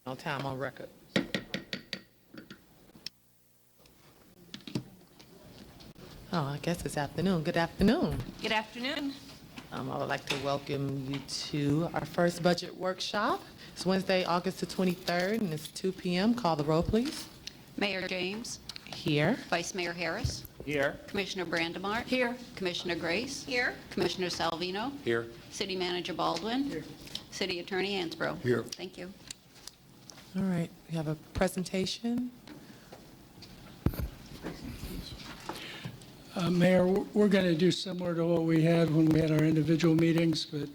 No time on record. Oh, I guess it's afternoon. Good afternoon. Good afternoon. I would like to welcome you to our first budget workshop. It's Wednesday, August the 23rd, and it's 2 p.m. Call the roll, please. Mayor James. Here. Vice Mayor Harris. Here. Commissioner Brandemart. Here. Commissioner Grace. Here. Commissioner Salvino. Here. City Manager Baldwin. Here. City Attorney Hansbrough. Here. Thank you. All right, we have a presentation. Mayor, we're going to do similar to what we had when we had our individual meetings, but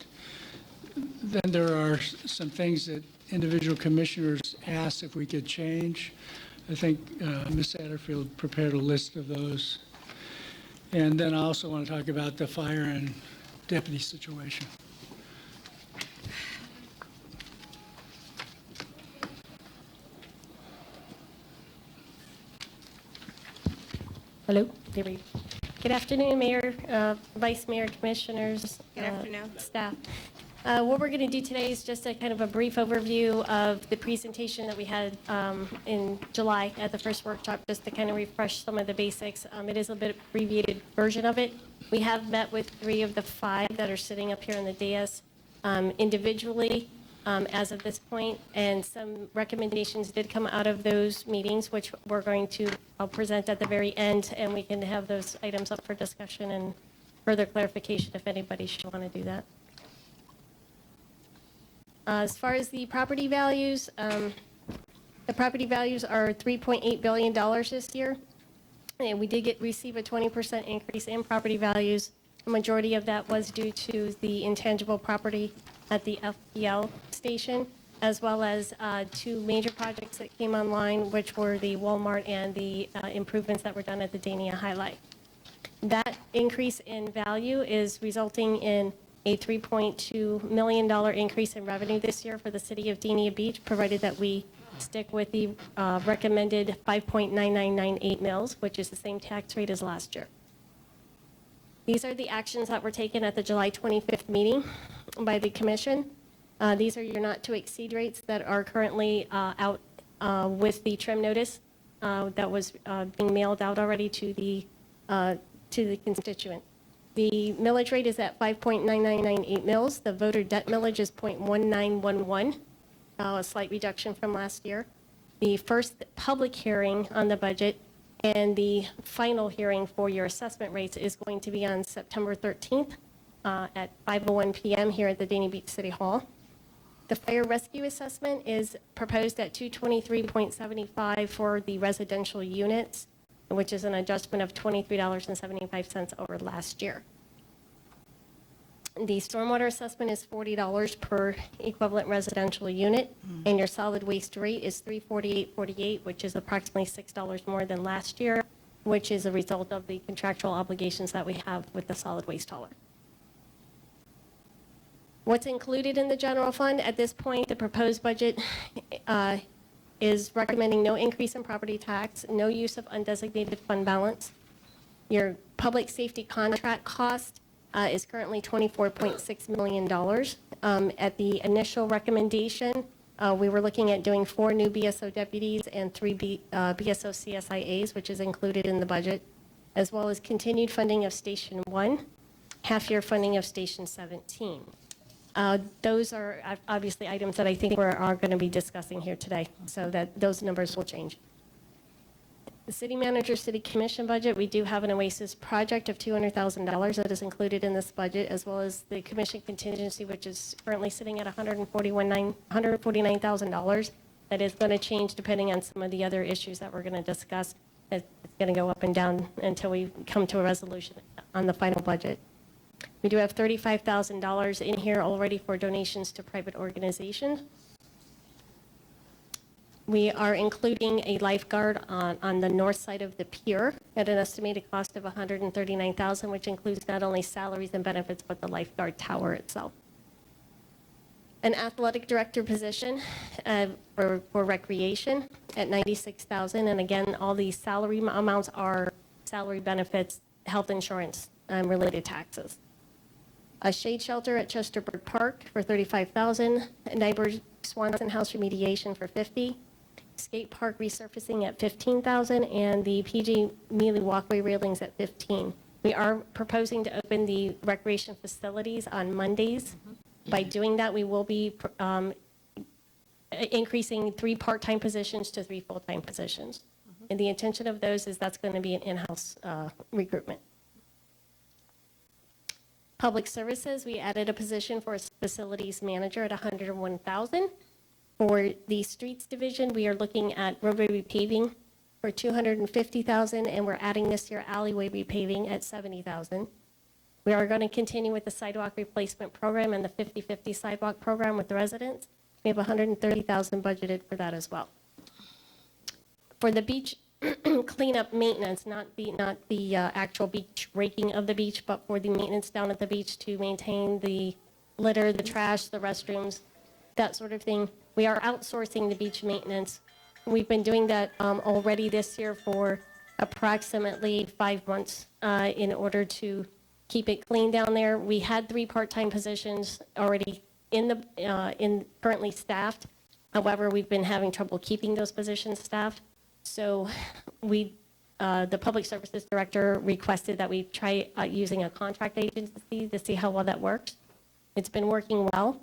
then there are some things that individual commissioners asked if we could change. I think Ms. Satterfield prepared a list of those. And then I also want to talk about the fire and deputy situation. Hello, there we go. Good afternoon, Mayor, Vice Mayor, Commissioners. Good afternoon. Staff. What we're going to do today is just a kind of a brief overview of the presentation that we had in July at the first workshop, just to kind of refresh some of the basics. It is a bit abbreviated version of it. We have met with 3 of the 5 that are sitting up here on the dais individually as of this point, and some recommendations did come out of those meetings, which I'll present at the very end, and we can have those items up for discussion and further clarification if anybody should want to do that. As far as the property values are $3.8 billion this year, and we did receive a 20% increase in property values. The majority of that was due to the intangible property at the FPL station, as well as 2 major projects that came online, which were the Walmart and the improvements that were done at the Dania Highlight. That increase in value is resulting in a $3.2 million increase in revenue this year for the city of Dania Beach, provided that we stick with the recommended 5.9998 mils, which is the same tax rate as last year. These are the actions that were taken at the July 25th meeting by the commission. These are your not to exceed rates that are currently out with the trim notice that was being mailed out already to the constituent. The millage rate is at 5.9998 mils. The voter debt millage is 0.1911, a slight reduction from last year. The first public hearing on the budget and the final hearing for your assessment rates is going to be on September 13th at 5:01 p.m. here at the Dania Beach City Hall. The fire rescue assessment is proposed at $223.75 for the residential units, which is an adjustment of $23.75 over last year. The stormwater assessment is $40 per equivalent residential unit, and your solid waste rate is $348.48, which is approximately $6 more than last year, which is a result of the contractual obligations that we have with the solid waste hauler. What's included in the general fund at this point? The proposed budget is recommending no increase in property tax, no use of undesignated fund balance. Your public safety contract cost is currently $24.6 million. At the initial recommendation, we were looking at doing 4 new BSO deputies and 3 BSO CSIAs, which is included in the budget, as well as continued funding of Station 1, half-year funding of Station 17. Those are obviously items that I think we are going to be discussing here today, so that those numbers will change. The city manager, city commission budget, we do have an OASIS project of $200,000 that is included in this budget, as well as the commission contingency, which is currently sitting at $149,000. That is going to change depending on some of the other issues that we're going to discuss. It's going to go up and down until we come to a resolution on the final budget. We do have $35,000 in here already for donations to private organizations. We are including a lifeguard on the north side of the pier at an estimated cost of $139,000, which includes not only salaries and benefits, but the lifeguard tower itself. An athletic director position for recreation at $96,000, and again, all these salary amounts are salary benefits, health insurance, and related taxes. A shade shelter at Chesterburg Park for $35,000, Swanson House remediation for 50, skate park resurfacing at 15,000, and the PG Mealy walkway railings at 15. We are proposing to open the recreation facilities on Mondays. By doing that, we will be increasing 3 part-time positions to 3 full-time positions. And the intention of those is that's going to be an in-house recruitment. Public services, we added a position for a facilities manager at 101,000. For the streets division, we are looking at roadway repaving for 250,000, and we're adding this year alleyway repaving at 70,000. We are going to continue with the sidewalk replacement program and the 50/50 sidewalk program with the residents. We have 130,000 budgeted for that as well. For the beach cleanup maintenance, not the actual beach raking of the beach, but for the maintenance down at the beach to maintain the litter, the trash, the restrooms, that sort of thing. We are outsourcing the beach maintenance. We've been doing that already this year for approximately 5 months in order to keep it clean down there. We had 3 part-time positions already currently staffed. However, we've been having trouble keeping those positions staffed. So the public services director requested that we try using a contract agency to see how well that works. It's been working well.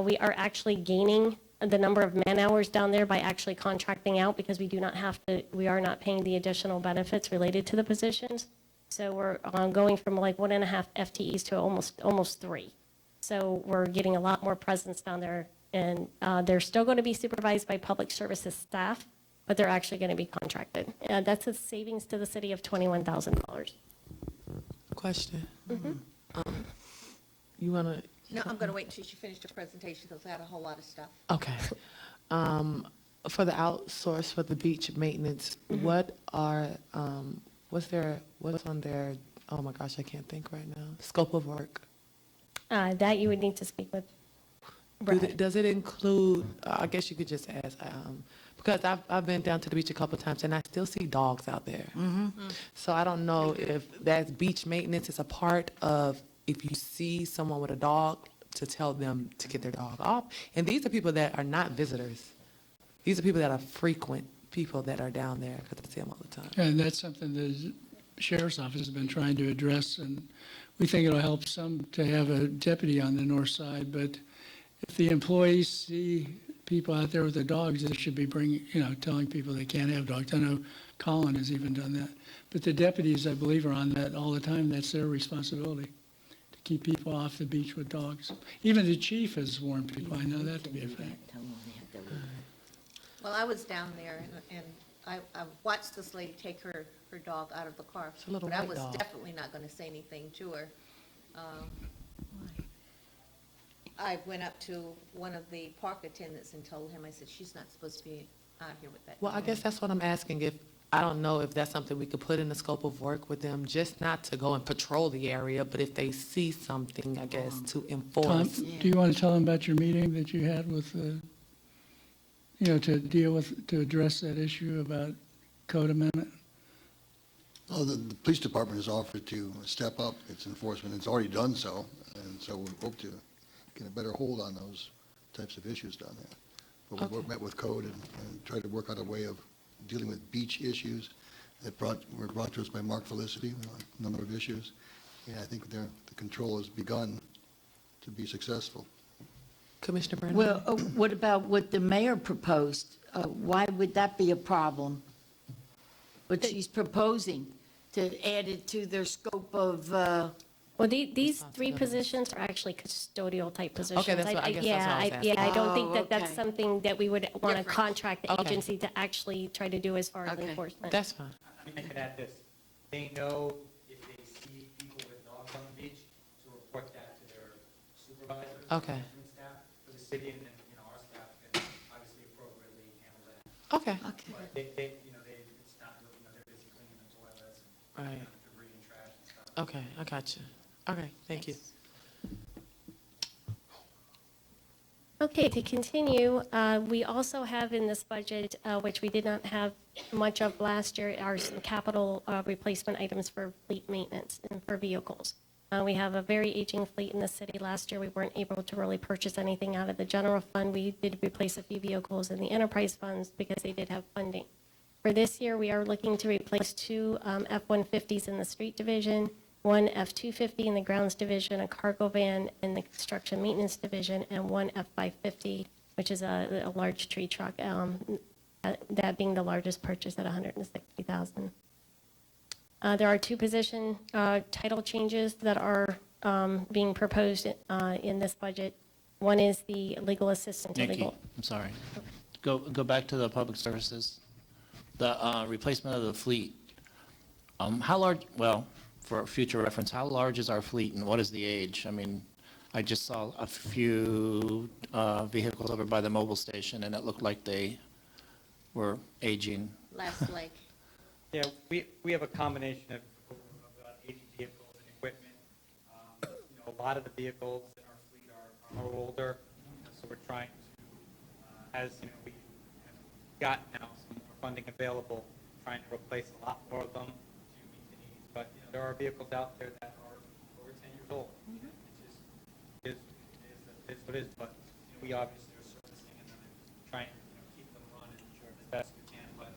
We are actually gaining the number of man hours down there by actually contracting out because we are not paying the additional benefits related to the positions. So we're going from like 1.5 FTEs to almost 3. So we're getting a lot more presence down there, and they're still going to be supervised by public services staff, but they're actually going to be contracted. That's a savings to the city of $21,000. Question. You want to? No, I'm going to wait until she finished her presentation because I had a whole lot of stuff. Okay. For the outsource for the beach maintenance, what's on their, oh my gosh, I can't think right now, scope of work? That you would need to speak with Brad. Does it include, I guess you could just ask, because I've been down to the beach a couple of times and I still see dogs out there. So I don't know if that beach maintenance is a part of, if you see someone with a dog, to tell them to get their dog off. And these are people that are not visitors. These are people that are frequent people that are down there because I see them all the time. And that's something the sheriff's office has been trying to address, and we think it'll help some to have a deputy on the north side, but if the employees see people out there with their dogs, they should be telling people they can't have dogs. I know Colin has even done that. But the deputies, I believe, are on that all the time. That's their responsibility, to keep people off the beach with dogs. Even the chief has warned people. I know that to be a fact. Well, I was down there and I watched this lady take her dog out of the car. It's a little But I white was dog. definitely not going to say anything to her. I went up to one of the park attendants and told him, I said, she's not supposed to be out here with that Well, I dog." guess that's what I'm asking. I don't know if that's something we could put in the scope of work with them, just not to go and patrol the area, but if they see something, I guess, to Tom, enforce. do you want to tell them about your meeting that you had with, to address that issue about code amendment? Well, the police department has offered to step up its enforcement. It's already done so, and so we hope to get a better hold on those types of issues down there. But we've met with code and tried to work out a way of dealing with beach issues that were brought to us by Mark Felicity, a number of issues. And I think the control has begun to be successful. Commissioner Brennan? Well, what about what the mayor proposed? Why would that be a problem? What she's proposing, to add it to their scope of, Well, these 3 positions are actually custodial type positions. that's what- I guess that's what I was asking. Yeah, I don't think Oh, that that's okay. something that we would want to Different. contract the Okay. agency to actually try to do as far as Okay. enforcement. That's fine. I mean, I could add this. They know if they see people with dogs on the beach, to report that to their supervisors. Okay. Management staff for the city, and then, our staff can obviously appropriately handle that. Okay, But it's not, they're busy cleaning the toilets and right. debris and trash and stuff. Okay, I got you. Okay, thank you. Okay, to continue, we also have in this budget, which we did not have much of last year, are some capital replacement items for fleet maintenance and for vehicles. We have a very aging fleet in the city. Last year, we weren't able to really purchase anything out of the general fund. We did replace a few vehicles in the enterprise funds because they did have funding. For this year, we are looking to replace two F-150s in the street division, one F-250 in the grounds division, a cargo van in the construction maintenance division, and one F-550, which is a large tree truck, that being the largest purchase at $160,000. There are two position title changes that are being proposed in this budget. One is the legal assistant to Nikki, legal. I'm sorry. Go back to the public services. The replacement of the fleet. How large, well, for future reference, how large is our fleet and what is the age? I mean, I just saw a few vehicles over by the mobile station and it looked like they were aging. Last Lake. Yeah, we have a combination of aging vehicles and equipment. A lot of the vehicles in our fleet are older, so we're trying to, as we have got now some more funding available, trying to replace a lot more of them to meet the needs. But there are vehicles out there that are over 10 years old. It is what it is. But we obviously are servicing and trying to keep them running as best we can. But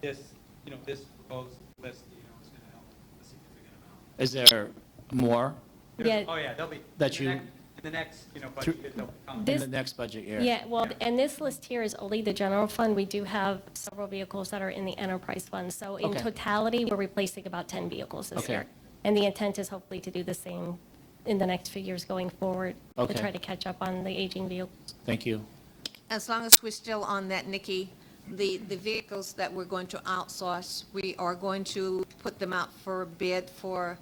this proposed list, is going to help a significant amount. Is there more Yeah. Oh, yeah, they'll be, That in you- the next, budget year, they'll come. in This- the next budget year? Yeah, well, and this list here is only the general fund. We do have several vehicles that are in the enterprise fund. So in Okay. totality, we're replacing about 10 vehicles this Okay. year. And the intent is hopefully to do the same in the next few years going forward, to Okay. try to catch up on the aging vehicles. Thank you. As long as we're still on that, Nikki, the vehicles that we're going to outsource, we are going to put them out for bid for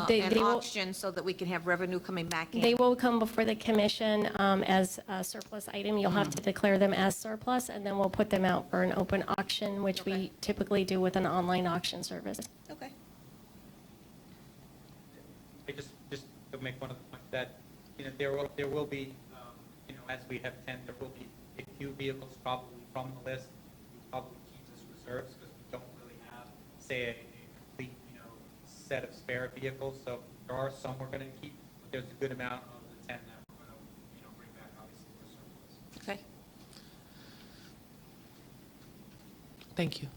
They an will- auction so that we can have revenue coming back in. They will come before the commission as a surplus item. You'll have to declare them as surplus, and then we'll put them out for an open auction, which we Okay. typically do with an online auction service. Okay. I just to make one of the points that, there will be, as we have 10, there will be a few vehicles probably from the list. We probably keep as reserves because we don't really have, say, a complete, set of spare vehicles. So there are some we're going to keep, but there's a good amount of the 10 that we're going to, bring back obviously for surplus. Okay. Thank you.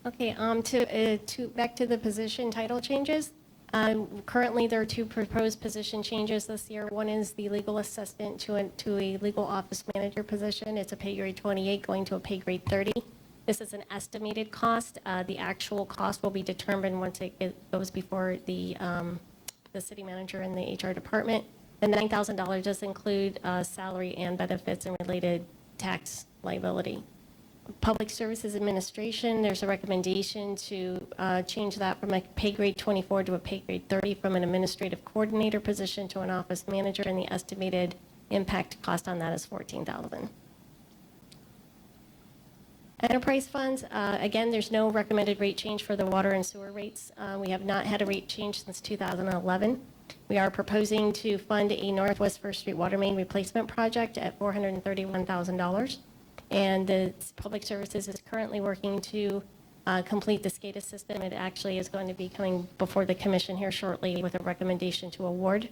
Okay, back to the position title changes. Currently, there are two proposed position changes this year. One is the legal assistant to a legal office manager position. It's a pay grade 28 going to a pay grade 30. This is an estimated cost. The actual cost will be determined once it goes before the city manager and the HR department. The $9,000 does include salary and benefits and related tax liability. Public Services Administration, there's a recommendation to change that from a pay grade 24 to a pay grade 30, from an administrative coordinator position to an office manager, and the estimated impact cost on that is $14,000. Enterprise funds, again, there's no recommended rate change for the water and sewer rates. We have not had a rate change since 2011. We are proposing to fund a Northwest First Street water main replacement project at $431,000. And the Public Services is currently working to complete the SCADA system. It actually is going to be coming before the commission here shortly with a recommendation to award.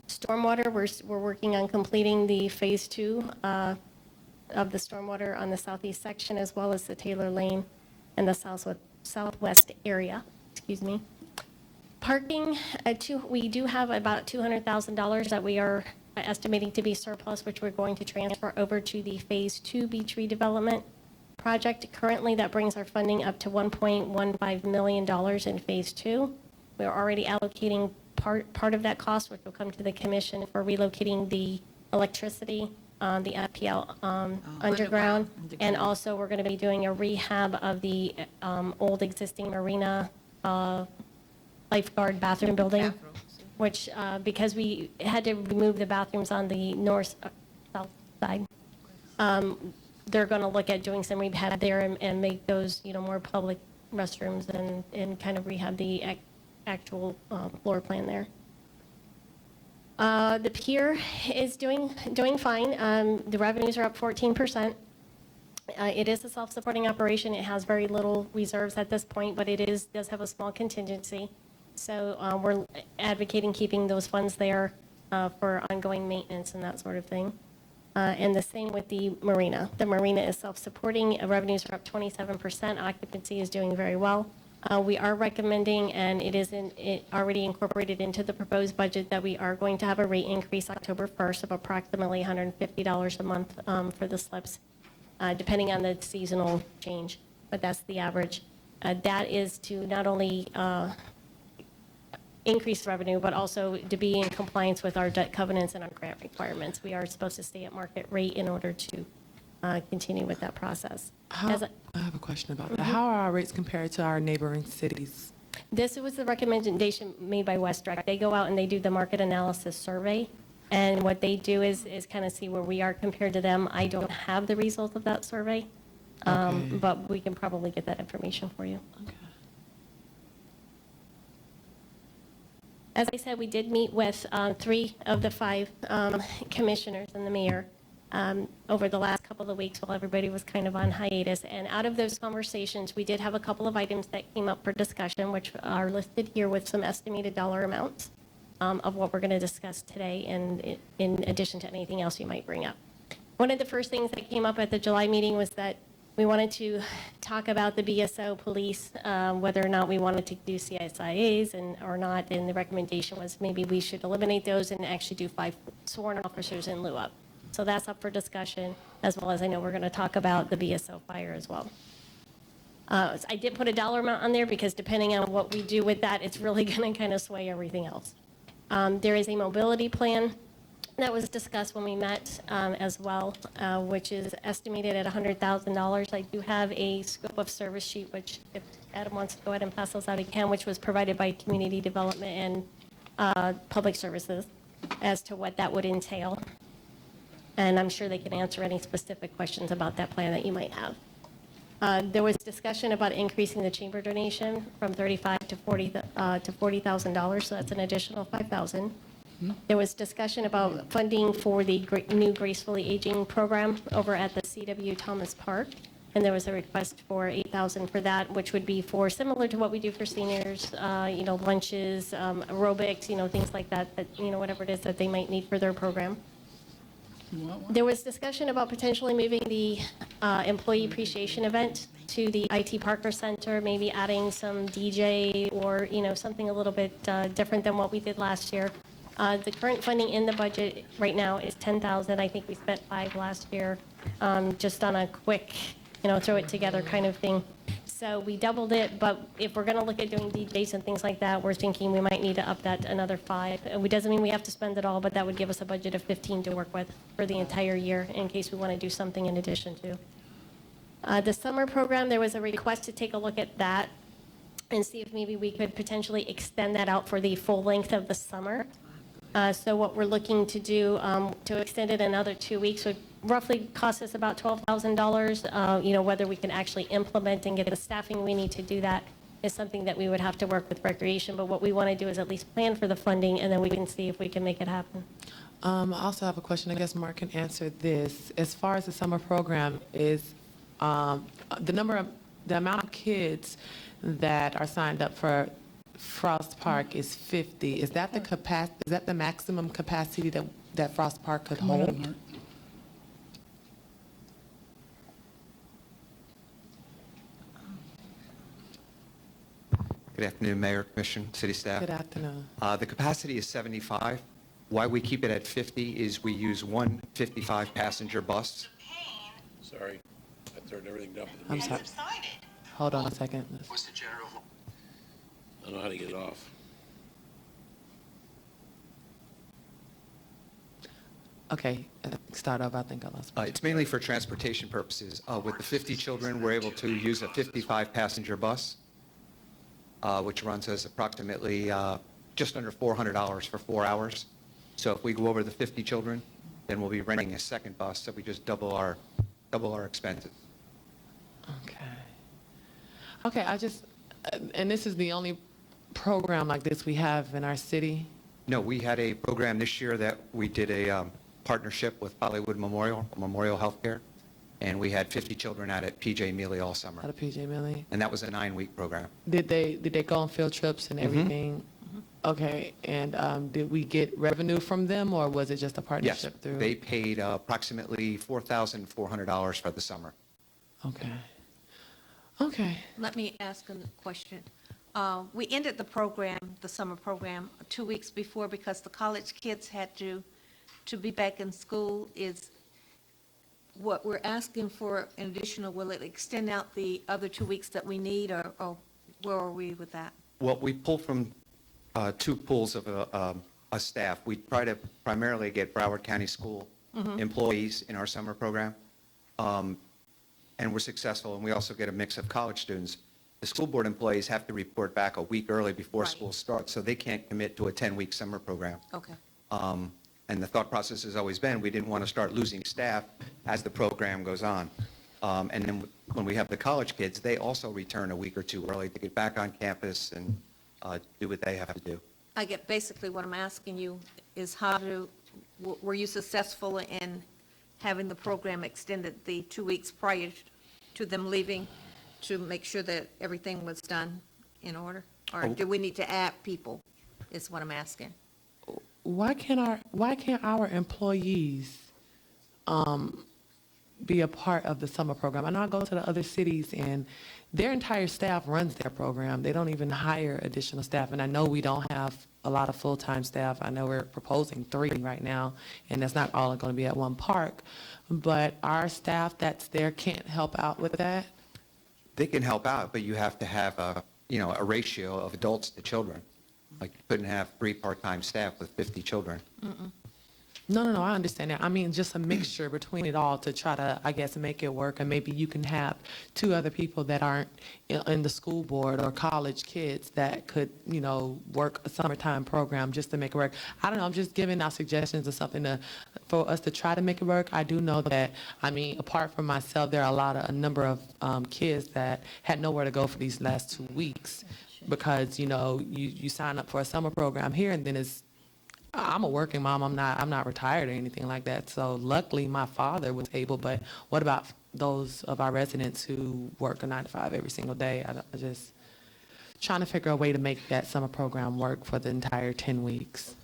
Stormwater, we're working on completing the phase 2 of the stormwater on the southeast section, as well as the Taylor Lane and the southwest area, excuse me. Parking, we do have about $200,000 that we are estimating to be surplus, which we're going to transfer over to the Phase 2 beach redevelopment project. Currently, that brings our funding up to $1.15 million in Phase 2. We're already allocating part of that cost, which will come to the commission for relocating the electricity on the FPL underground. And also, we're going to be doing a rehab of the old existing marina lifeguard bathroom building, which, because we had to remove the bathrooms on the south side, they're going to look at doing some rehab there and make those, more public restrooms and kind of rehab the actual floor plan there. The pier is doing fine. The revenues are up 14%. It is a self-supporting operation. It has very little reserves at this point, but it does have a small contingency. So we're advocating keeping those funds there for ongoing maintenance and that sort of thing. And the same with the marina. The marina is self-supporting, revenues are up 27%, occupancy is doing very well. We are recommending, and it is already incorporated into the proposed budget, that we are going to have a rate increase October 1st of approximately $150 a month for the slips, depending on the seasonal change, but that's the average. That is to not only increase revenue, but also to be in compliance with our debt covenants and our grant requirements. We are supposed to stay at market rate in order to continue with that process. I have a question about that. How are our rates compared to our neighboring cities? This was the recommendation made by Westrec. They go out and they do the market analysis survey, and what they do is kind of see where we are compared to them. I don't have the results of that survey, Okay. but we can probably get that information for you. Okay. As I said, we did meet with 3 of the 5 commissioners and the mayor over the last couple of weeks while everybody was kind of on hiatus. And out of those conversations, we did have a couple of items that came up for discussion, which are listed here with some estimated dollar amounts of what we're going to discuss today, and in addition to anything else you might bring up. One of the first things that came up at the July meeting was that we wanted to talk about the BSO police, whether or not we wanted to do CSIAs or not, and the recommendation was maybe we should eliminate those and actually do 5 sworn officers in lieu of. So that's up for discussion, as well as I know we're going to talk about the BSO fire as well. I did put a dollar amount on there because depending on what we do with that, it's really going to kind of sway everything else. There is a mobility plan that was discussed when we met as well, which is estimated at $100,000. I do have a scope of service sheet, which if Adam wants to go ahead and pass those out, he can, which was provided by Community Development and Public Services as to what that would entail. And I'm sure they can answer any specific questions about that plan that you might have. There was discussion about increasing the chamber donation from $35,000 to $40,000, so that's an additional $5,000. There was discussion about funding for the new Gracefully Aging program over at the CW Thomas Park, and there was a request for $8,000 for that, which would be for similar to what we do for seniors, lunches, aerobics, things like that, whatever it is that they might need for their program. There was discussion about potentially moving the employee appreciation event to the IT Parker Center, maybe adding some DJ or, something a little bit different than what we did last year. The current funding in the budget right now is $10,000. I think we spent $5,000 last year, just on a quick, throw it together kind of thing. So we doubled it, but if we're going to look at doing DJs and things like that, we're thinking we might need to up that to another $5,000. It doesn't mean we have to spend it all, but that would give us a budget of $15,000 to work with for the entire year in case we want to do something in addition to. The summer program, there was a request to take a look at that and see if maybe we could potentially extend that out for the full length of the summer. So what we're looking to do to extend it another 2 weeks would roughly cost us about $12,000. Whether we can actually implement and get the staffing we need to do that is something that we would have to work with Recreation. But what we want to do is at least plan for the funding, and then we can see if we can make it happen. I also have a question. I guess Mark can answer this. As far as the summer program is, the amount of kids that are signed up for Frost Park is 50. Is that the maximum capacity that Frost Park could hold? Good afternoon, Mayor, Commission, City staff. Good afternoon. The capacity is 75. Why we keep it at 50 is we use one 55-passenger bus. Sorry, I turned everything down. I'm sorry. Hold on a second. What's the general? I don't know how to get it off. Okay, start over. I think I lost. It's mainly for transportation purposes. With the 50 children, we're able to use a 55-passenger bus, which runs us approximately just under $400 for 4 hours. So if we go over the 50 children, then we'll be renting a second bus, so we just double our expenses. Okay, and this is the only program like this we have in our city? No, we had a program this year that we did a partnership with Hollywood Memorial Healthcare, And we had 50 children out at PJ Mealy all summer. Out of PJ Millie? And that was a 9-week program. Did they go on field trips and everything? Okay, and did we get revenue from them, or was it just a Yes, partnership through? they paid approximately $4,400 for the summer. Okay. Okay. Let me ask a question. We ended the program, the summer program, 2 weeks before because the college kids had to be back in school. Is what we're asking for an additional, will it extend out the other 2 weeks that we need, or where are we with that? Well, we pull from 2 pools of a staff. We try to primarily get Broward County School employees in our summer program, and we're successful, and we also get a mix of college students. The school board employees have to report back a week early before Right. school starts, so they can't commit to a 10-week summer program. Okay. And the thought process has always been, we didn't want to start losing staff as the program goes on. And then when we have the college kids, they also return a week or 2 early to get back on campus and do what they have to do. I get, basically what I'm asking you is were you successful in having the program extended the 2 weeks prior to them leaving to make sure that everything was done in order? Or do we need to add people, is what I'm asking. Why can't our employees be a part of the summer program? I know I go to the other cities and their entire staff runs their program. They don't even hire additional staff. And I know we don't have a lot of full-time staff. I know we're proposing 3 right now, and that's not all going to be at one park. But our staff that's there can't help out with that. They can help out, but you have to have a ratio of adults to children. Like, you couldn't have 3 part-time staff with 50 children. No, I understand that. I mean, just a mixture between it all to try to, I guess, make it work. And maybe you can have 2 other people that aren't in the school board or college kids that could, work a summertime program just to make it work. I don't know, I'm just giving out suggestions of something for us to try to make it work. I do know that, apart from myself, there are a number of kids that had nowhere to go for these last 2 weeks because, you sign up for a summer program here and then I'm a working mom. I'm not retired or anything like that. So luckily my father was able, but what about those of our residents who work a 9 to 5 every single day? I just trying to figure a way to make that summer program work for the entire 10 weeks.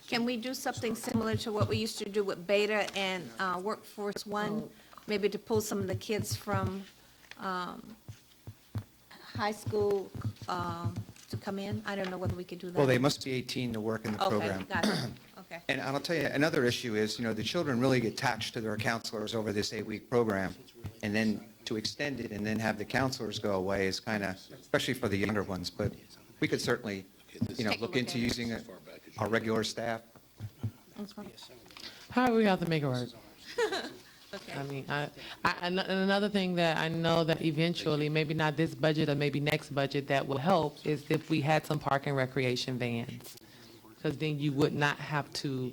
Can we do something similar to what we used to do with Beta and Workforce One? Maybe to pull some of the kids from high school to come in? I don't know whether we could do that. Well, they must be 18 to work in the program. Okay, got it. Okay. And I'll tell you, another issue is, the children really get attached to their counselors over this 8-week program. And then to extend it and then have the counselors go away is kind of, especially for the younger ones. But we could certainly, look into using our regular staff. How we have to make it work? Okay. And another thing that I know that eventually, maybe not this budget or maybe next budget, that will help is if we had some park and recreation vans. Because then you would not have to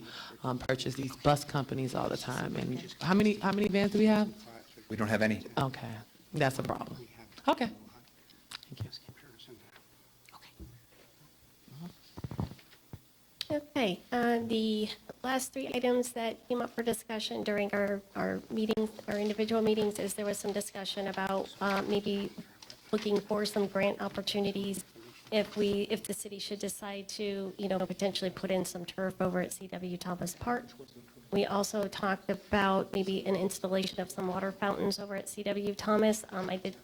purchase these bus companies all the time. And how many vans do we have? We don't have any. Okay, that's a problem. Okay. Thank you. Okay, the last 3 items that came up for discussion during our meetings, our individual meetings, is there was some discussion about maybe looking for some grant opportunities if the city should decide to, potentially put in some turf over at C.W. Thomas Park. We also talked about maybe an installation of some water fountains over at C.W. Thomas.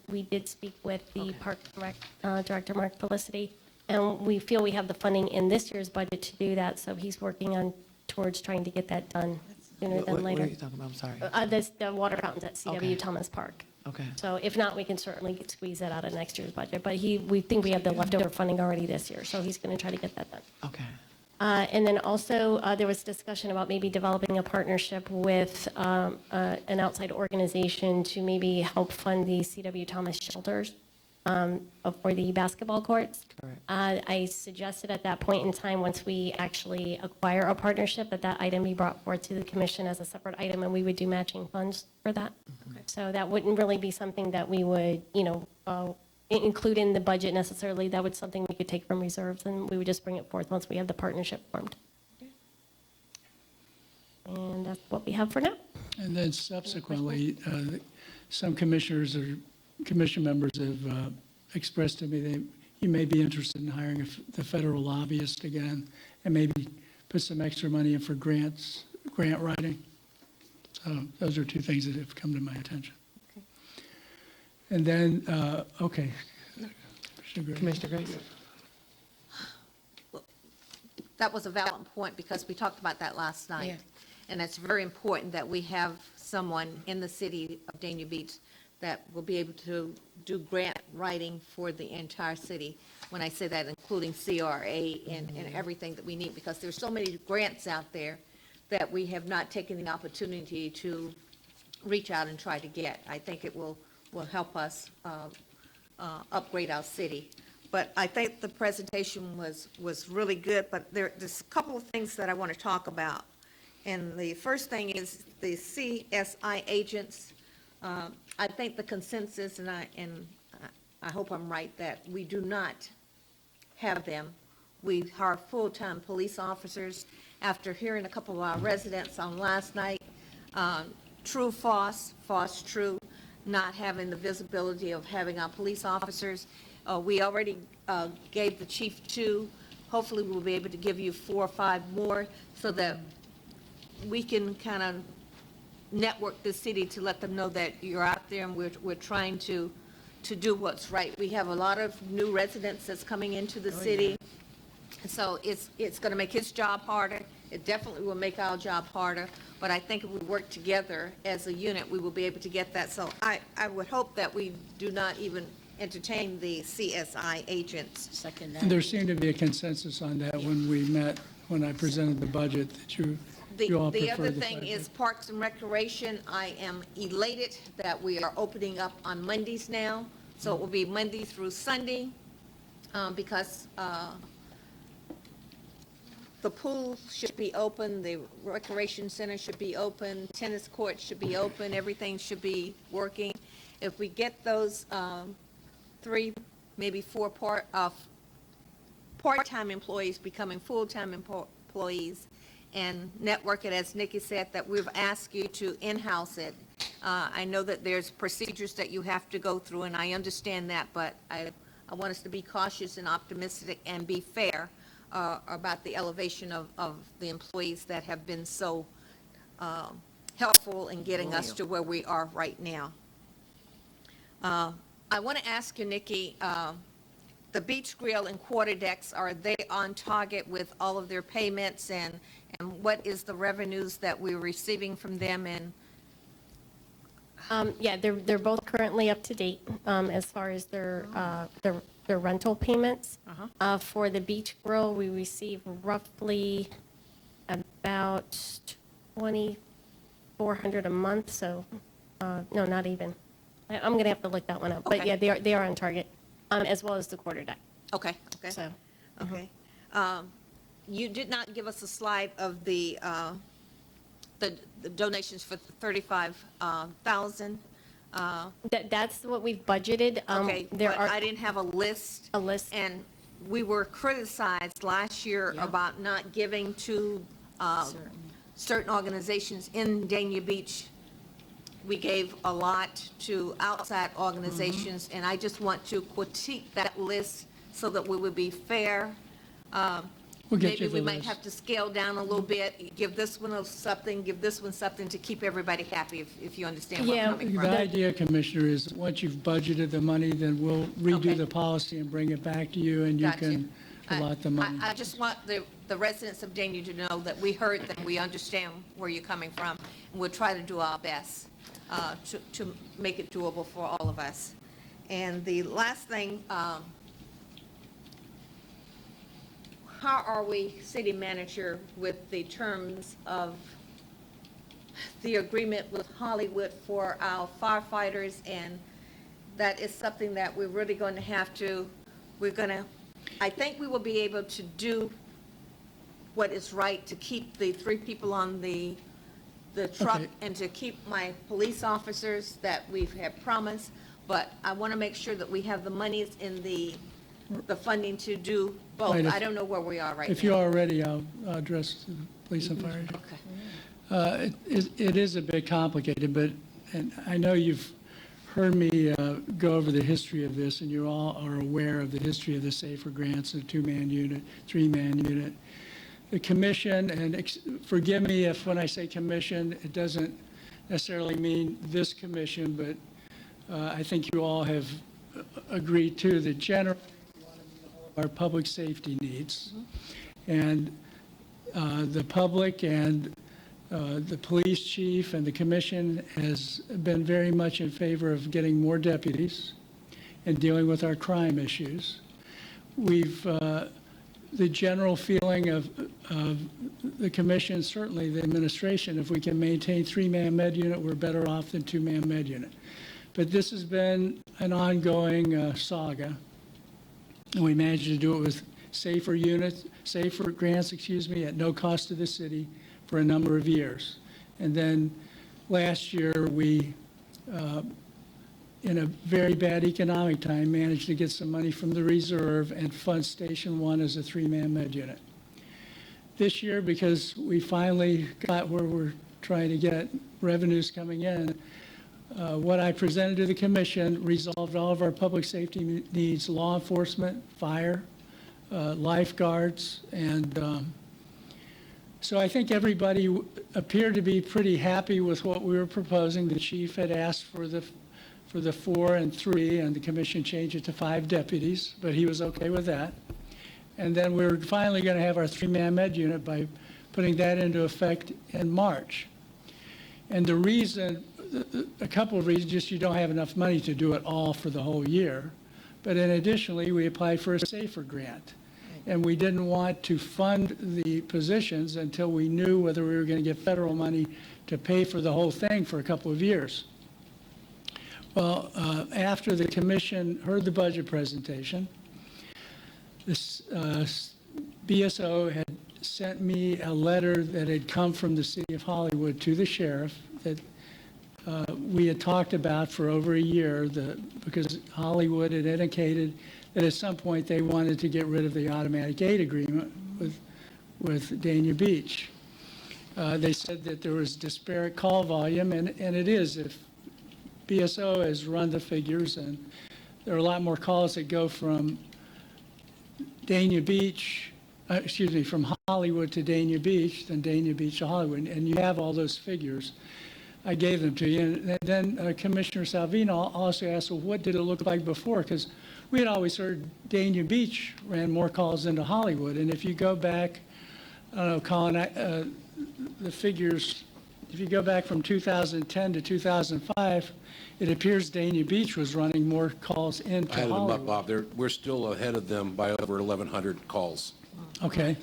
We did speak with the Park and Rec Director, Mark Felicity, and we feel we have the funding in this year's budget to do that, so he's working towards trying to get that done sooner than What later. are you talking about? I'm sorry. The water fountains at C.W. Okay. Thomas Park. Okay. So if not, we can certainly squeeze that out of next year's budget, but we think we have the leftover funding already this year, so he's going to try to get that done. Okay. And then also, there was discussion about maybe developing a partnership with an outside organization to maybe help fund the C.W. Thomas shelters for the basketball courts. Correct. I suggested at that point in time, once we actually acquire a partnership, that item be brought forward to the commission as a separate item, and we would do matching funds for that. So that wouldn't really be something that we would, include in the budget necessarily. That would something we could take from reserves, and we would just bring it forth once we have the partnership formed. And that's what we have for now. And then subsequently, some commissioners or commission members have expressed to me you may be interested in hiring the federal lobbyist again and maybe put some extra money in for grant writing. So those are two things that have come to my attention. And then, okay. Commissioner Grace? That was a valid point because we talked about that last night. Yeah. And it's very important that we have someone in the city of Dania Beach that will be able to do grant writing for the entire city. When I say that, including CRA and everything that we need, because there's so many grants out there that we have not taken the opportunity to reach out and try to get. I think it will help us upgrade our city. But I think the presentation was really good, but there's a couple of things that I want to talk about. And the first thing is the CSI agents. I think the consensus, and I hope I'm right, that we do not have them. We hire full-time police officers. After hearing a couple of our residents on last night, true, false, true, not having the visibility of having our police officers. We already gave the chief 2. Hopefully, we'll be able to give you 4 or 5 more so that we can kind of network the city to let them know that you're out there and we're trying to do what's right. We have a lot of new residents that's coming into the city. And so it's going to make his job harder. It definitely will make our job harder. But I think if we work together as a unit, we will be able to get that. So I would hope that we do not even entertain the CSI agents. Second And there seemed to be a consensus on that when we met, when I presented the budget, that you all The prefer other the thing budget. is Parks and Recreation. I am elated that we are opening up on Mondays now. So it will be Monday through Sunday because the pool should be open, the recreation center should be open, tennis courts should be open, everything should be working. If we get those 3, maybe 4 part-time employees becoming full-time employees and network it, as Nikki said, that we've asked you to in-house it. I know that there's procedures that you have to go through, and I understand that, but I want us to be cautious and optimistic and be fair about the elevation of the employees that have been so helpful in getting us to where we are right now. I want to ask you, Nikki, the Beach Grill and Quarter Decks, are they on target with all of their payments, and what is the revenues that we're receiving from them? And Yeah, they're both currently up to date as far as their rental payments. For the Beach Grill, we receive roughly about $2,400 a month, so, no, not even. I'm going to have to look that one up. But Okay. yeah, they are on target, as well as the quarter deck. Okay. So, Okay. You did not give us a slide of the donations for the 35,000. that's what we've budgeted. Okay, There but are I didn't have a list. a list. And we were criticized last year about not giving to certain organizations in Dania Beach. We gave a lot to outside organizations, and I just want to critique that list so that we would be fair. We'll get Maybe you the we might list. have to scale down a little bit, give this one something, give this one something to keep everybody happy, if you understand where Yeah. I'm coming The from. idea, Commissioner, is once you've budgeted the money, then we'll Okay. redo the policy and bring it back to you, and you Gotcha. can allot the money. I just want the residents of Dania to know that we heard them, we understand where you're coming from, and we'll try to do our best to make it doable for all of us. And the last thing, how are we, city manager, with the terms of the agreement with Hollywood for our firefighters? And that is something that we're really going to have to, I think we will be able to do what is right to keep the 3 people on the truck Okay. and to keep my police officers that we have promised. But I want to make sure that we have the monies in the funding to do both. Right, if- I don't know where we are right now. If you are ready, I'll address the police and fire. Okay. It is a bit complicated, but, and I know you've heard me go over the history of this, and you all are aware of the history of the SAFER grants, the 2-man unit, 3-man unit. The commission, and forgive me if when I say commission, it doesn't necessarily mean this commission, but I think you all have agreed to that generally we want to meet all of our public safety needs. And the public and the police chief and the commission has been very much in favor of getting more deputies and dealing with our crime issues. We've, the general feeling of the commission, certainly the administration, if we can maintain 3-man med unit, we're better off than 2-man med unit. But this has been an ongoing saga. And we managed to do it with SAFER grants, at no cost to the city for a number of years. And then last year, we, in a very bad economic time, managed to get some money from the reserve and fund Station 1 as a 3-man med unit. This year, because we finally got where we're trying to get revenues coming in, what I presented to the commission resolved all of our public safety needs, law enforcement, fire, lifeguards, and so I think everybody appeared to be pretty happy with what we were proposing. The chief had asked for the 4 and 3, and the commission changed it to 5 deputies, but he was okay with that. And then we're finally going to have our 3-man med unit by putting that into effect in March. And the reason, a couple of reasons, just you don't have enough money to do it all for the whole year. But then additionally, we applied for a SAFER grant. And we didn't want to fund the positions until we knew whether we were going to get federal money to pay for the whole thing for a couple of years. Well, after the commission heard the budget presentation, this BSO had sent me a letter that had come from the city of Hollywood to the sheriff that we had talked about for over a year, because Hollywood had indicated that at some point they wanted to get rid of the automatic aid agreement with Dania Beach. They said that there was disparate call volume, and it is. If BSO has run the figures, and there are a lot more calls that go from Dania Beach, from Hollywood to Dania Beach than Dania Beach to Hollywood, and you have all those figures. I gave them to you. And then Commissioner Salvino also asked, well, what did it look like before? Because we had always heard Dania Beach ran more calls into Hollywood. And if you go back, I don't know, Colin, the figures, if you go back from 2010 to 2005, it appears Dania Beach was running more calls into I had them Hollywood. up, Bob. We're still ahead of them by over 1,100 calls. Okay.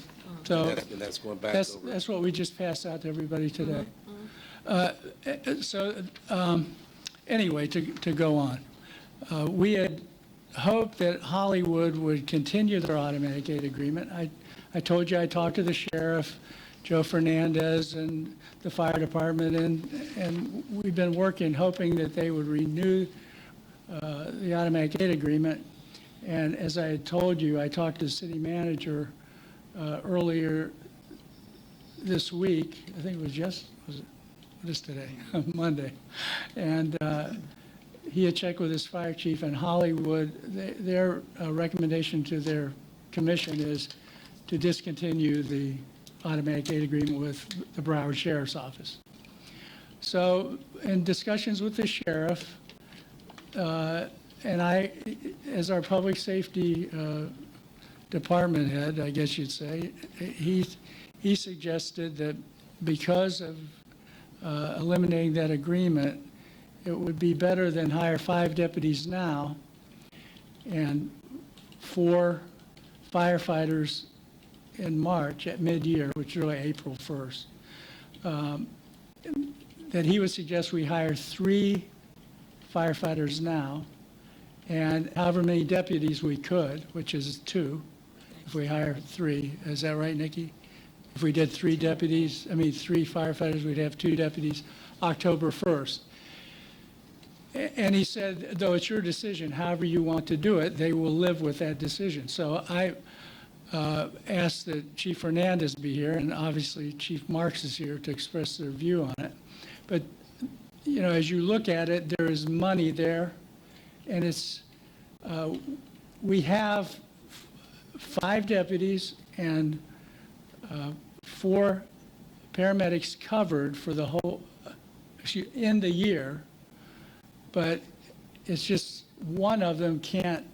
So And that's going back that's, over. that's what we just passed out to everybody today. Anyway, to go on, we had hoped that Hollywood would continue their automatic aid agreement. I told you I talked to the sheriff, Joe Fernandez, and the fire department, and we've been working, hoping that they would renew the automatic aid agreement. And as I had told you, I talked to the city manager earlier this week. I think it was what is today? Monday. And he had checked with his fire chief, and Hollywood, their recommendation to their commission is to discontinue the automatic aid agreement with the Broward Sheriff's Office. So in discussions with the sheriff, and I, as our public safety department head, I guess you'd say, he suggested that because of eliminating that agreement, it would be better than hire 5 deputies now and 4 firefighters in March at mid-year, which is really April 1st. That he would suggest we hire 3 firefighters now and however many deputies we could, which is 2, if we hire 3. Is that right, Nikki? If we did 3 firefighters, we'd have 2 deputies October 1st. And he said, though it's your decision, however you want to do it, they will live with that decision. So ask that Chief Hernandez be here, and obviously Chief Marks is here to express their view on it. But, as you look at it, there is money there, and we have 5 deputies and 4 paramedics covered for the whole, in the year, but it's just one of them can't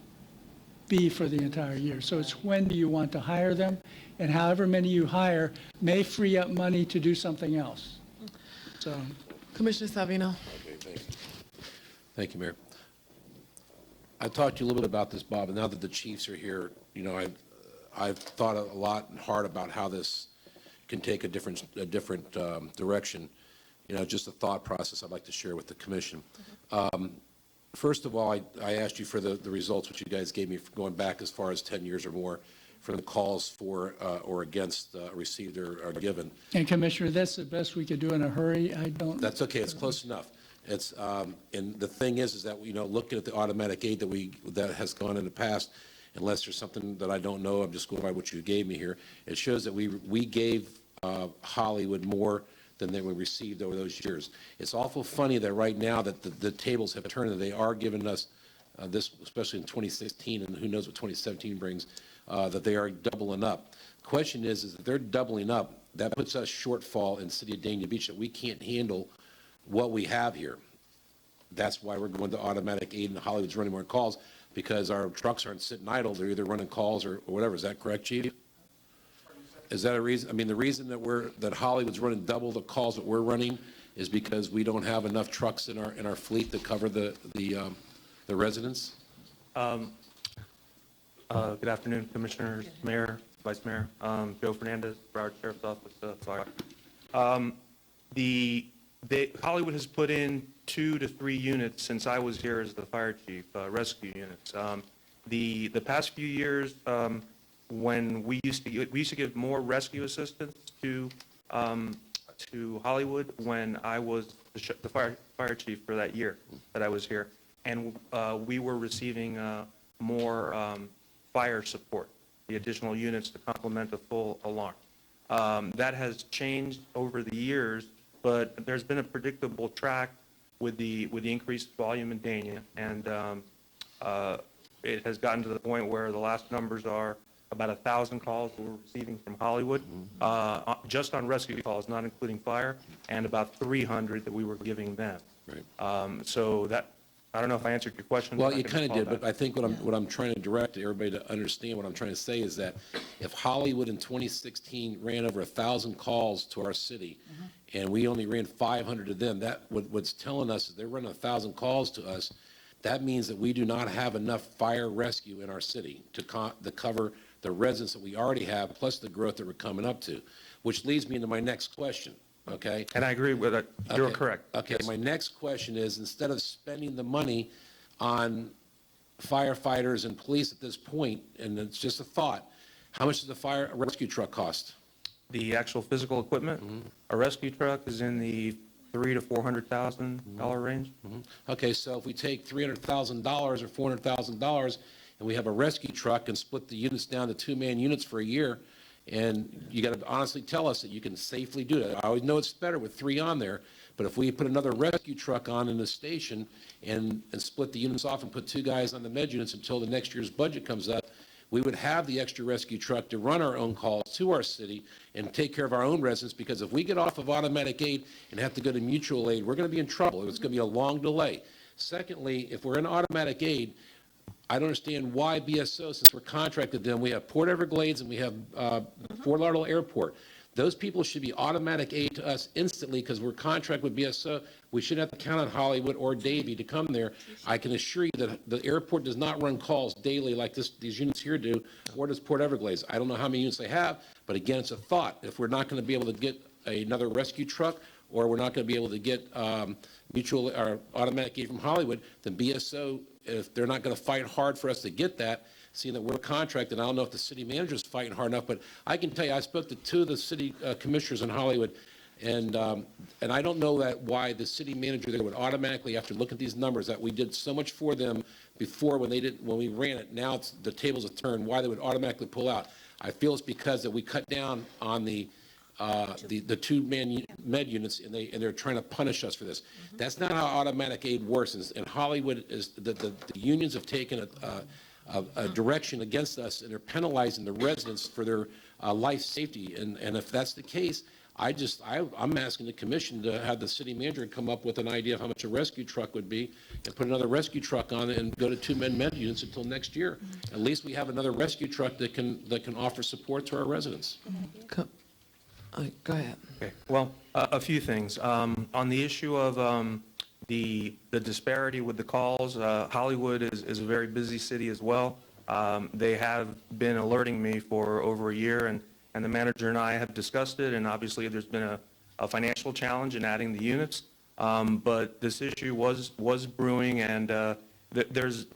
be for the entire year. So it's when do you want to hire them? And however many you hire may free up money to do something else. So, Commissioner Salvino. Okay, thank you, Mayor. I talked to you a little bit about this, Bob, and now that the chiefs are here, I've thought a lot and hard about how this can take a different direction. Just a thought process I'd like to share with the commission. First of all, I asked you for the results which you guys gave me for going back as far as 10 years or more from the calls for or against received or given. and Commissioner, that's the best we could do in a hurry. I don't. That's okay, it's close enough. It's, and the thing is that, looking at the automatic aid that has gone in the past, unless there's something that I don't know, I'm just going by what you gave me here, it shows that we gave Hollywood more than they were received over those years. It's awful funny that right now that the tables have turned, and they are giving us this, especially in 2016, and who knows what 2017 brings, that they are doubling up. Question is that they're doubling up, that puts us shortfall in the city of Dania Beach that we can't handle what we have here. That's why we're going to automatic aid, and Hollywood's running more calls, because our trucks aren't sitting idle. They're either running calls or whatever. Is that correct, Chief? Is that a reason? I mean, the reason that Hollywood's running double the calls that we're running is because we don't have enough trucks in our fleet to cover the residents? Good afternoon, Commissioners, Mayor, Vice Mayor. Joe Fernandez, Broward Sheriff's Office, Fire. Hollywood has put in 2 to 3 units since I was here as the fire chief, rescue units. The past few years, when we used to give more rescue assistance to Hollywood when I was the fire chief for that year that I was here, and we were receiving more fire support, the additional units to complement the full alarm. That has changed over the years, but there's been a predictable track with the increased volume in Dania, and it has gotten to the point where the last numbers are about 1,000 calls we're receiving from Hollywood, just on rescue calls, not including fire, and about 300 that we were giving them. Right. So that, I don't know if I answered your question. Well, you kind of did, but I think what I'm trying to direct everybody to understand, what I'm trying to say is that if Hollywood in 2016 ran over 1,000 calls to our city, and we only ran 500 to them, what's telling us is they're running 1,000 calls to us. That means that we do not have enough fire rescue in our city to cover the residents that we already have, plus the growth that we're coming up to, which leads me into my next question, okay? And I agree with it. You're Okay. correct. Okay, Yes. my next question is, instead of spending the money on firefighters and police at this point, and it's just a thought, how much does the fire rescue truck cost? The actual physical equipment, a rescue truck is in the $300,000 to $400,000 range. Okay, so if we take $300,000 or $400,000 and we have a rescue truck and split the units down to 2-man units for a year, and you got to honestly tell us that you can safely do that. I always know it's better with 3 on there, but if we put another rescue truck on in the station and split the units off and put 2 guys on the med units until the next year's budget comes up, we would have the extra rescue truck to run our own calls to our city and take care of our own residents, because if we get off of automatic aid and have to go to mutual aid, we're going to be in trouble. It's going to be a long delay. Secondly, if we're in automatic aid, I don't understand why BSO, since we're contracted them, we have Port Everglades and we have Fort Lauderdale Airport. Those people should be automatic aid to us instantly because we're contracted with BSO. We shouldn't have to count on Hollywood or Davie to come there. I can assure you that the airport does not run calls daily like these units here do, or does Port Everglades. I don't know how many units they have, but again, it's a thought. If we're not going to be able to get another rescue truck, or we're not going to be able to get mutual or automatic aid from Hollywood, then BSO, if they're not going to fight hard for us to get that, seeing that we're contracted, I don't know if the city manager's fighting hard enough, but I can tell you, I spoke to 2 of the city commissioners in Hollywood, and I don't know why the city manager there would automatically, after looking at these numbers, that we did so much for them before when we ran it, now the tables have turned, why they would automatically pull out. I feel it's because that we cut down on the two-man med units, and they're trying to punish us for this. That's not how automatic aid works. And Hollywood is, the unions have taken a direction against us, and they're penalizing the residents for their life safety. And if that's the case, I'm asking the commission to have the city manager come up with an idea of how much a rescue truck would be, and put another rescue truck on it and go to two-man med units until next year. At least we have another rescue truck that can offer support to our residents. Go ahead. Okay, well, a few things. On the issue of the disparity with the calls, Hollywood is a very busy city as well. They have been alerting me for over a year, and the manager and I have discussed it, and obviously there's been a financial challenge in adding the units. But this issue was brewing, and there's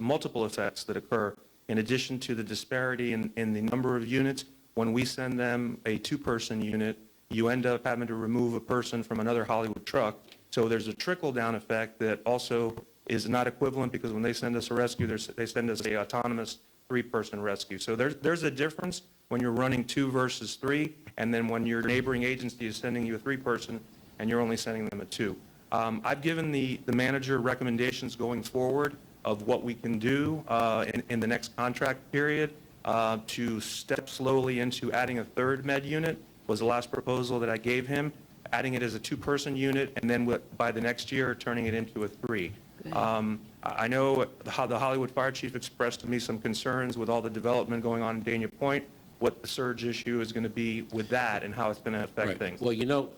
multiple effects that occur in addition to the disparity in the number of units. When we send them a two-person unit, you end up having to remove a person from another Hollywood truck. So there's a trickle-down effect that also is not equivalent, because when they send us a rescue, they send us a autonomous three-person rescue. So there's a difference when you're running 2 versus 3, and then when your neighboring agency is sending you a 3-person and you're only sending them a 2. I've given the manager recommendations going forward of what we can do in the next contract period to step slowly into adding a 3rd med unit was the last proposal that I gave him, adding it as a 2-person unit, and then by the next year turning it into a 3. I know the Hollywood Fire Chief expressed to me some concerns with all the development going on in Dania Point, what the surge issue is going to be with that and how it's going to affect Right. things. Well,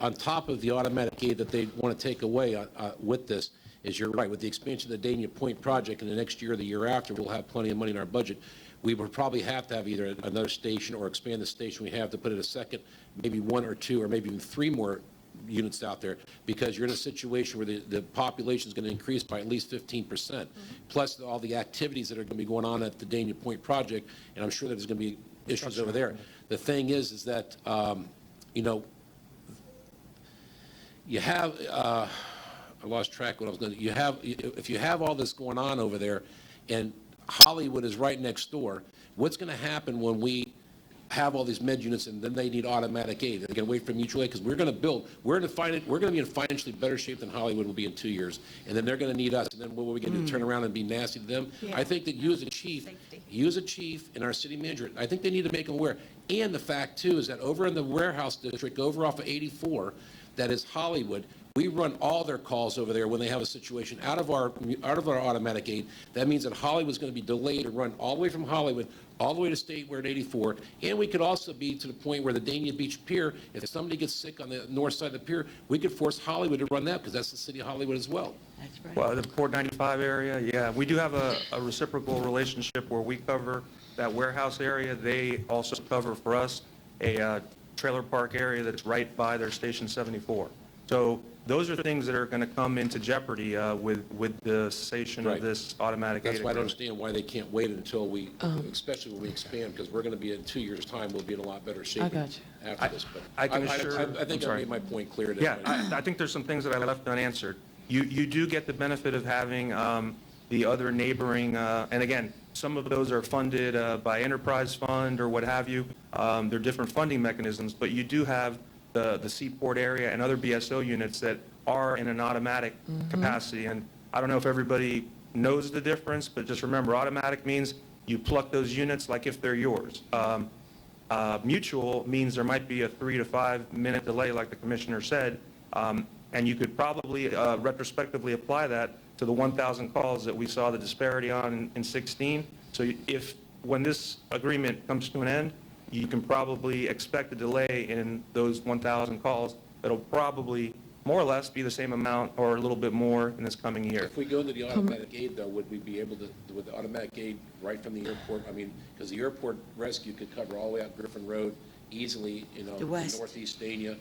on top of the automatic aid that they want to take away with this, is you're right, with the expansion of the Dania Point project in the next year or the year after, we'll have plenty of money in our budget. We would probably have to have either another station or expand the station we have to put it a second, maybe 1 or 2 or maybe even 3 more units out there, because you're in a situation where the population is going to increase by at least 15%, plus all the activities that are going to be going on at the Dania Point project, and I'm sure that there's going to be issues over there. The thing is that, you have, I lost track of what I was going to, if you have all this going on over there, and Hollywood is right next door, what's going to happen when we have all these med units and then they need automatic aid? They're going to wait for mutual aid, because we're going to be in financially better shape than Hollywood will be in 2 years, and then they're going to need us, and then what are we going to do, turn around and be nasty to them? I think that you as a chief and our city manager, I think they need to make them aware. And the fact too is that over in the warehouse district, over off of 84, that is Hollywood, we run all their calls over there when they have a situation out of our automatic aid. That means that Hollywood's going to be delayed to run all the way from Hollywood all the way to State Road 84. And we could also be to the point where the Dania Beach Pier, if somebody gets sick on the north side of the pier, we could force Hollywood to run that, because that's the city of Hollywood as well. That's right. Well, the Port 95 area, yeah, we do have a reciprocal relationship where we cover that warehouse area. They also cover for us a trailer park area that's right by their Station 74. So those are things that are going to come into jeopardy with the cessation of this automatic aid That's why I don't agreement. understand why they can't wait until we, especially when we expand, because we're going to be in 2 years' time, we'll be in a lot better shape I got you. after this. But I can assure- I think I'm I sorry. made my point clear to Yeah, everybody. I think there's some things that I left unanswered. You do get the benefit of having the other neighboring, and again, some of those are funded by enterprise fund or what have you. They're different funding mechanisms, but you do have the Seaport area and other BSO units that are in an automatic capacity. And I don't know if everybody knows the difference, but just remember, automatic means you pluck those units like if they're yours. Mutual means there might be a 3 to 5 minute delay, like the commissioner said, and you could probably retrospectively apply that to the 1,000 calls that we saw the disparity on in 16. So when this agreement comes to an end, you can probably expect a delay in those 1,000 calls. It'll probably more or less be the same amount or a little bit more in this coming year. If we go into the automatic aid, though, would we be able to, with the automatic aid right from the airport? I mean, because the airport rescue could cover all the way out Griffin Road easily, The west. northeast Dania,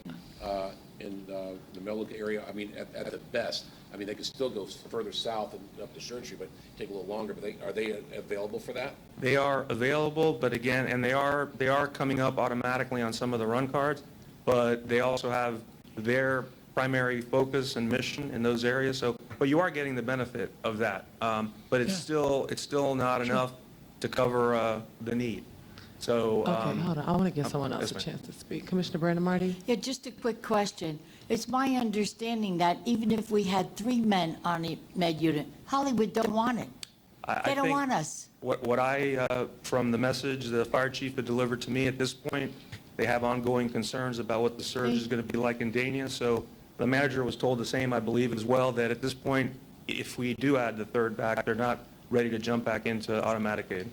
in the Meluca area. I mean, at the best. I mean, they could still go further south and up to Church Street, but take a little longer. But are they available for that? They are available, but again, and they are coming up automatically on some of the run cards, but they also have their primary focus and mission in those areas. So, but you are getting the benefit of that. But it's still not enough to cover the need. So. Okay, hold on, I want to give someone else yes, a ma'am. chance to speak. Commissioner Brandon Marty? Yeah, just a quick question. It's my understanding that even if we had 3 men on a med unit, Hollywood don't want it. I They don't think want us. What from the message the fire chief had delivered to me at this point, they have ongoing concerns about what the surge is going to be like in Dania. So the manager was told the same, I believe, as well, that at this point, if we do add the third back, they're not ready to jump back into automatic aid.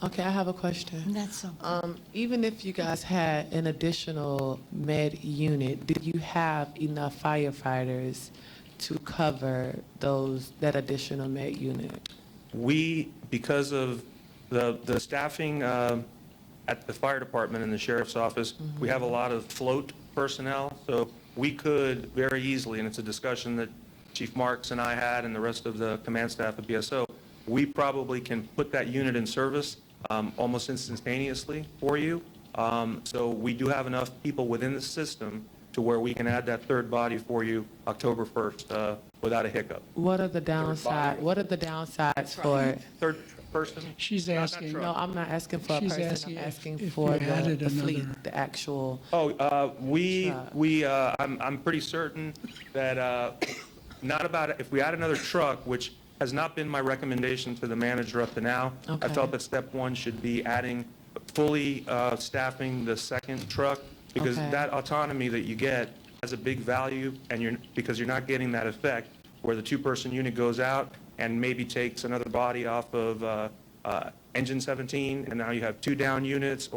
Okay, I have a question. And that's something. Even if you guys had an additional med unit, did you have enough firefighters to cover that additional med unit? We, because of the staffing at the fire department and the sheriff's office, we have a lot of float personnel, so we could very easily, and it's a discussion that Chief Marks and I had and the rest of the command staff at BSO, we probably can put that unit in service almost instantaneously for you. So we do have enough people within the system to where we can add that third body for you October 1st without a hiccup. What are the downsides for? Third person? She's Not asking, truck. No, I'm not asking for a She's person, asking I'm if- asking if for you added the fleet, another- the actual. I'm pretty certain that, if we add another truck, which has not been my recommendation to the manager up to now. I Okay. felt that step one should be fully staffing the second truck, because Okay. that autonomy that you get has a big value, and because you're not getting that effect where the two-person unit goes out and maybe takes another body off of engine 17, and now you have 2 down units,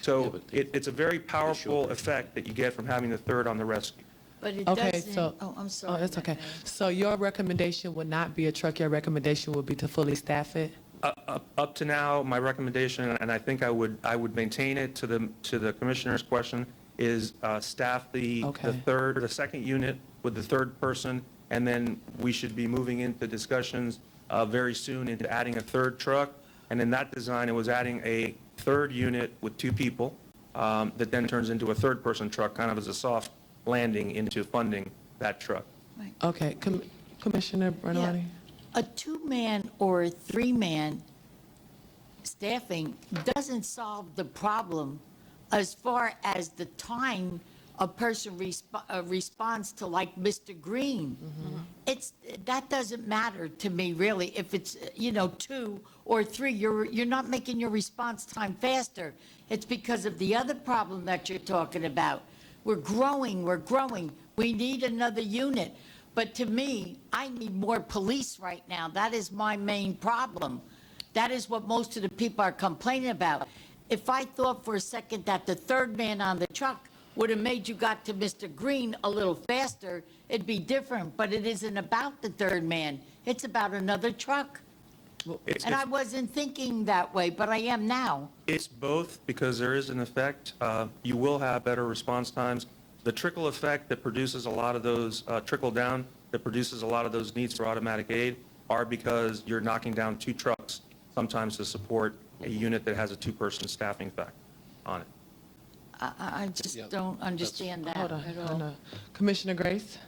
so it's a very powerful effect that you get from having the third on the rescue. But it Okay, doesn't, so. oh, I'm sorry. It's okay. So your recommendation would not be a truck, your recommendation would be to fully staff it? Up to now, my recommendation, and I think I would maintain it to the commissioner's question, is staff the Okay. second unit with the third person, and then we should be moving into discussions very soon into adding a third truck. And in that design, it was adding a third unit with 2 people that then turns into a third-person truck, kind of as a soft landing into funding that truck. Okay, Commissioner Brandon Yeah. Marty? A 2-man or a 3-man staffing doesn't solve the problem as far as the time a person responds to, like Mr. Green. That doesn't matter to me, really. If it's, 2 or 3, you're not making your response time faster. It's because of the other problem that you're talking about. We're growing. We need another unit. But to me, I need more police right now. That is my main problem. That is what most of the people are complaining about. If I thought for a second that the third man on the truck would have made you got to Mr. Green a little faster, it'd be different. But it isn't about the third man. It's about another truck. And I wasn't thinking that way, but I am now. It's both, because there is an effect. You will have better response times. The trickle effect that produces a lot of those, trickle down, that produces a lot of those needs for automatic aid are because you're knocking down 2 trucks sometimes to support a unit that has a 2-person staffing fact on it. I just don't understand that Hold on, at hold all. on. Commissioner Grace?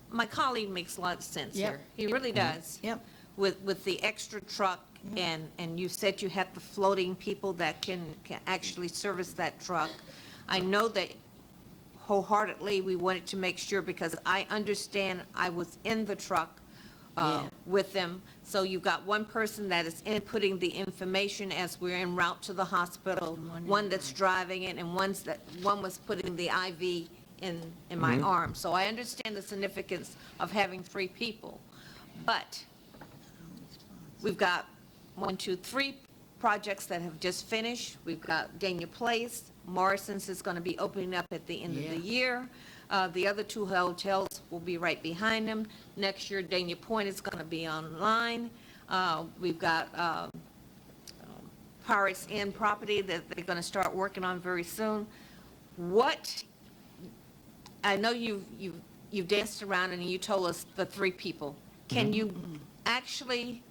My colleague makes a lot of sense Yep. here. He really does. Yep. With the extra truck, and you said you had the floating people that can actually service that truck. I know that wholeheartedly we wanted to make sure, because I understand I was in the truck Yeah. with them. So you've got one person that is inputting the information as we're en route to the hospital, one that's driving it, and one was putting the IV in my arm. So I understand the significance of having 3 people. But we've got 3 projects that have just finished. We've got Dania Place. Morrison's is going to be opening up at the end of the year. The other 2 hotels will be right behind them. Next year, Dania Point is going to be online. We've got Pirates Inn property that they're going to start working on very soon. I know you've danced around and you told us the 3 people. Can you actually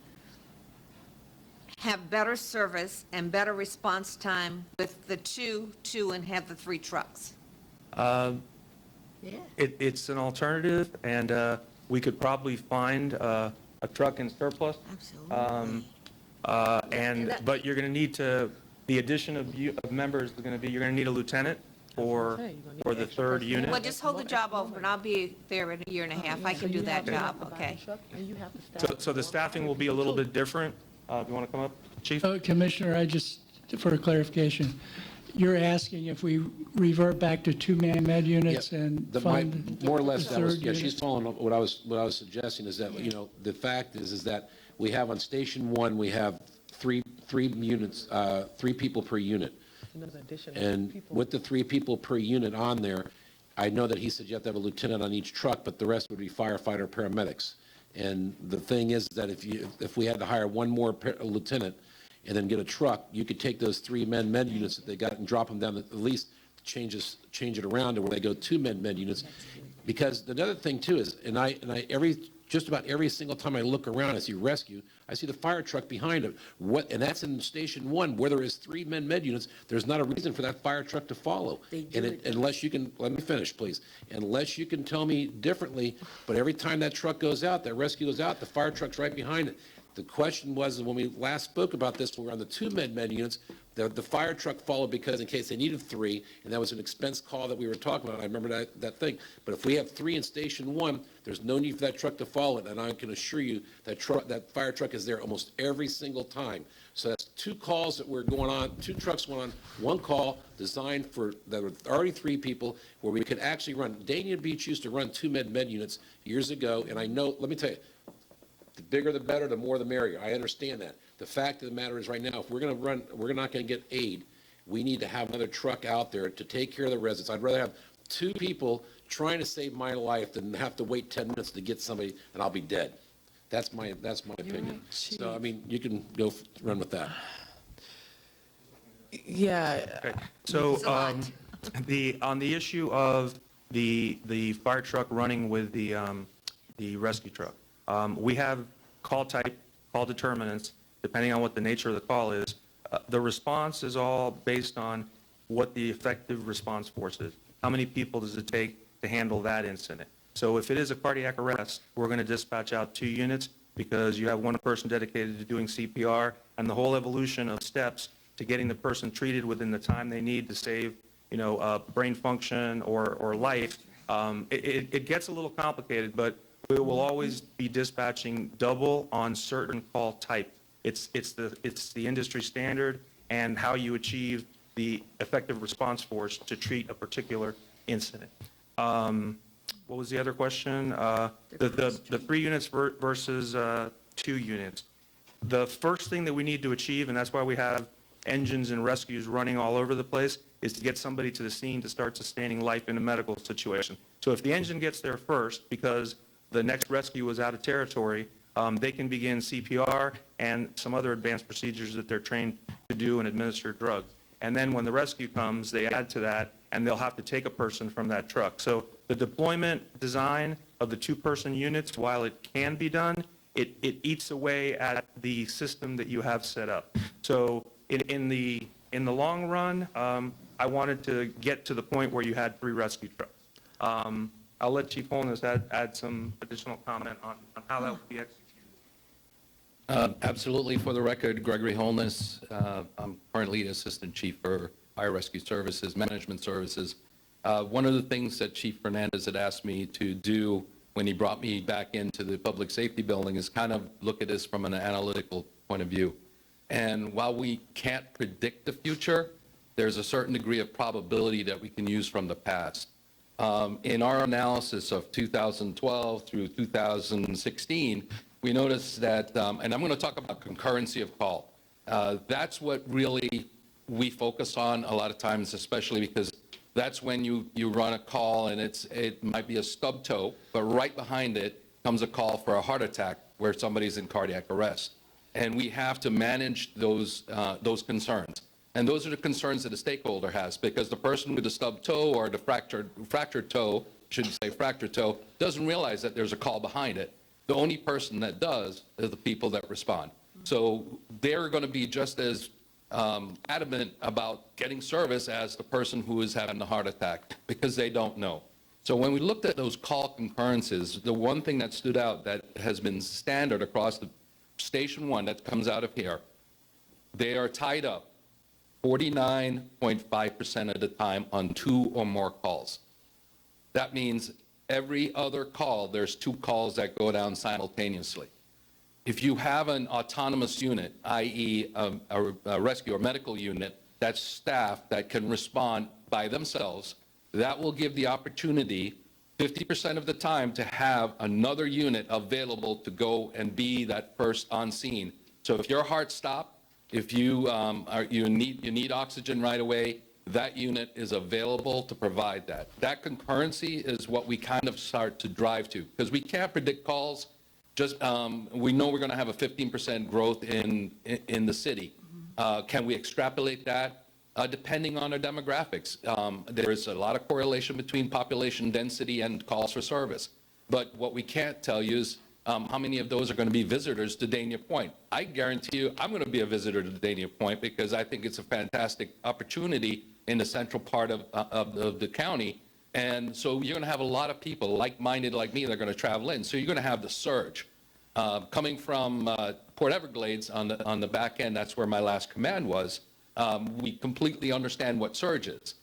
have better service and better response time with the 2 and have the 3 trucks? Yeah. It's an alternative, and we could probably find a truck in surplus. Absolutely. But you're going to need to, the addition of members is going to be, you're going to need a lieutenant for the third unit. Well, just hold the job open. I'll be there in a year and a half. I can do that job, okay? So the staffing will be a little bit different. Do you want to come up, Chief? Commissioner, for clarification, you're asking if we revert back to two-man med units and fund More or less, the that was, third yeah, unit? she's following up what I was suggesting is that, the fact is that we have on Station 1, we have three units, 3 people per unit. And with the 3 people per unit on there, I know that he said you have to have a lieutenant on each truck, but the rest would be firefighter, paramedics. And the thing is that if we had to hire one more lieutenant and then get a truck, you could take those 3 med units that they got and drop them down, at least change it around to where they go 2 med units. Because the other thing too is, just about every single time I look around, I see rescue, I see the fire truck behind it. And that's in Station 1, where there is 3 med units, there's not a reason for that fire truck to follow. Unless you can, let me finish, please. Unless you can tell me differently, but every time that truck goes out, that rescue goes out, the fire truck's right behind it. The question was, when we last spoke about this, we were on the 2 med units, the fire truck followed because in case they needed 3, and that was an expense call that we were talking about. I remember that thing. But if we have 3 in Station 1, there's no need for that truck to follow it, and I can assure you that fire truck is there almost every single time. So that's 2 calls that were going on, 2 trucks went on, 1 call designed for, there were already 3 people, where we could actually run. Dania Beach used to run 2 med units years ago, and I know, let me tell you, the bigger the better, the more the merrier. I understand that. The fact of the matter is right now, if we're going to run, we're not going to get aid, we need to have another truck out there to take care of the residents. I'd rather have 2 people trying to save my life than have to wait 10 minutes to get somebody and I'll be dead. That's my opinion. So, I mean, you can go run with that. Yeah, Okay. So It's a lot. on the issue of the fire truck running with the rescue truck, we have call type, call determinants, depending on what the nature of the call is. The response is all based on what the effective response force is. How many people does it take to handle that incident? So if it is a cardiac arrest, we're going to dispatch out 2 units because you have 1 person dedicated to doing CPR, and the whole evolution of steps to getting the person treated within the time they need to save, brain function or life. It gets a little complicated, but we will always be dispatching double on certain call type. It's the industry standard and how you achieve the effective response force to treat a particular incident. What was the other question? The 3 units versus 2 units. The first thing that we need to achieve, and that's why we have engines and rescues running all over the place, is to get somebody to the scene to start sustaining life in a medical situation. So if the engine gets there first, because the next rescue was out of territory, they can begin CPR and some other advanced procedures that they're trained to do and administer drugs. And then when the rescue comes, they add to that, and they'll have to take a person from that truck. So the deployment design of the 2-person units, while it can be done, it eats away at the system that you have set up. So in the long run, I wanted to get to the point where you had 3 rescue trucks. I'll let Chief Holness add some additional comment on how that would be executed. Absolutely. For the record, Gregory Holness. I'm currently Assistant Chief for Fire Rescue Services, Management Services. One of the things that Chief Fernandez had asked me to do when he brought me back into the public safety building is kind of look at this from an analytical point of view. And while we can't predict the future, there's a certain degree of probability that we can use from the past. In our analysis of 2012 through 2016, we noticed that, and I'm going to talk about concurrency of call. That's what really we focus on a lot of times, especially because that's when you run a call and it might be a stub toe, but right behind it comes a call for a heart attack where somebody's in cardiac arrest. And we have to manage those concerns. And those are the concerns that the stakeholder has, because the person with the stub toe or the fractured toe, shouldn't say fractured toe, doesn't realize that there's a call behind it. The only person that does is the people that respond. So they're going to be just as adamant about getting service as the person who is having the heart attack, because they don't know. So when we looked at those call concurrences, the one thing that stood out that has been standard across the Station 1 that comes out of here they are tied up 49.5% of the time on 2 or more calls. That means every other call, there's 2 calls that go down simultaneously. If you have an autonomous unit, i.e. a rescue or medical unit, that's staff that can respond by themselves, that will give the opportunity 50% of the time to have another unit available to go and be that first on scene. So if your heart stopped, if you need oxygen right away, that unit is available to provide that. That concurrency is what we kind of start to drive to, because we can't predict calls. Just we know we're going to have a 15% growth in the city. Can we extrapolate that? Depending on our demographics. There is a lot of correlation between population density and calls for service. But what we can't tell you is how many of those are going to be visitors to Dania Point. I guarantee you I'm going to be a visitor to Dania Point because I think it's a fantastic opportunity in the central part of the county. And so you're going to have a lot of people like-minded like me that are going to travel in. So you're going to have the surge. Coming from Port Everglades on the back end, that's where my last command was. We completely understand what surge is.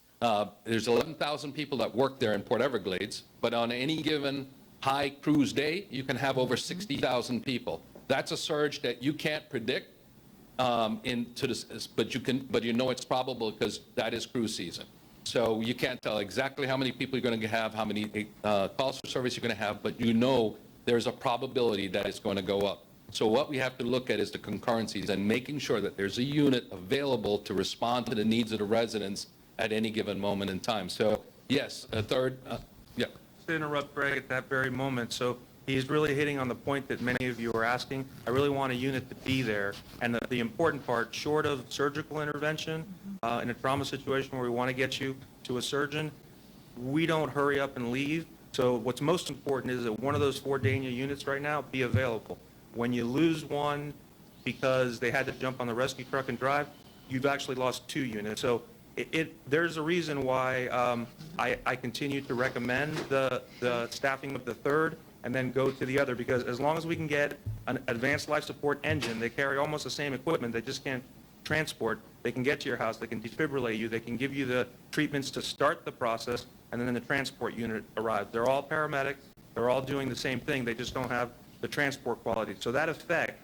There's 11,000 people that work there in Port Everglades, but on any given high cruise day, you can have over 60,000 people. That's a surge that you can't predict, but you know it's probable because that is cruise season. So you can't tell exactly how many people you're going to have, how many calls for service you're going to have, but you know there's a probability that it's going to go up. So what we have to look at is the concurrencies and making sure that there's a unit available to respond to the needs of the residents at any given moment in time. So yes, a third, yeah. To interrupt Greg at that very moment, so he's really hitting on the point that many of you are asking. I really want a unit to be there, and the important part, short of surgical intervention, in a trauma situation where we want to get you to a surgeon, we don't hurry up and leave. So what's most important is that one of those 4 Dania units right now be available. When you lose one because they had to jump on the rescue truck and drive, you've actually lost 2 units. So there's a reason why I continue to recommend the staffing of the 3rd and then go to the other, because as long as we can get an advanced life support engine, they carry almost the same equipment, they just can't transport. They can get to your house, they can defibrillate you, they can give you the treatments to start the process, and then the transport unit arrives. They're all paramedics, they're all doing the same thing, they just don't have the transport quality. So that effect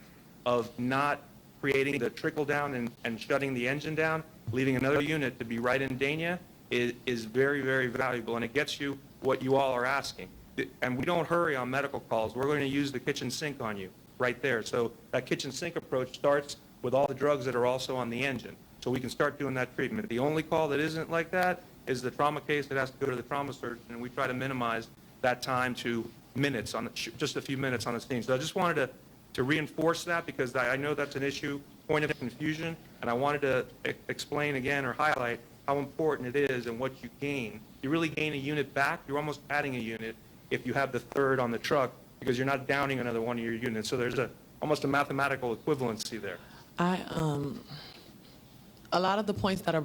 of not creating the trickle down and shutting the engine down, leaving another unit to be right in Dania is very, very valuable, and it gets you what you all are asking. And we don't hurry on medical calls. We're going to use the kitchen sink on you right there. So that kitchen sink approach starts with all the drugs that are also on the engine. So we can start doing that treatment. The only call that isn't like that is the trauma case that has to go to the trauma surgeon, and we try to minimize that time to minutes, just a few minutes on the scene. So I just wanted to reinforce that, because I know that's an issue, point of confusion, and I wanted to explain again or highlight how important it is and what you gain. You really gain a unit back. You're almost adding a unit if you have the 3rd on the truck, because you're not downing another one of your units. So there's almost a mathematical equivalency there. A lot of the points that were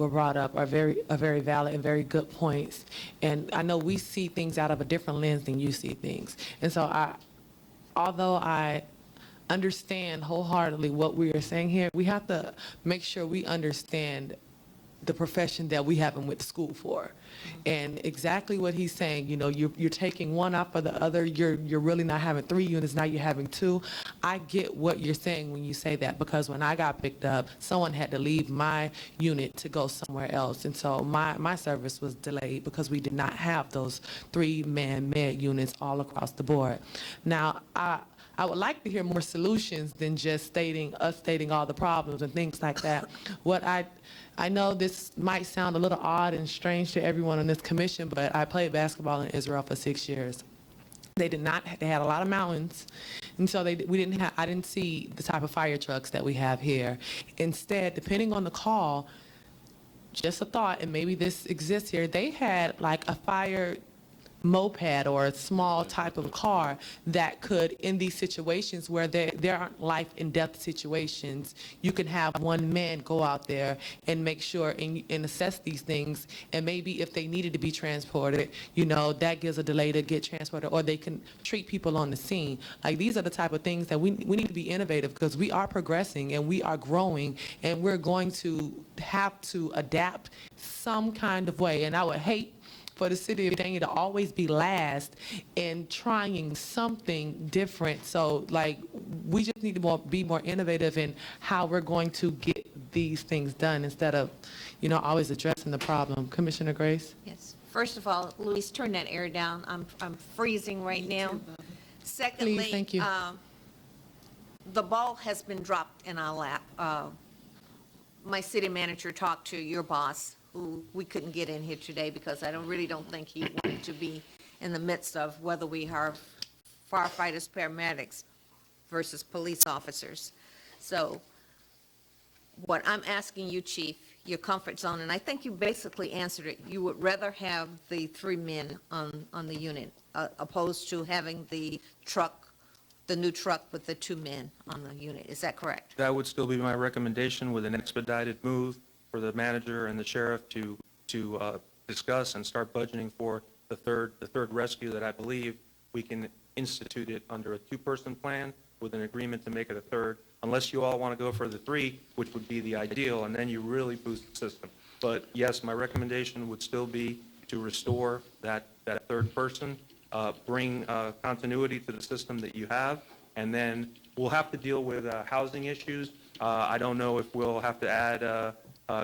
brought up are very valid and very good points. And I know we see things out of a different lens than you see things. And so although I understand wholeheartedly what we are saying here, we have to make sure we understand the profession that we haven't went to school for. And exactly what he's saying, you're taking one out for the other, you're really not having 3 units, now you're having 2. I get what you're saying when you say that, because when I got picked up, someone had to leave my unit to go somewhere else. And so my service was delayed because we did not have those 3-man med units all across the board. Now, I would like to hear more solutions than just stating all the problems and things like that. What I know this might sound a little odd and strange to everyone on this commission, but I played basketball in Israel for 6 years. They had a lot of mountains, and so I didn't see the type of fire trucks that we have here. Instead, depending on the call, just a thought, and maybe this exists here, they had like a fire moped or a small type of car that could, in these situations where there aren't life and death situations, you can have one man go out there and make sure and assess these things. And maybe if they needed to be transported, that gives a delay to get transported, or they can treat people on the scene. Like, these are the type of things that we need to be innovative, because we are progressing and we are growing, and we're going to have to adapt some kind of way. And I would hate for the city of Dania to always be last in trying something different. So, like, we just need to be more innovative in how we're going to get these things done, instead of, always addressing the problem. Commissioner Grace? Yes. First of all, Louise, turn that air down. I'm freezing right now. Secondly, Please, thank you. The ball has been dropped in our lap. My city manager talked to your boss, who we couldn't get in here today because I really don't think he wanted to be in the midst of whether we have firefighters, paramedics versus police officers. So what I'm asking you, Chief, your comfort zone, and I think you basically answered it. You would rather have the 3 men on the unit opposed to having the new truck with the 2 men on the unit. Is that correct? That would still be my recommendation, with an expedited move for the manager and the sheriff to discuss and start budgeting for the third rescue, that I believe we can institute it under a 2-person plan with an agreement to make it a third, unless you all want to go for the 3, which would be the ideal, and then you really boost the system. But yes, my recommendation would still be to restore that third person, bring continuity to the system that you have, and then we'll have to deal with housing issues. I don't know if we'll have to add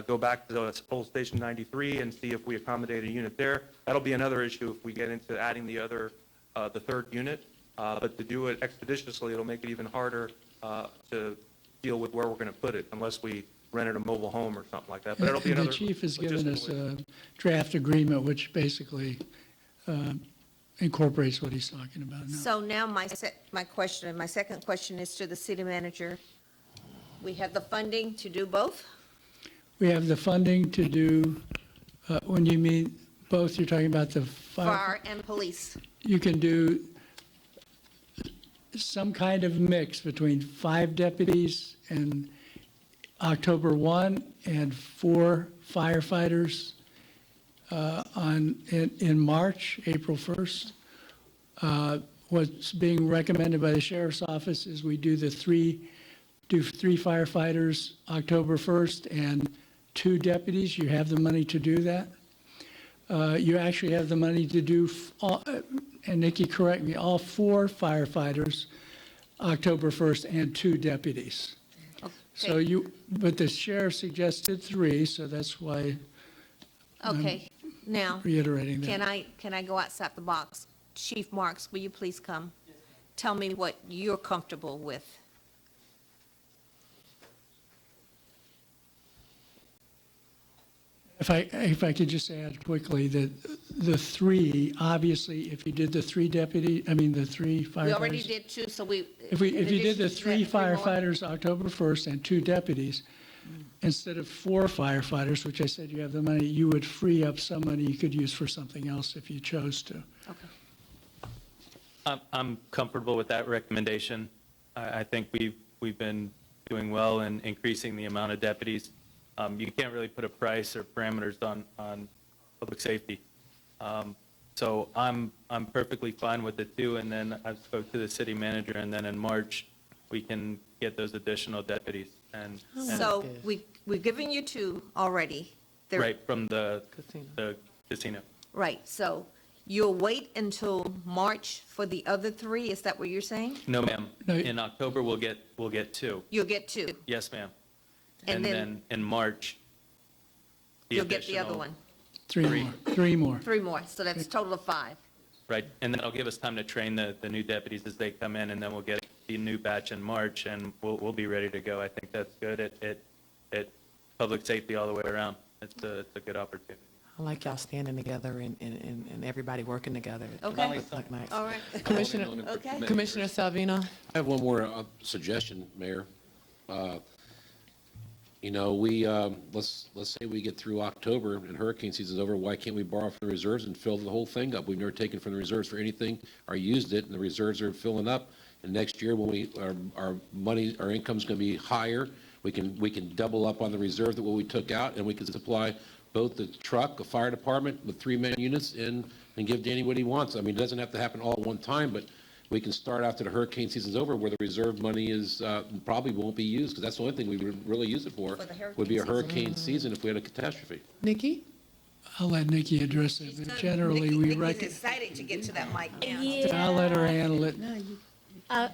go back to the old Station 93 and see if we accommodate a unit there. That'll be another issue if we get into adding the third unit. But to do it expeditiously, it'll make it even harder to deal with where we're going to put it, unless we rented a mobile home or something like that. But it'll be another. The chief has given us logistical a draft agreement, which basically incorporates what he's talking about now. So now my second question is to the city manager. We have the funding to do both? We have the funding to do, when you mean both, you're talking about the Fire and police. You can do some kind of mix between 5 deputies and October 1 and 4 firefighters in March, April 1st. What's being recommended by the sheriff's office is we do 3 firefighters October 1st and 2 deputies. You have the money to do that. You actually have the money to do, and Nikki, correct me, all 4 firefighters October 1st and 2 deputies. So but the sheriff suggested 3, so that's why Okay, now, reiterating that. can I go outside the box? Chief Marks, will you please come? Tell me what you're comfortable with. If I could just add quickly that the 3, obviously, if you did the 3 the 3 firefighters. We already did 2, so If you did the 3 3 more? firefighters October 1st and 2 deputies, instead of 4 firefighters, which I said you have the money, you would free up some money you could use for something else if you chose to. Okay. I'm comfortable with that recommendation. I think we've been doing well in increasing the amount of deputies. You can't really put a price or parameters on public safety. So I'm perfectly fine with it too, and then I spoke to the city manager, and then in March, we can get those additional deputies. And So we're giving you 2 already. They're- right from the Casino. casino. Right, so you'll wait until March for the other 3, is that what you're saying? No, ma'am. No. In October, we'll get 2. You'll get 2, Yes, ma'am. And And then- then in March, the you'll get the other additional- one, 3 more. 3 more. 3 more, so that's a total of 5. Right, and then it'll give us time to train the new deputies as they come in, and then we'll get the new batch in March, and we'll be ready to go. I think that's good at public safety all the way around. It's a good opportunity. I like y'all standing together and everybody working together. Okay. It's like nice. All right. Commissioner, Okay. Commissioner Salvino? I have one more suggestion, Mayor. You know, let's say we get through October and hurricane season's over, why can't we borrow from the reserves and fill the whole thing up? We've never taken from the reserves for anything or used it, and the reserves are filling up. And next year, when our money, our income's going to be higher, we can double up on the reserve that what we took out, and we can supply both the truck, a fire department with 3-man units, and give Danny what he wants. I mean, it doesn't have to happen all at one time, but we can start after the hurricane season's over where the reserve money is, probably won't be used, because that's the only thing we would really use it for, would be a hurricane season if we had a catastrophe. Nikki? I'll let Nikki address it, but generally, we He's excited to get to that mic now. I'll let her handle it.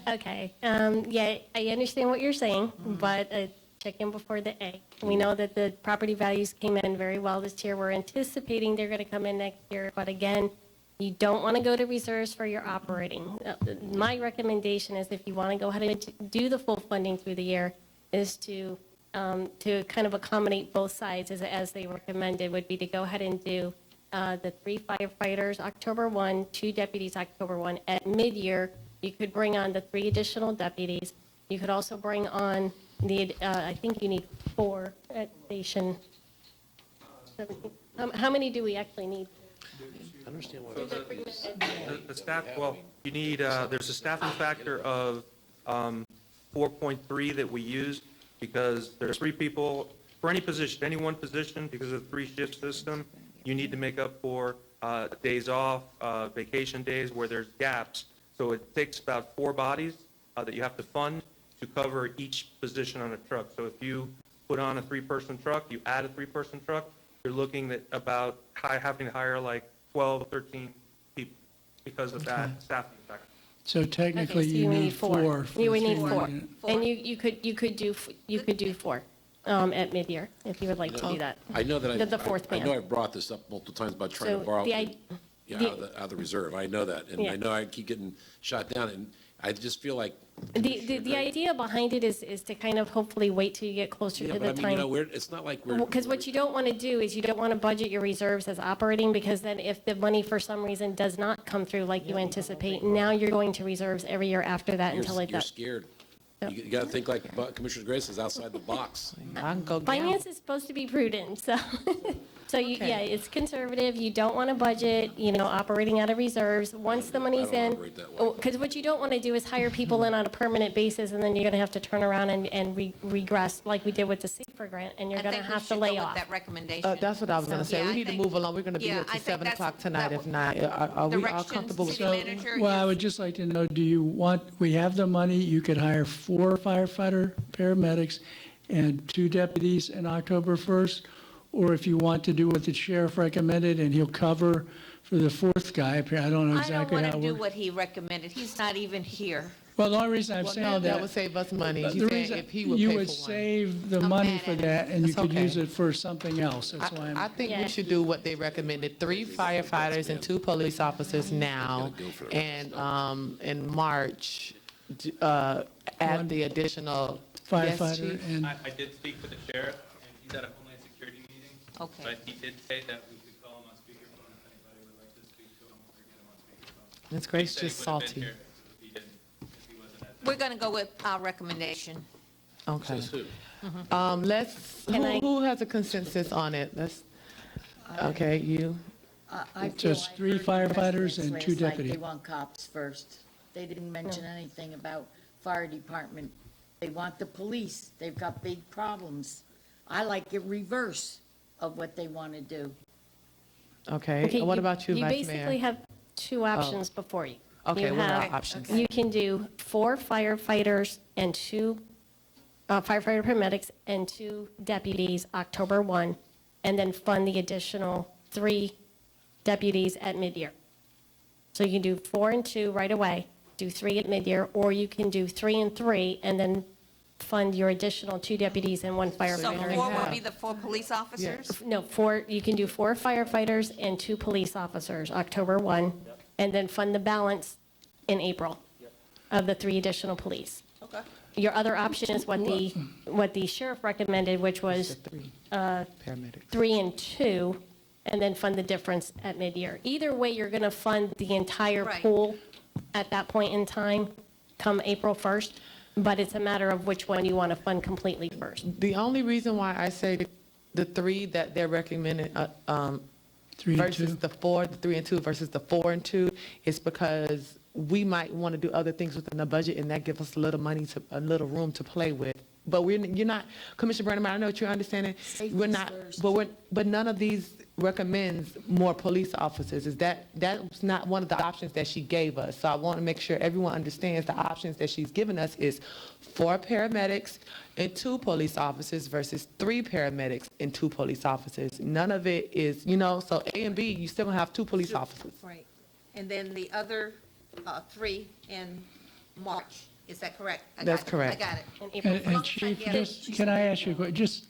Okay, yeah, I understand what you're saying, but chicken before the egg. We know that the property values came in very well this year. We're anticipating they're going to come in next year, but again, you don't want to go to reserves for your operating. My recommendation is if you want to go ahead and do the full funding through the year, is to kind of accommodate both sides as they recommended, would be to go ahead and do the 3 firefighters October 1, 2 deputies October 1. At mid-year, you could bring on the 3 additional deputies. You could also bring on I think you need 4 at station 17. How many do we actually need? I understand why. The staff, well, you need, there's a staffing factor of 4.3 that we use because there's 3 people for any position, any one position, because of the 3-shift system, you need to make up for days off, vacation days where there's gaps. So it takes about 4 bodies that you have to fund to cover each position on a truck. So if you put on a 3-person truck, you add a 3-person truck, you're looking at about having to hire like 12, 13 people because of that staffing factor. So technically, Okay, so you need 4. You would need for 4. the- And you could do 4 at mid-year, if you would like to do that. I know that The fourth I know man. I've brought this up multiple times about trying So to borrow the i- out of the reserve. I know that, and Yeah. I know I keep getting shot down, and I just feel like. The idea behind it is to kind of hopefully wait till you get closer Yeah, to but the I mean, you know, time. it's not like we're. Because what you don't want to do is you don't want to budget your reserves as operating, because then if the money for some reason does not come through like you anticipate, now you're going to reserves every year after that until it You're does. scared. Yep. You got to think like Commissioner Grace is outside the box. I can go Finance is supposed to be prudent, so, Okay. yeah, it's conservative. You don't want to budget, operating out of reserves. Once the money's I don't in, operate that way. because what you don't want to do is hire people in on a permanent basis, and then you're going to have to turn around and regress like we did with the SAFER grant, and you're going to have to lay off. That recommendation. That's what I was going to say. Yeah, We I need to think- move along. We're going to be yeah, here I till think 7 that's- o'clock tonight. that If not, are we all Direction, comfortable? city So, manager, well, I yes. would just like to know, do you want, we have the money, you could hire 4 firefighter, paramedics, and 2 deputies in October 1st? Or if you want to do what the sheriff recommended, and he'll cover for the 4th guy, I don't know I don't exactly want how to it do works. what he recommended. He's not even here. Well, the only reason I'm Well, saying no, that. that would save us money. the She's saying reason- if he would You pay would for one. save the I'm money mad for at it. that, and you That's could use okay. it for something else. That's why I I'm, think Yeah. we should do what they recommended, 3 firefighters and 2 police officers now, and in March, add the additional. Yes, firefighter Chief? and, I did speak with the sheriff, and he's at a Homeland Security meeting. Okay. But he did say that we could call him on speakerphone if anybody would like to speak to him or get him on speakerphone. Ms. Grace He said he just would have been salty. here if he didn't, if he wasn't at. We're going to go with our recommendation. Okay. Says who? Can I- Who has a consensus on it? Okay, you. I feel Just I 3 heard firefighters residents and last 2 night, deputies. They want cops first. They didn't mention anything about fire department. They want the police. They've got big problems. I like it reverse of what they want to do. Okay, what about you, You Vice basically Mayor? have 2 options before you. Okay, You what are our have- options? You can do 4 firefighters and 2 firefighter paramedics and 2 deputies October 1, and then fund the additional 3 deputies at mid-year. So you can do 4 and 2 right away, do 3 at mid-year, or you can do 3 and 3, and then fund your additional 2 deputies and 1 So firefighter. 4 will be the 4 police officers? No, 4, you can do 4 firefighters and 2 police officers, October 1, and then fund the balance in April of the 3 additional police. Okay. Your other option is what the sheriff recommended, which was Paramedic. 3 and 2, and then fund the difference at mid-year. Either way, you're going to fund the entire Right. pool at that point in time, come April 1st. but it's a matter of which one you want to fund completely first. The only reason why I say the three that they're recommending, 3 and versus 2. the 4, the 3 and 2 versus the 4 and 2, is because we might want to do other things within the budget, and that gives us a little room to play with. But you're not, Commissioner Brandon, I know what you're understanding. We're not, but none of these recommends more police officers. That's not one of the options that she gave us. So I want to make sure everyone understands the options that she's given us is 4 paramedics and 2 police officers versus 3 paramedics and 2 police officers. None of it is, so A and B, you still gonna have 2 police officers. Right. And then the other 3 in March, is that correct? That's correct. I got it. In April And 1st. Chief, get it. just, can I ask you a question? Just,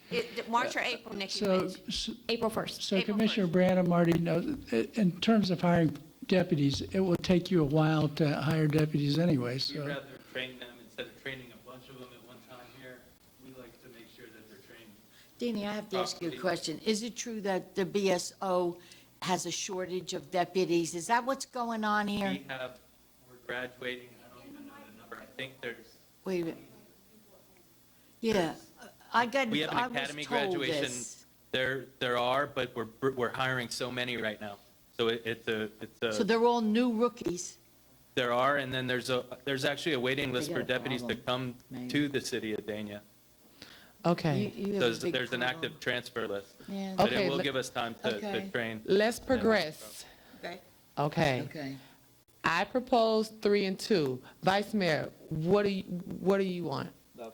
March or April, Nikki? so, Rich? April 1st. so April Commissioner 1st. Brandon already knows, in terms of hiring deputies, it will take you a while to hire deputies anyway, We'd so. rather train them instead of training a bunch of them at one time here. We like to make sure that they're trained. Danny, I have to ask you a question. Is it true that the BSO has a shortage of deputies? Is that what's going on here? We're graduating, I don't even know the number. I think there's, Wait a minute. Yeah, I we have was an academy told graduation. this. There are, but we're hiring so many right now. So So they're all new rookies. there are, and then there's actually a waiting list got for a deputies to problem, come maybe. to the city of Dania. Okay, You have a There's big an problem. active transfer list. Yeah. But Okay, it will let- give us time to Okay. train. let's progress. Okay. Okay. Okay. I propose 3 and 2. Vice Mayor, what do you want? The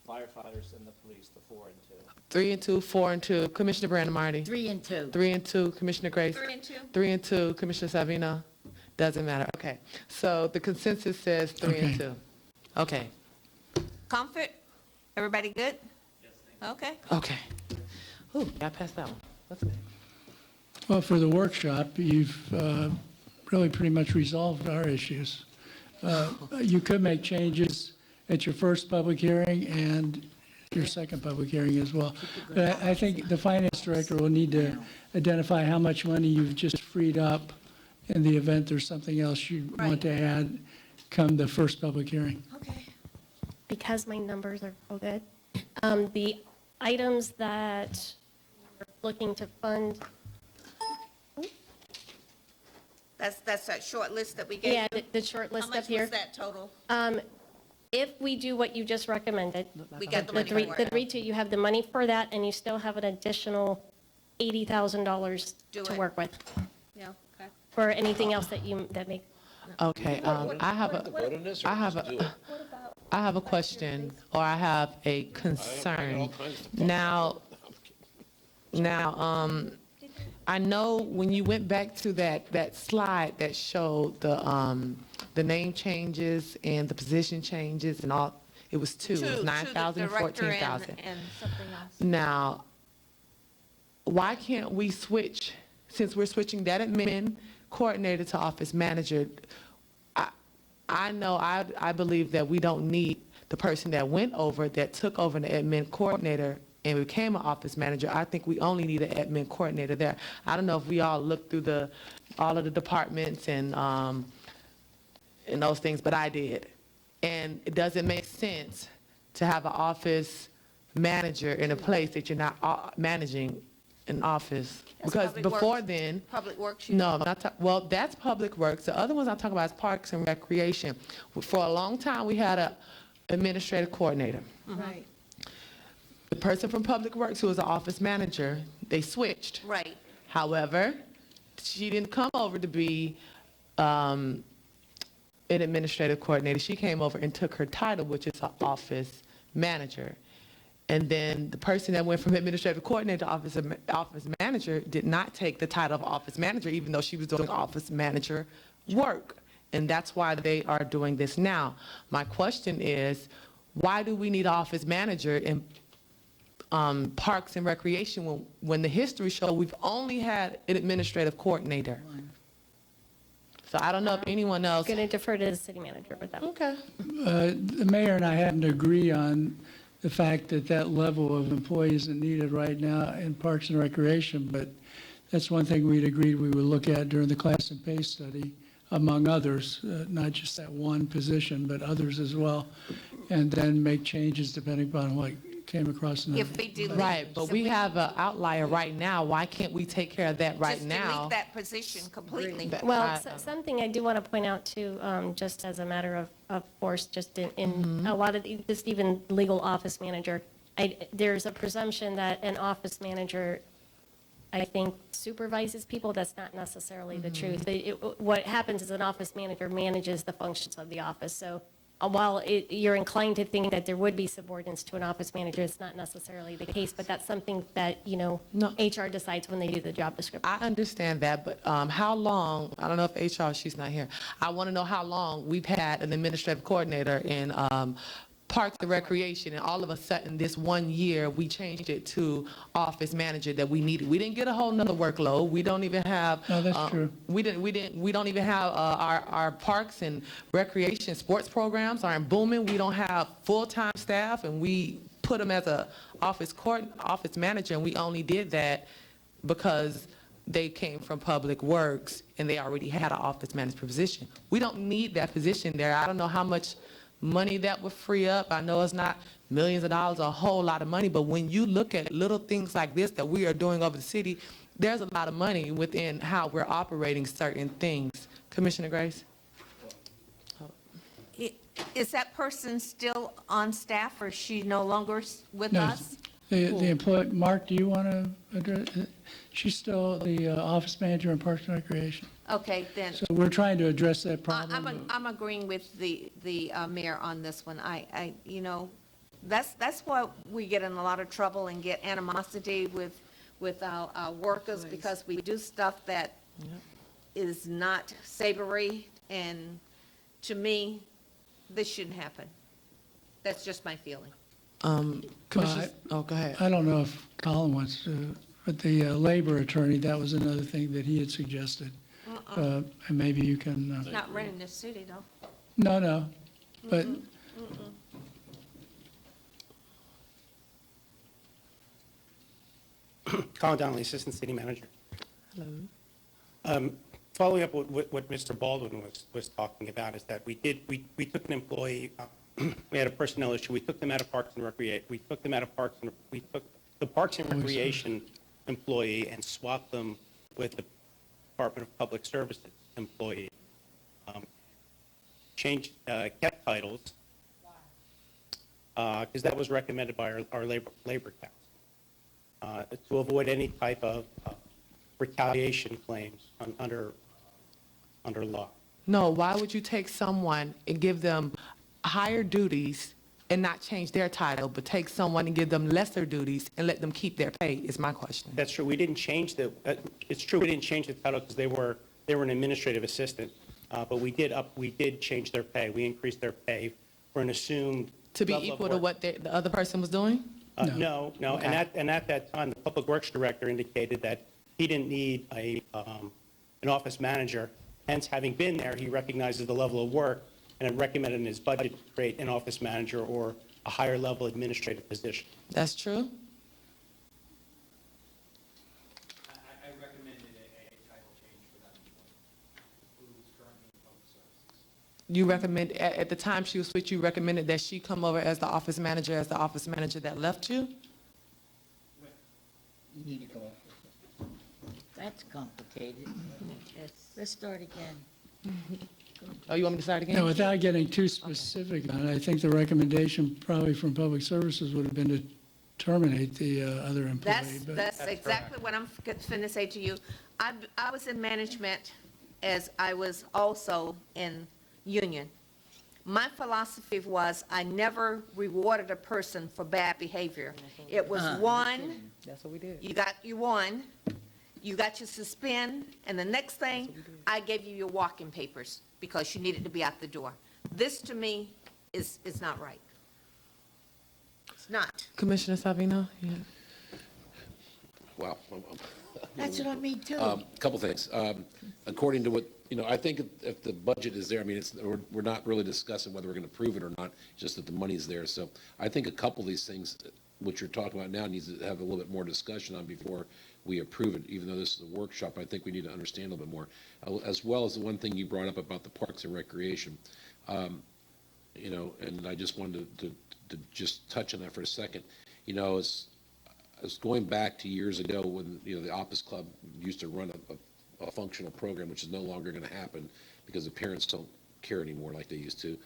firefighters and the police, the 4 and 2. 3 and 2, 4 and 2. Commissioner Brandon Marty. 3 and 2. 3 and 2, Commissioner Grace. 3 and 2? 3 and 2, Commissioner Savino. Doesn't matter. Okay. So the consensus says 3 and Okay. 2. Okay. Comfort? Everybody good? Okay. Okay. Ooh, got past that one. That's good. Well, for the workshop, you've really pretty much resolved our issues. You could make changes at your first public hearing and your second public hearing as well. But I think the finance director will need to identify how much money you've just freed up in the event there's something else you want to add come the first public hearing. Okay. Because my numbers are so good. The items that we're looking to fund, That's that short list that we gave yeah, you? the short How list up much here. was that total? If we do what you just recommended, We got the the money three, for the it. 3-2, you have the money for that, and you still have an additional $80,000 Do to it. work with Yeah, okay. for anything else that may. Okay. I have a question, or I have a concern. Now, I know when you went back to that slide that showed the name changes and the position changes and all, it was 2, it was 9,000 and 14,000. And something else. Now, why can't we switch, since we're switching that admin coordinator to office manager? I believe that we don't need the person that took over the admin coordinator and became an office manager. I think we only need an admin coordinator there. I don't know if we all looked through all of the departments and those things, but I did. And it doesn't make sense to have an office manager in a place that you're not managing an office. That's Because Public before Works. then, Public Works. no, I'm not well, that's Public Works. The other ones I'm talking about is Parks and Recreation. For a long time, we had a administrative coordinator. Right, The person from Public Works, who was an office manager, they switched. right. However, she didn't come over to be an administrative coordinator. She came over and took her title, which is an office manager. And then the person that went from administrative coordinator to office manager did not take the title of office manager, even though she was doing office manager work. And that's why they are doing this now. My question is, why do we need an office manager in Parks and Recreation when the history shows we've only had an administrative coordinator? So I don't know if anyone else. Going to defer to the city manager with that. Okay. The mayor and I happen to agree on the fact that that level of employee isn't needed right now in Parks and Recreation, but that's one thing we'd agreed we would look at during the class and pay study, among others, not just that one position, but others as well. and then make changes depending upon what came across in the. If we delete. Right, but we have an outlier right now. Why can't we take care of that right Just now? delete that position completely. Well, I- something I do want to point out too, just as a matter of course, just in a lot of, just even legal office manager, there's a presumption that an office manager, I think, supervises people. That's not necessarily the truth. What happens is an office manager manages the functions of the office. So while you're inclined to think that there would be subordinates to an office manager, it's not necessarily the case, but that's something that, No. HR decides when they do the job description. I understand that, but how long, I don't know if HR, she's not here. I want to know how long we've had an administrative coordinator in Parks and Recreation, and all of a sudden, this 1 year, we changed it to office manager that we needed. We didn't get a whole nother workload. We don't even have. No, that's true. We don't even have our Parks and Recreation sports programs aren't booming. We don't have full-time staff, and we put them as a office manager, and we only did that because they came from Public Works, and they already had an office manager position. We don't need that position there. I don't know how much money that would free up. I know it's not millions of dollars, a whole lot of money, but when you look at little things like this that we are doing over the city, there's a lot of money within how we're operating certain things. Commissioner Grace? Is that person still on staff, or is she no longer with No, us? the employee, Mark, do you want to address, she's still the office manager in Parks and Recreation. Okay, then. So we're trying to address that problem. I'm agreeing with the mayor on this one. That's why we get in a lot of trouble and get animosity with our workers, because we do stuff that is not savory, and to me, this shouldn't happen. That's just my feeling. Commissioner, go ahead. I don't know if Colin wants to, but the labor attorney, that was another thing that he had suggested. And maybe you can, Not running this city, though. no, but Colin Donnelly, Assistant City Manager. Hello. Following up what Mr. Baldwin was talking about is that we took an employee, we had a personnel issue, we took them out of Parks and Recreation, we took the Parks and Recreation employee and swapped them with the Department of Public Services employee. Kept titles, because that was recommended by our labor council, to avoid any type of retaliation claims under law. No, why would you take someone and give them higher duties and not change their title, but take someone and give them lesser duties and let them keep their pay, is my question. That's true. We didn't change it's true, we didn't change the title because they were an administrative assistant, but we did change their pay. We increased their pay for an assumed To be level of equal to work. what the other person was doing? No, Okay. and at that time, the Public Works Director indicated that he didn't need an office manager. Hence, having been there, he recognizes the level of work and had recommended in his budget to create an office manager or a higher level administrative position. That's true? I recommended a title change for that who is currently in public services. You recommend, at the time she was with you, recommended that she come over as the office manager that left you? You need to come up. That's complicated. Let's start again. Oh, you want me to start again? no, without getting too specific on it, I think the recommendation probably from Public Services would have been to terminate the other employee. but- That's exactly what I'm finna say to you. I was in management as I was also in union. My philosophy was I never rewarded a person for bad behavior. It was one, That's what we did. you won, you got your suspend, and the next thing, I gave you your walking papers because you needed to be out the door. This, to me, is not right. It's not. Commissioner Savino? Yeah. Wow. That's what I mean, too. Couple things. According to what, I think if the budget is there, I mean, we're not really discussing whether we're going to approve it or not, just that the money's there. So I think a couple of these things, what you're talking about now, needs to have a little bit more discussion on before we approve it. Even though this is a workshop, I think we need to understand a little bit more. As well as the one thing you brought up about the Parks and Recreation. and I just wanted to just touch on that for a second. As going back to years ago when, the Office Club used to run a functional program, which is no longer going to happen because the parents don't care anymore like they used to.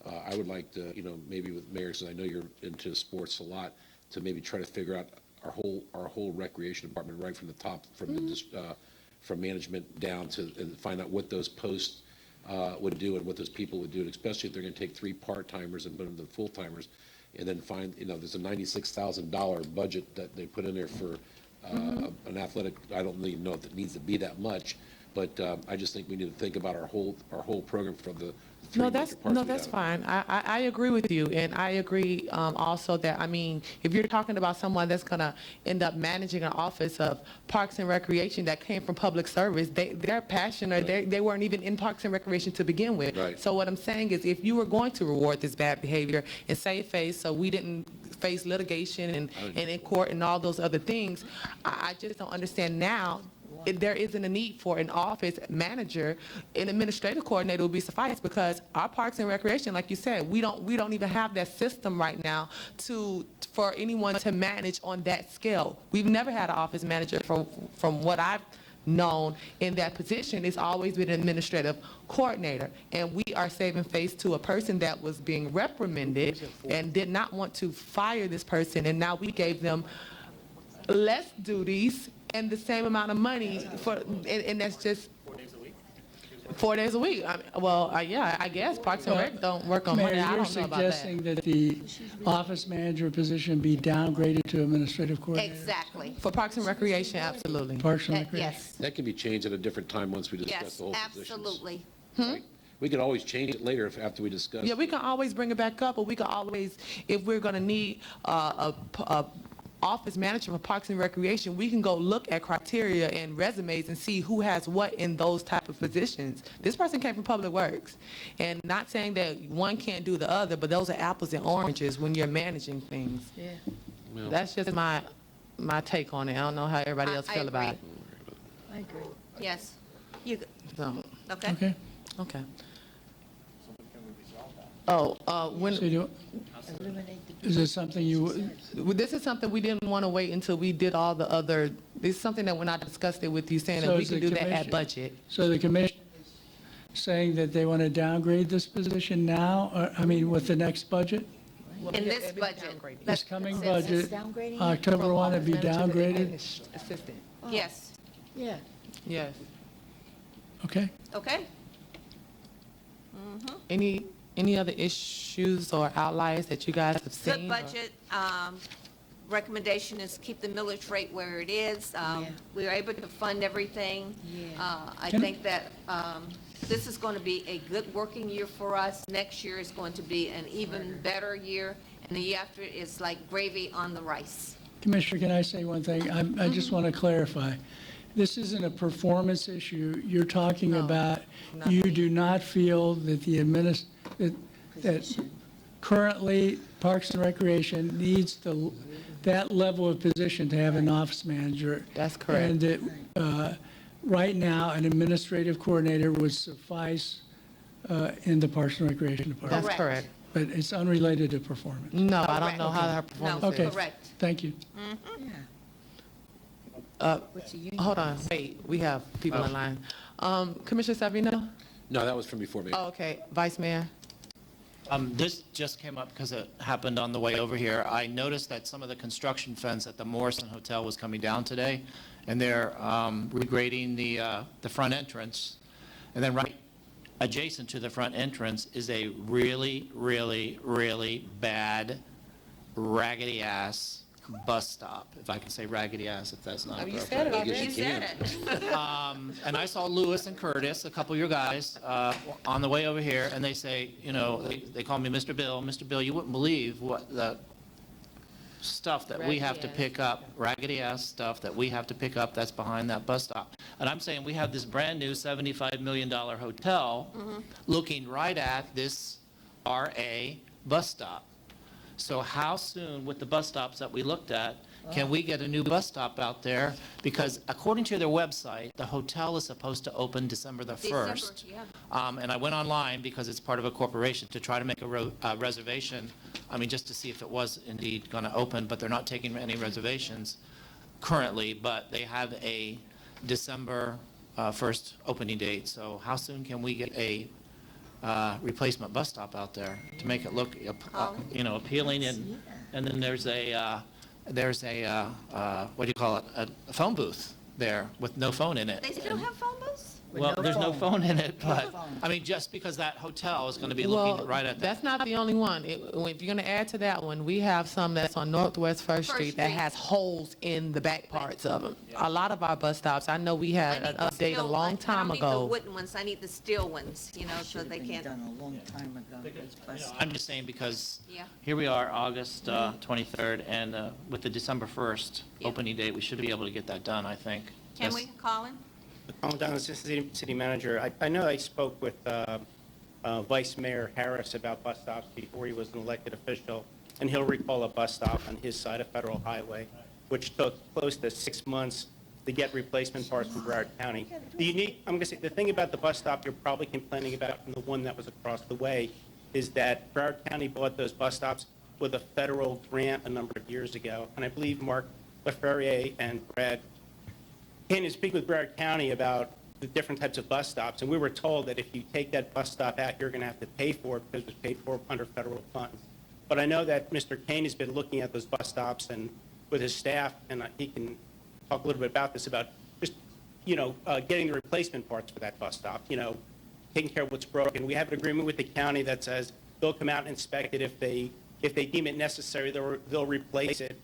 I would like to, maybe with Mayor, since I know you're into sports a lot, to maybe try to figure out our whole recreation department right from the top, from management down to, and find out what those posts would do and what those people would do, and especially if they're going to take 3 part-timers and put them to full-timers, and then find, there's a $96,000 budget that they put in there for an athletic. I don't even know if it needs to be that much, but I just think we need to think about our whole program for the 3 major parts we that's have. fine. I agree with you, and I agree also that, if you're talking about someone that's gonna end up managing an office of Parks and Recreation that came from public service, they're passionate, they weren't even in Parks and Recreation to begin with. Right. So what I'm saying is, if you were going to reward this bad behavior and save face so we didn't face litigation and in court and all those other things, I just don't understand now. There isn't a need for an office manager. An administrative coordinator would be suffice, because our Parks and Recreation, like you said, we don't even have that system right now for anyone to manage on that scale. We've never had an office manager from what I've known in that position. It's always been an administrative coordinator, and we are saving face to a person that was being reprimanded and did not want to fire this person, and now we gave them less duties and the same amount of money and that's just 4 days a week. Yeah, I guess Parks and Rec don't work on Monday. Mayor, I you're don't know about that. suggesting that the office manager position be downgraded to administrative coordinator? Exactly. For Parks and Recreation, absolutely. Parks and Recreation? Yes, That can be changed at a different time once we discuss yes, the whole positions. absolutely. Right? We could always change it later after we discuss. Yeah, we can always bring it back up, or we can always, if we're gonna need a office manager for Parks and Recreation, we can go look at criteria and resumes and see who has what in those type of positions. This person came from Public Works, and not saying that one can't do the other, but those are apples and oranges when you're managing things. Yeah. Well, That's just my take on it. I don't know how everybody else I feel about it. agree. I agree. Yes. You, So, okay? Okay. okay. When, So is this something you, this is something we didn't want to wait until we did all the other, this is something that when I discussed it with you, saying So that we is can the do that at commission- budget. so the commission is saying that they want to downgrade this position now, with the next budget? In this budget, This coming Is budget, downgrading? October 1, to be Office manager and downgraded? Assistant, yes, Yeah. yes. Okay. okay? Any other issues or outliers that you guys have seen? Good budget. Recommendation is keep the millage rate where it is. We are able to fund everything. I think that this is going to be a good working year for us. Next year is going to be an even better year, and the year after is like gravy on the rice. Commissioner, can I say one thing? I just want to clarify. This isn't a performance issue. You're talking about, you do not feel that that currently Parks and Recreation needs that level of position to have an office manager. That's correct. And that right now, an administrative coordinator would suffice in the Parks and Recreation Department. That's correct. But it's unrelated to performance. No, I don't know Correct. how her performance No, is. Okay. correct. Thank you. What's the union? Hold on, wait, we have people in line. Commissioner Savino? No, that was from before me. Oh, okay, Vice Mayor? This just came up because it happened on the way over here. I noticed that some of the construction fence at the Morrison Hotel was coming down today, and they're regrading the front entrance. And then right adjacent to the front entrance is a really, really, really bad, raggedy-ass bus stop, if I can say raggedy-ass, if that's not Oh, you appropriate. said it I guess already. you Said can. it. And I saw Lewis and Curtis, a couple of your guys, on the way over here, and they say, they call me Mr. Bill. Mr. Bill, you wouldn't believe what the stuff that we have to pick up, raggedy-ass stuff that we have to pick up that's behind that bus stop. And I'm saying we have this brand-new $75 million hotel looking right at this RA bus stop. So how soon, with the bus stops that we looked at, can we get a new bus stop out there? Because according to their website, the hotel is supposed to open December the 1st. And I went online, because it's part of a corporation, to try to make a reservation, I mean, just to see if it was indeed going to open, but they're not taking any reservations currently, but they have a December 1st opening date. So how soon can we get a replacement bus stop out there to make it look, appealing? And then there's a what do you call it, a phone booth there with no phone in it. They still have phone booths? Well, there's no phone in it, but, I mean, just because that hotel is going to be looking right at that. That's not the only one. If you're going to add to that one, we have some that's on Northwest First Street that has holes in the back parts of them. A lot of our bus stops, I know we had an update a long time I don't need the ago. wooden ones, I need the steel ones, so they can't. Done a long time ago. I'm just saying because Yeah. here we are, August 23rd, and with the December 1st Yeah. opening date, we should be able to get that done, I think. Can Yes. we, Colin? Colin Dania, city manager. I know I spoke with Vice Mayor Harris about bus stops before he was an elected official, and he'll recall a bus stop on his side of Federal Highway, which took close to 6 months to get replacement parts from Broward County. I'm going to say, the thing about the bus stop you're probably complaining about from the one that was across the way is that Broward County bought those bus stops with a federal grant a number of years ago, and I believe Mark LaFerriere and Brad came to speak with Broward County about the different types of bus stops, and we were told that if you take that bus stop out, you're going to have to pay for it because it was paid for under federal funds. But I know that Mr. Kane has been looking at those bus stops and with his staff, and he can talk a little bit about this, about just, getting the replacement parts for that bus stop, taking care of what's broken. We have an agreement with the county that says they'll come out and inspect it. If they deem it necessary, they'll replace it,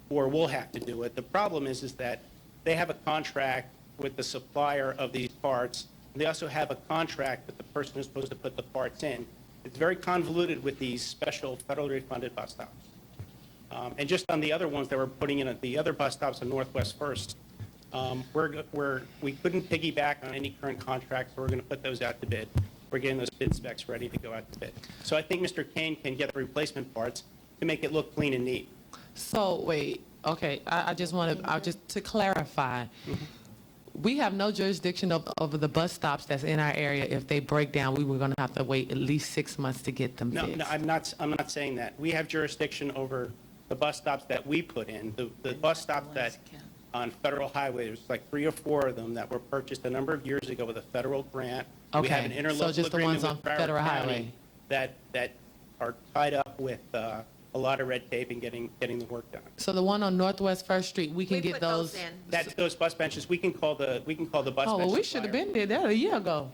or we'll have to do it. The problem is that they have a contract with the supplier of these parts. They also have a contract with the person who's supposed to put the parts in. It's very convoluted with these special federally funded bus stops. And just on the other ones that we're putting in, the other bus stops on Northwest First, we couldn't piggyback on any current contracts, so we're going to put those out to bid. We're getting those bid specs ready to go out to bid. So I think Mr. Kane can get the replacement parts to make it look clean and neat. So, wait, okay, I just to clarify, we have no jurisdiction over the bus stops that's in our area. If they break down, we were going to have to wait at least 6 months to get them fixed. No, I'm not saying that. We have jurisdiction over the bus stops that we put in. The bus stops that on Federal Highway, there's like 3 or 4 of them that were purchased a number of years ago with a federal grant. We have an Okay, so interlocal just the agreement ones on with Broward Federal County Highway. that are tied up with a lot of red tape and getting the work done. So the one on Northwest First Street, we can We get put those those. in. Those bus benches, we can call the bus bench. Oh, well, we should have supplier. been there that a year ago.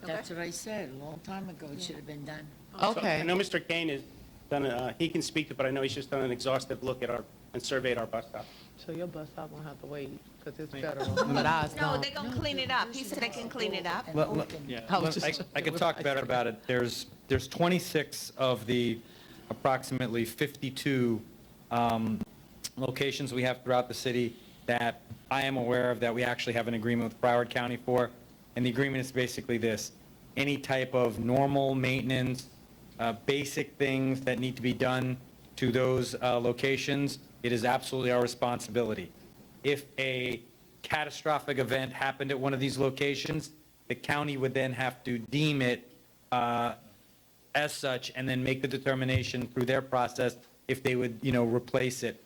That's what I said, a long time ago, it should have been done. So Okay. I know Mr. Kane has done, he can speak to, but I know he's just done an exhaustive look at and surveyed our bus stop. So your bus stop won't have to wait, because it's federal, but ours No, don't. they're going to clean it up. He said they can clean it up. I was just- I could talk better about it. There's 26 of the approximately 52 locations we have throughout the city that I am aware of that we actually have an agreement with Broward County for. And the agreement is basically this: any type of normal maintenance, basic things that need to be done to those locations, it is absolutely our responsibility. If a catastrophic event happened at one of these locations, the county would then have to deem it as such, and then make the determination through their process if they would, replace it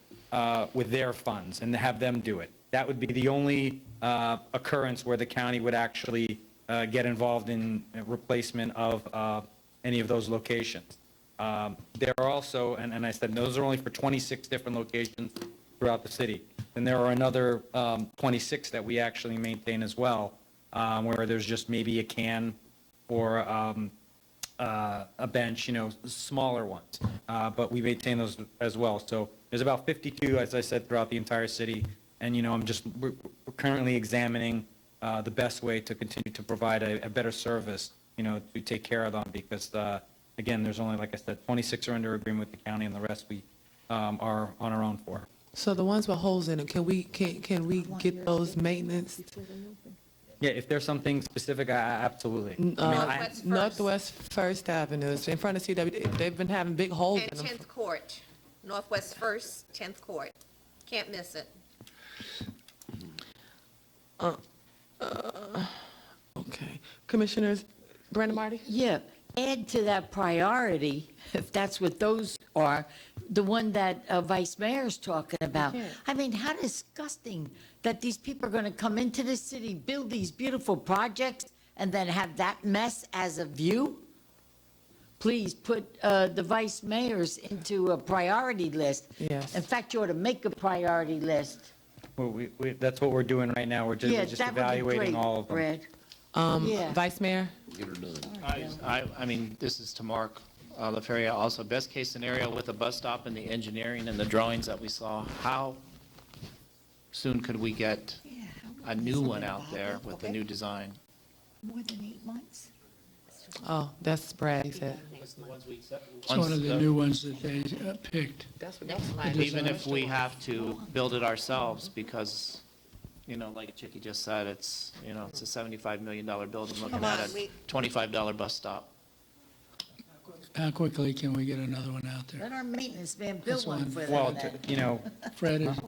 with their funds and have them do it. That would be the only occurrence where the county would actually get involved in replacement of any of those locations. There are also, and I said, those are only for 26 different locations throughout the city. And there are another 26 that we actually maintain as well, where there's just maybe a can or a bench, smaller ones. But we maintain those as well. So there's about 52, as I said, throughout the entire city. And, we're currently examining the best way to continue to provide a better service, to take care of them. Because, again, there's only, like I said, 26 are under agreement with the county, and the rest we are on our own for. So the ones with holes in them, can we get those maintenance? Yeah, if there's something specific, absolutely. I mean, Northwest First. Northwest First Avenue, it's in front of CW, they've been having big holes And in them. 10th Court, Northwest First, 10th Court. Can't miss it. Okay. Commissioners, Brandon Marty? Yeah, add to that priority, if that's what those are, the one that Vice Mayor's talking about. Yeah. I mean, how disgusting that these people are going to come into the city, build these beautiful projects, and then have that mess as a view? Please put the Vice Mayors into a priority list. Yes. In fact, you ought to make a priority list. Well, that's what we're doing right now. We're Yeah, just that would be evaluating great, all of them. Brad. Yeah. Vice Mayor? I mean, this is to Mark LaFeria also. Best case scenario with the bus stop and the engineering and the drawings that we saw, how soon could we get a new one out there with the new design? More than 8 months? Oh, that's Brad, he said. It's one of the new ones that they picked. Even if we have to build it ourselves, because, you know, like Chicky just said, it's, you know, it's a $75 million building looking at a $25 bus stop. How quickly can we get another one out there? Let our maintenance man build one for them. Well, then. you know, Fred, is-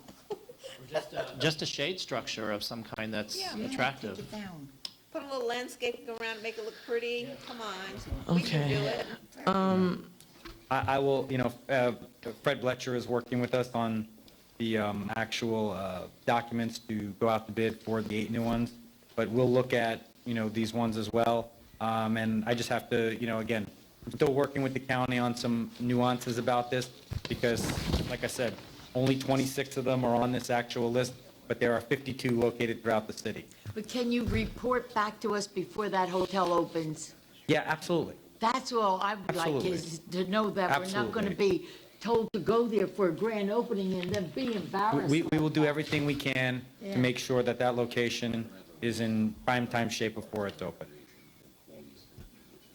Just a shade structure of some kind that's attractive. Take it down. Put a little landscaping around, make it look pretty. Come on. We can Okay. do it. I will, you know, Fred Bletcher is working with us on the actual documents to go out to bid for the 8 new ones, but we'll look at, you know, these ones as well. And I just have to, you know, again, I'm still working with the county on some nuances about this, because, like I said, only 26 of them are on this actual list, but there are 52 located throughout the city. But can you report back to us before that hotel opens? Yeah, absolutely. That's all I would like Absolutely. is to know that we're not going to Absolutely. be told to go there for a grand opening and then be embarrassed. We will do everything we can Yeah. to make sure that that location is in prime time shape before it's open.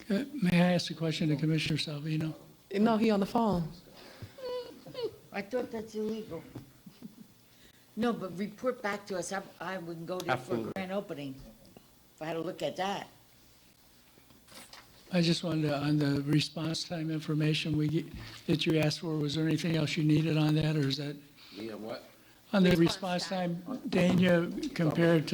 may I ask a question to Commissioner Salvino? No, he on the phone. I thought that's illegal. No, but report back to us. I wouldn't go there for a Absolutely. grand opening if I had to look at that. I just wanted to, on the response time information that you asked for, was there anything else you needed on that, or is that? Me and what? On the response time, Dania compared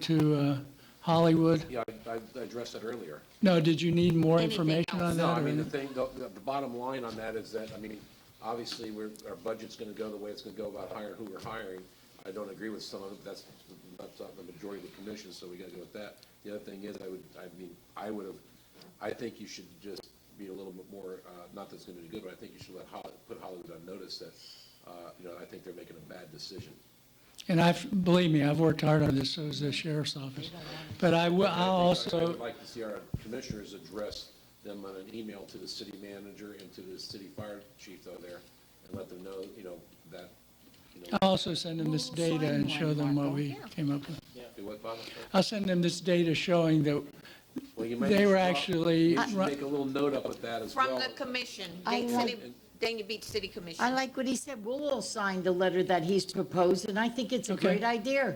to Hollywood? Yeah, I addressed that earlier. No, did you need more Anything information on No, that? I or mean, the anything? thing, the bottom line on that is that, I mean, obviously, our budget's gonna go the way it's gonna go about hiring who we're hiring. I don't agree with some of it, that's not the majority of the commission, so we gotta go with that. The other thing is, I think you should just be a little bit more, not that it's gonna be good, but I think you should put Hollywood on notice that, you know, I think they're making a bad decision. And believe me, I've worked hard on this, so has the sheriff's office. But I'll I would also, like to see our commissioners address them on an email to the city manager and to the city fire chief out there, and let them know, you know, that, you know. I'll also send them this data and show them what we came up with. Do what, Bob? I'll send them this data showing that Well, you might- they were well, actually, You should make a little note up with that as well. From the commission, I like- Dania Beach City Commission. I like what he said. We'll all sign the letter that he's proposed, and I think it's a Okay. great idea.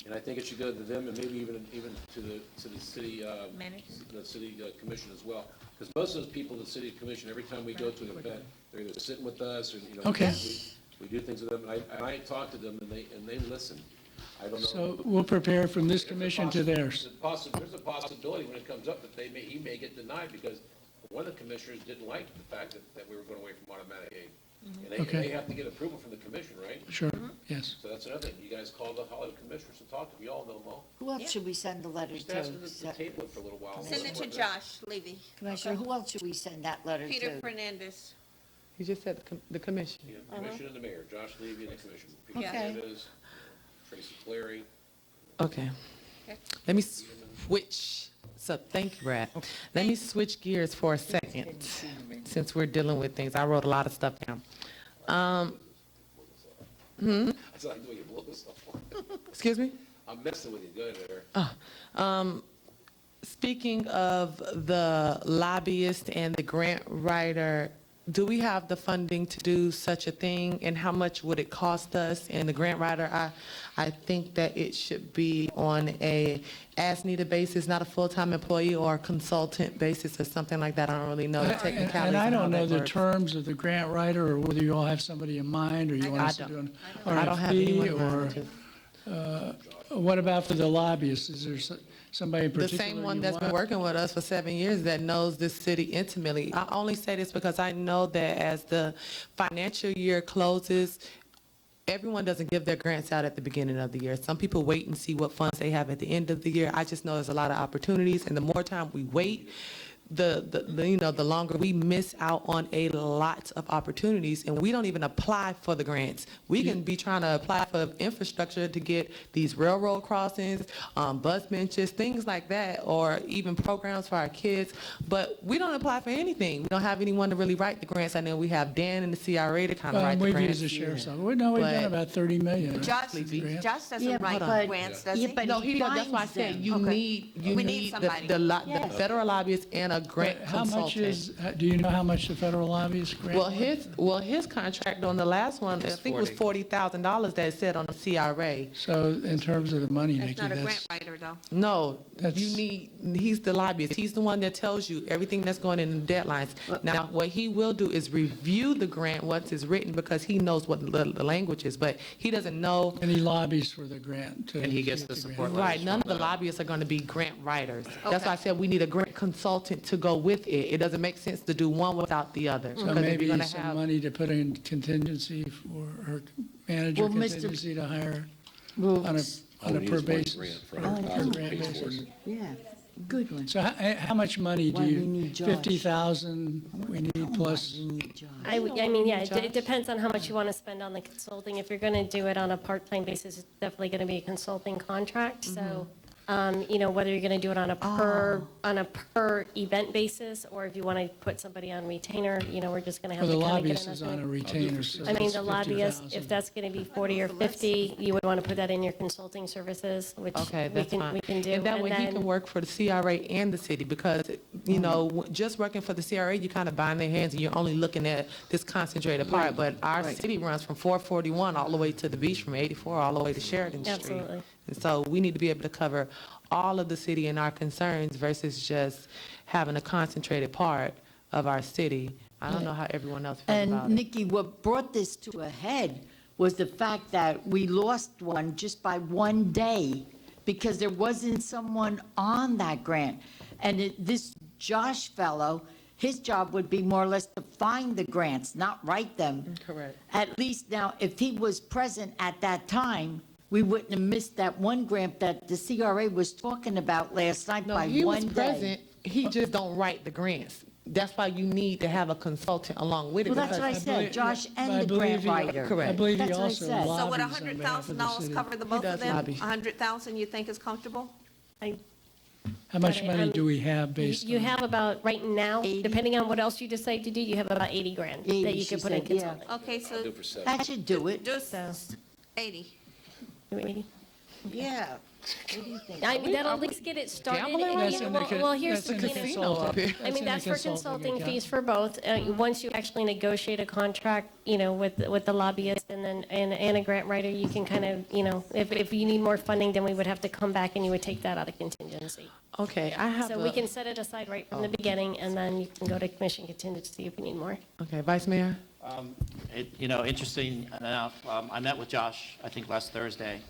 And I think it should go to them and maybe even to the city, Manager. the city commission as well. Because most of those people in the city commission, every time we go to an event, they're either sitting with us or, you know. Okay. We do things with them, and I talk to them and they listen. I don't know. so we'll prepare from this commission to theirs. There's a possibility when it comes up that he may get denied because one of the commissioners didn't like the fact that we were going away from automatic aid. And Okay. they have to get approval from the commission, right? Sure, yes. So that's another thing. You guys call the Hollywood commissioners and talk to them. You all know them all. Who else should we send the letter Just ask them to? to table it for a little while. Send it to Josh Levy. Commissioner, who else should we send that letter Peter to? Fernandez. He just said the commission. Yeah, the commission and the mayor, Josh Levy and the commission. Pete Okay. Hernandez, Tracy Clary. Okay. Okay. Let me switch. So, thank you, Brad. Let me switch gears for a second, since we're dealing with things. I wrote a lot of stuff down. That's like the way you blow this up. Excuse me? I'm messing with you. Go ahead there. Speaking of the lobbyist and the grant writer do we have the funding to do such a thing, and how much would it cost us? And the grant writer, I think that it should be on a as-needed basis, not a full-time employee or a consultant basis or something like that. I don't really know the technicalities. And I of how don't know that the works. terms of the grant writer, or whether you all have somebody in mind, or you want us to do an I don't have anyone in RFP, or mind. what about for the lobbyists? Is there somebody in The particular same one you that's been want? working with us for 7 years that knows this city intimately. I only say this because I know that as the financial year closes, everyone doesn't give their grants out at the beginning of the year. Some people wait and see what funds they have at the end of the year. I just know there's a lot of opportunities, and the more time we wait, the longer we miss out on a lot of opportunities, and we don't even apply for the grants. We can be trying to apply for infrastructure to get these railroad crossings, bus benches, things like that, or even programs for our kids, but we don't apply for anything. We don't have anyone to really write the grants. I know we have Dan and the CRA to kind of write the We've grants. used the sheriff's office. Well, no, we've done But- about 30 million. Josh, grants. Josh doesn't Yeah, write but- grants, does yeah, he? but No, he that's why I finds said them. you Okay. need We need somebody. the federal lobbyist and a grant How much consultant. do you know how much the federal lobbyist grant? Well, his contract on the last one, I think it was $40,000 that it said on the CRA. So in terms of the money, That's Nikki, not a grant that's, writer, though. No, That's- he's the lobbyist. He's the one that tells you everything that's going in the deadlines. Now, what he will do is review the grant once it's written, because he knows what the language is, but he doesn't know. and he lobbies for the grant. And he gets get the grant. support letters. Right, none of from the lobbyists are going to be grant writers. That's Okay. why I said we need a grant consultant to go with it. It doesn't make sense to do one without the other. So because if maybe you're gonna some have- money to put in contingency for, or manager Well, Mr. contingency to hire Well, on a Oh, per he needs one basis. grant for per 100,000 grant Space basis. Force. yeah, good one. So how much money do Why we you, need Josh. 50,000 we need plus? We need Josh. I mean, yeah, it depends on how much you want to spend on the consulting. If you're going to do it on a part-time basis, it's definitely going to be a consulting contract. So, whether you're going to do it on a per event basis, or if you want to put somebody on retainer, we're just going to have Well, to the kind of get lobbyist an is on a estimate. retainer, so I mean, it's the lobbyist, 50,000. if that's going to be 40 or 50, you would want to put that in your consulting services, which Okay, we that's can, fine. we can do. And that way he then- can work for the CRA and the city, because, just working for the CRA, you kind of bind their hands and you're only looking at this concentrated part. But our city runs from 441 all the way to the beach, from 84 all the way to Sheridan Street. Absolutely. And so we need to be able to cover all of the city and our concerns versus just having a concentrated part of our city. I don't know how everyone else feels about And it. Nikki, what brought this to a head was the fact that we lost one just by one day because there wasn't someone on that grant. And this Josh fellow, his job would be more or less to find the grants, not write them. Correct. At least now, if he was present at that time, we wouldn't have missed that one grant that the CRA was talking about last night No, by he was one day. present, he just don't write the grants. That's why you need to have a consultant along with it. Well, that's what I because- said, Josh I and the believe grant he- writer. Correct. I believe he That's what I also said. lobbies So would on behalf of the $100,000 city. cover the both does of them? lobby. 100,000 you think is comfortable? How much Okay, money do we have You based on? you have about, right now, 80? depending on what else you decide to do, you have about 80 grand 80, that you she could put in said, yeah. consulting. Okay, so Do for 7. That should do it. just So- 80. 80. Yeah. What do you think? I mean, that'll at least get it started. Gambling and, right you here? know, well, here's That's in the the thing. consulting. I mean, in that's the for consulting account. fees for both. Once you actually negotiate a contract, with the lobbyist and a grant writer, you can kind of, if you need more funding, then we would have to come back and you would take that out of contingency. Okay, I have So we can set it aside right from the beginning, and then you can go to commission contingency if you need more. Okay, Vice Mayor? Interesting enough, I met with Josh, I think last Thursday,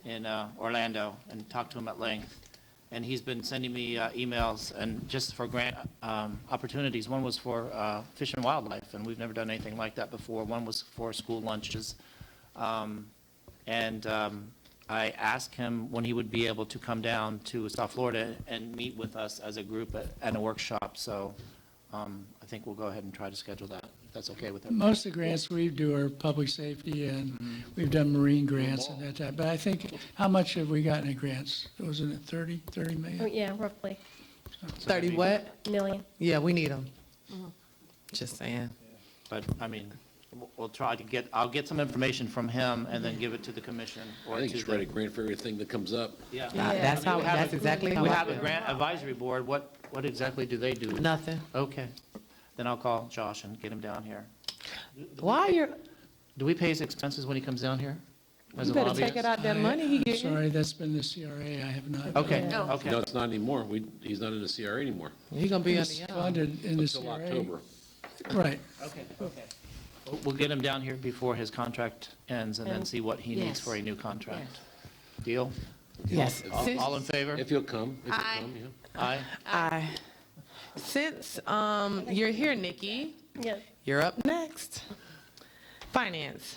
in Orlando, and talked to him at length. And he's been sending me emails, and just for grant opportunities. One was for Fish and Wildlife, and we've never done anything like that before. One was for school lunches. I asked him when he would be able to come down to South Florida and meet with us as a group at a workshop. So I think we'll go ahead and try to schedule that, if that's okay with him. Most of the grants we do are public safety, and we've done marine grants and that type. But I think, how much have we gotten in grants? Wasn't it 30 Oh, million? yeah, roughly 30 what? million. Yeah, we need them. Just saying. But, I mean, we'll try to I'll get some information from him and then give it to the commission. or I think to you should the- write a grant for everything that comes up. Yeah. That's how, that's exactly how We I have a feel. grant advisory board. What exactly do they do? Nothing. Okay. Then I'll call Josh and get him down here. Why you're, Do we pay his expenses when he comes down here? As you a better lobbyist? take it out that money he I'm getting. sorry, that's been the CRA, I have not. Okay, No. okay. No, it's not anymore. He's not in the CRA anymore He gonna be on It's the, funded in the until CRA. October. Right. Okay, okay. We'll get him down here before his contract ends and then see what he needs Yes. for a new contract. Deal? yes. All in favor? If you'll come, if you'll Aye. come, yeah. Aye. Aye. Since you're here, Nikki, Yeah. you're up next. Finance.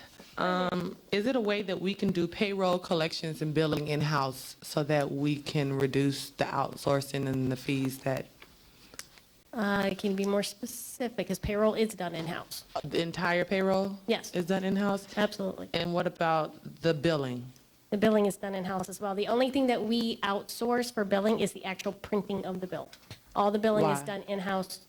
Is it a way that we can do payroll, collections, and billing in-house so that we can reduce the outsourcing and the fees that I can be more specific, because payroll is done in-house. the entire payroll? Yes. Is done in-house? Absolutely. And what about the billing? The billing is done in-house as well. The only thing that we outsource for billing is the actual printing of the bill. All the billing is Why? done in-house.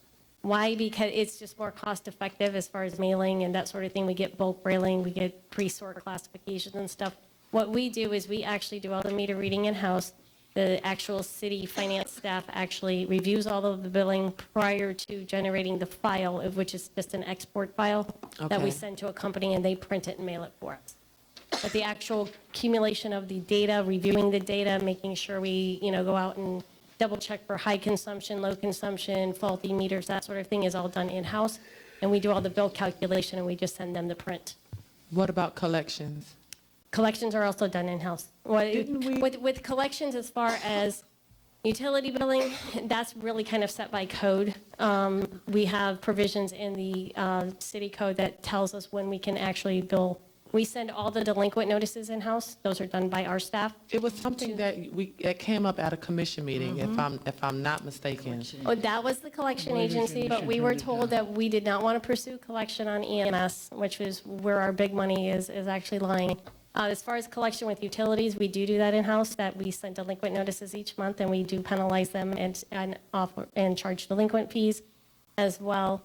Why? Because it's just more cost-effective as far as mailing and that sort of thing. We get bulk mailing, we get pre-sort classifications and stuff. What we do is we actually do all the meter reading in-house. The actual city finance staff actually reviews all of the billing prior to generating the file, which is just an export file that we Okay. send to a company, and they print it and mail it for us. But the actual accumulation of the data, reviewing the data, making sure we, go out and double check for high consumption, low consumption, faulty meters, that sort of thing is all done in-house. And we do all the bill calculation, and we just send them the print. What about collections? Collections are also done in-house. Didn't we- With collections, as far as utility billing, that's really kind of set by code. We have provisions in the city code that tells us when we can actually bill. We send all the delinquent notices in-house. Those are done by our staff. It was something that came up at a commission meeting, Mm-hmm. if I'm not mistaken. Oh, that was the collection agency, but we were told that we did not want to pursue collection on EMS, which is where our big money is actually lying. As far as collection with utilities, we do that in-house, that we send delinquent notices each month, and we do penalize them and charge delinquent fees as well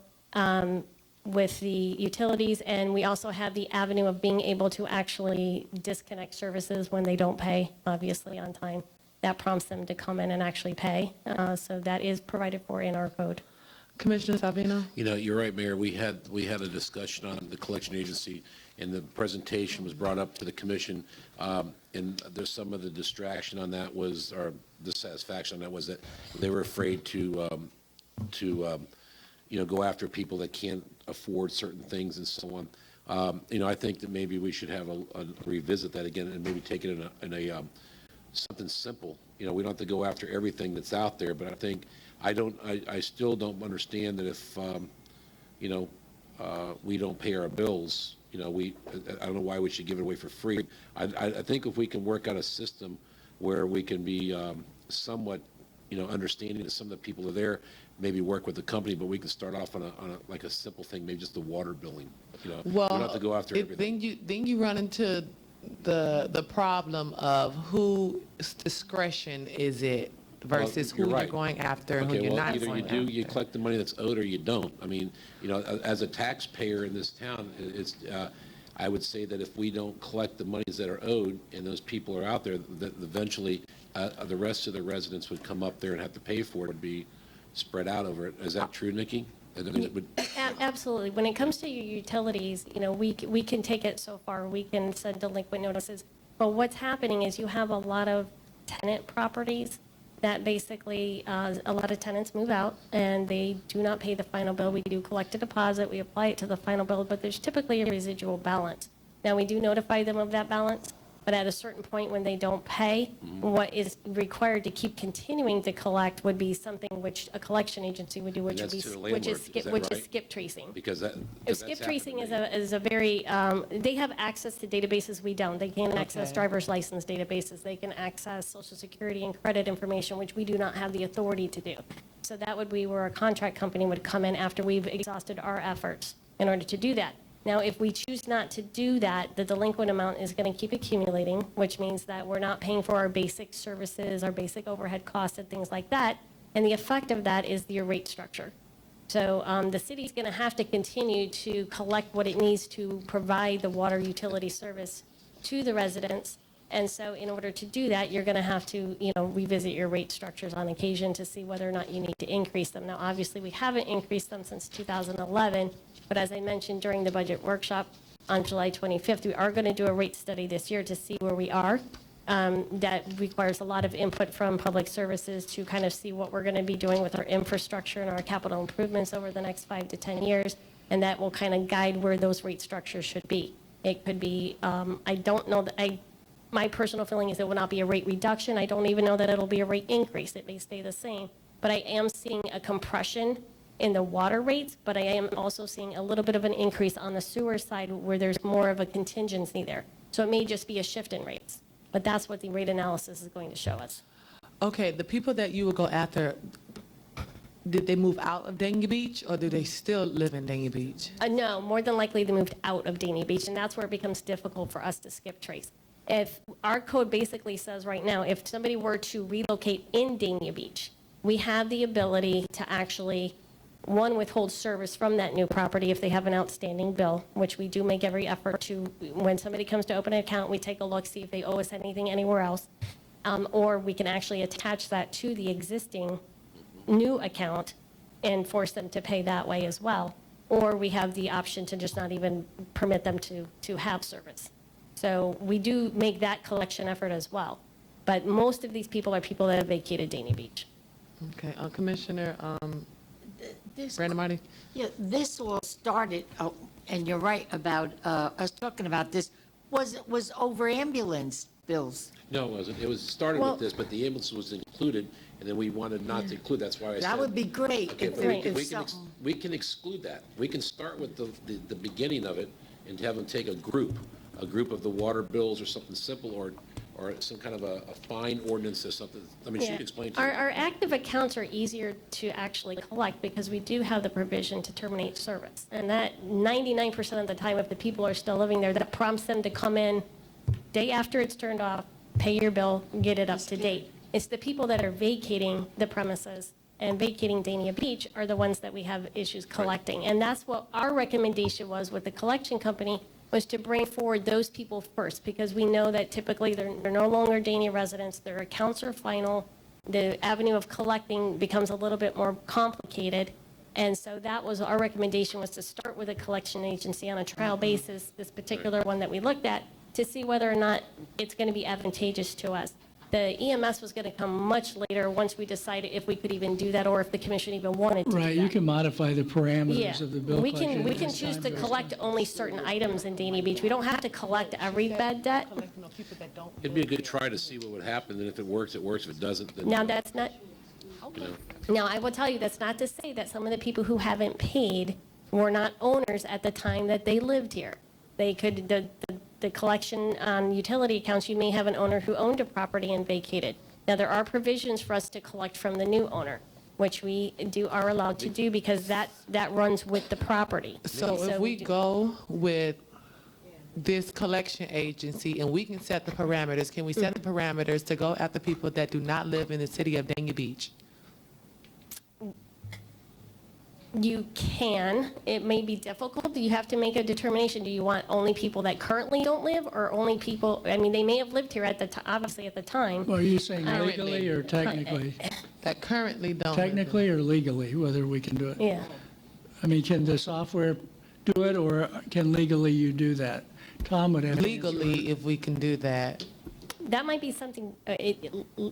with the utilities. And we also have the avenue of being able to actually disconnect services when they don't pay, obviously, on time. That prompts them to come in and actually pay. So that is provided for in our code. Commissioner Salvino? You're right, Mayor. We had a discussion on the collection agency, and the presentation was brought up to the commission. And there's some of the distraction on that was, or dissatisfaction on that was that they were afraid to go after people that can't afford certain things and so on. I think that maybe we should have a revisit that again and maybe take it in a something simple. We don't have to go after everything that's out there, but I still don't understand that if, we don't pay our bills, I don't know why we should give it away for free. I think if we can work out a system where we can be somewhat, understanding that some of the people are there, maybe work with the company, but we can start off on a simple thing, maybe just the water billing. We don't have to go after everything. Then you run into the problem of whose discretion is it versus Well, who you're you're right. going after and who Okay, you're well, not either going you do, you after. collect the money that's owed, or you don't. I mean, as a taxpayer in this town, I would say that if we don't collect the monies that are owed, and those people are out there, that eventually, the rest of the residents would come up there and have to pay for it, would be spread out over it. Is that true, Nikki? And then it would- Absolutely. When it comes to your utilities, we can take it so far. We can send delinquent notices. But what's happening is you have a lot of tenant properties that basically, a lot of tenants move out and they do not pay the final bill. We do collect a deposit, we apply it to the final bill, but there's typically a residual balance. Now, we do notify them of that balance, but at a certain point when they don't pay, what is required to keep continuing to collect would be something which a collection agency would do, which would that's be, to the which landlord, is is skip, that which is right? skip tracing. Because that. If skip tracing is a very, they have access to databases we don't. They can access Okay. driver's license databases. They can access social security and credit information, which we do not have the authority to do. So that would be where a contract company would come in after we've exhausted our efforts in order to do that. Now, if we choose not to do that, the delinquent amount is going to keep accumulating, which means that we're not paying for our basic services, our basic overhead costs and things like that. And the effect of that is your rate structure. So the city's going to have to continue to collect what it needs to provide the water utility service to the residents. And so in order to do that, you're going to have to, revisit your rate structures on occasion to see whether or not you need to increase them. Now, obviously, we haven't increased them since 2011, but as I mentioned during the budget workshop on July 25th, we are going to do a rate study this year to see where we are. That requires a lot of input from public services to kind of see what we're going to be doing with our infrastructure and our capital improvements over the next 5 to 10 years, and that will kind of guide where those rate structures should be. It could be, I don't know, my personal feeling is it will not be a rate reduction. I don't even know that it'll be a rate increase. It may stay the same, but I am seeing a compression in the water rates, but I am also seeing a little bit of an increase on the sewer side where there's more of a contingency there. So it may just be a shift in rates. But that's what the rate analysis is going to show us. Okay, the people that you would go after, did they move out of Dania Beach, or do they still live in Dania Beach? No, more than likely they moved out of Dania Beach, and that's where it becomes difficult for us to skip trace. If our code basically says right now, if somebody were to relocate in Dania Beach, we have the ability to actually, one, withhold service from that new property if they have an outstanding bill, which we do make every effort to. When somebody comes to open an account, we take a look, see if they owe us anything anywhere else. Or we can actually attach that to the existing new account and force them to pay that way as well. Or we have the option to just not even permit them to have service. So we do make that collection effort as well. But most of these people are people that have vacated Dania Beach. Okay, Commissioner This- Brandon Marty? Yeah, this all started, and you're right about us talking about this, was over ambulance bills. No, it wasn't. It was started Well- with this, but the ambulance was included, and then we wanted not to include, that's why I said. That would be great Okay, if but there was something. we can exclude that. We can start with the beginning of it and have them take a group of the water bills or something simple, or some kind of a fine ordinance or something. I mean, she Yeah. can explain to you. Our active accounts are easier to actually collect because we do have the provision to terminate service. And that 99% of the time, if the people are still living there, that prompts them to come in day after it's turned off, pay your bill, get it up to date. It's the people that are vacating the premises and vacating Dania Beach are the ones that we have issues collecting. And that's what our recommendation was with the collection company, was to bring forward those people first, because we know that typically they're no longer Dania residents, their accounts are final, the avenue of collecting becomes a little bit more complicated. And so that was our recommendation, was to start with a collection agency on a trial basis, this particular one that we looked at, to see whether or not it's going to be advantageous to us. The EMS was going to come much later, once we decided if we could even do that, or if the commission even wanted to do that. Right, you can modify the Yeah, parameters of the bill we collection. can as choose time to goes collect on. only certain items in Dania Beach. We don't have to collect every bad debt. It'd be a good try to see what would happen, and if it works, it works. If it doesn't, then. Now, that's not, you know. now, I will tell you, that's not to say that some of the people who haven't paid were not owners at the time that they lived here. They could, the collection on utility accounts, you may have an owner who owned a property and vacated. Now, there are provisions for us to collect from the new owner, which we are allowed to do, because that runs with the property. So if we go with this collection agency and we can set the parameters, can we set the parameters to go after people that do not live in the city of Dania Beach? You can. It may be difficult. You have to make a determination. Do you want only people that currently don't live, or only people, I mean, they may have lived here at the, obviously at the time. Well, are you saying Currently. legally or technically? That currently don't. live there. Technically or legally, whether we can do it? Yeah. I mean, can the software do it, or can legally you do that? Tom would have. to answer Legally, if we can do that. That might be something,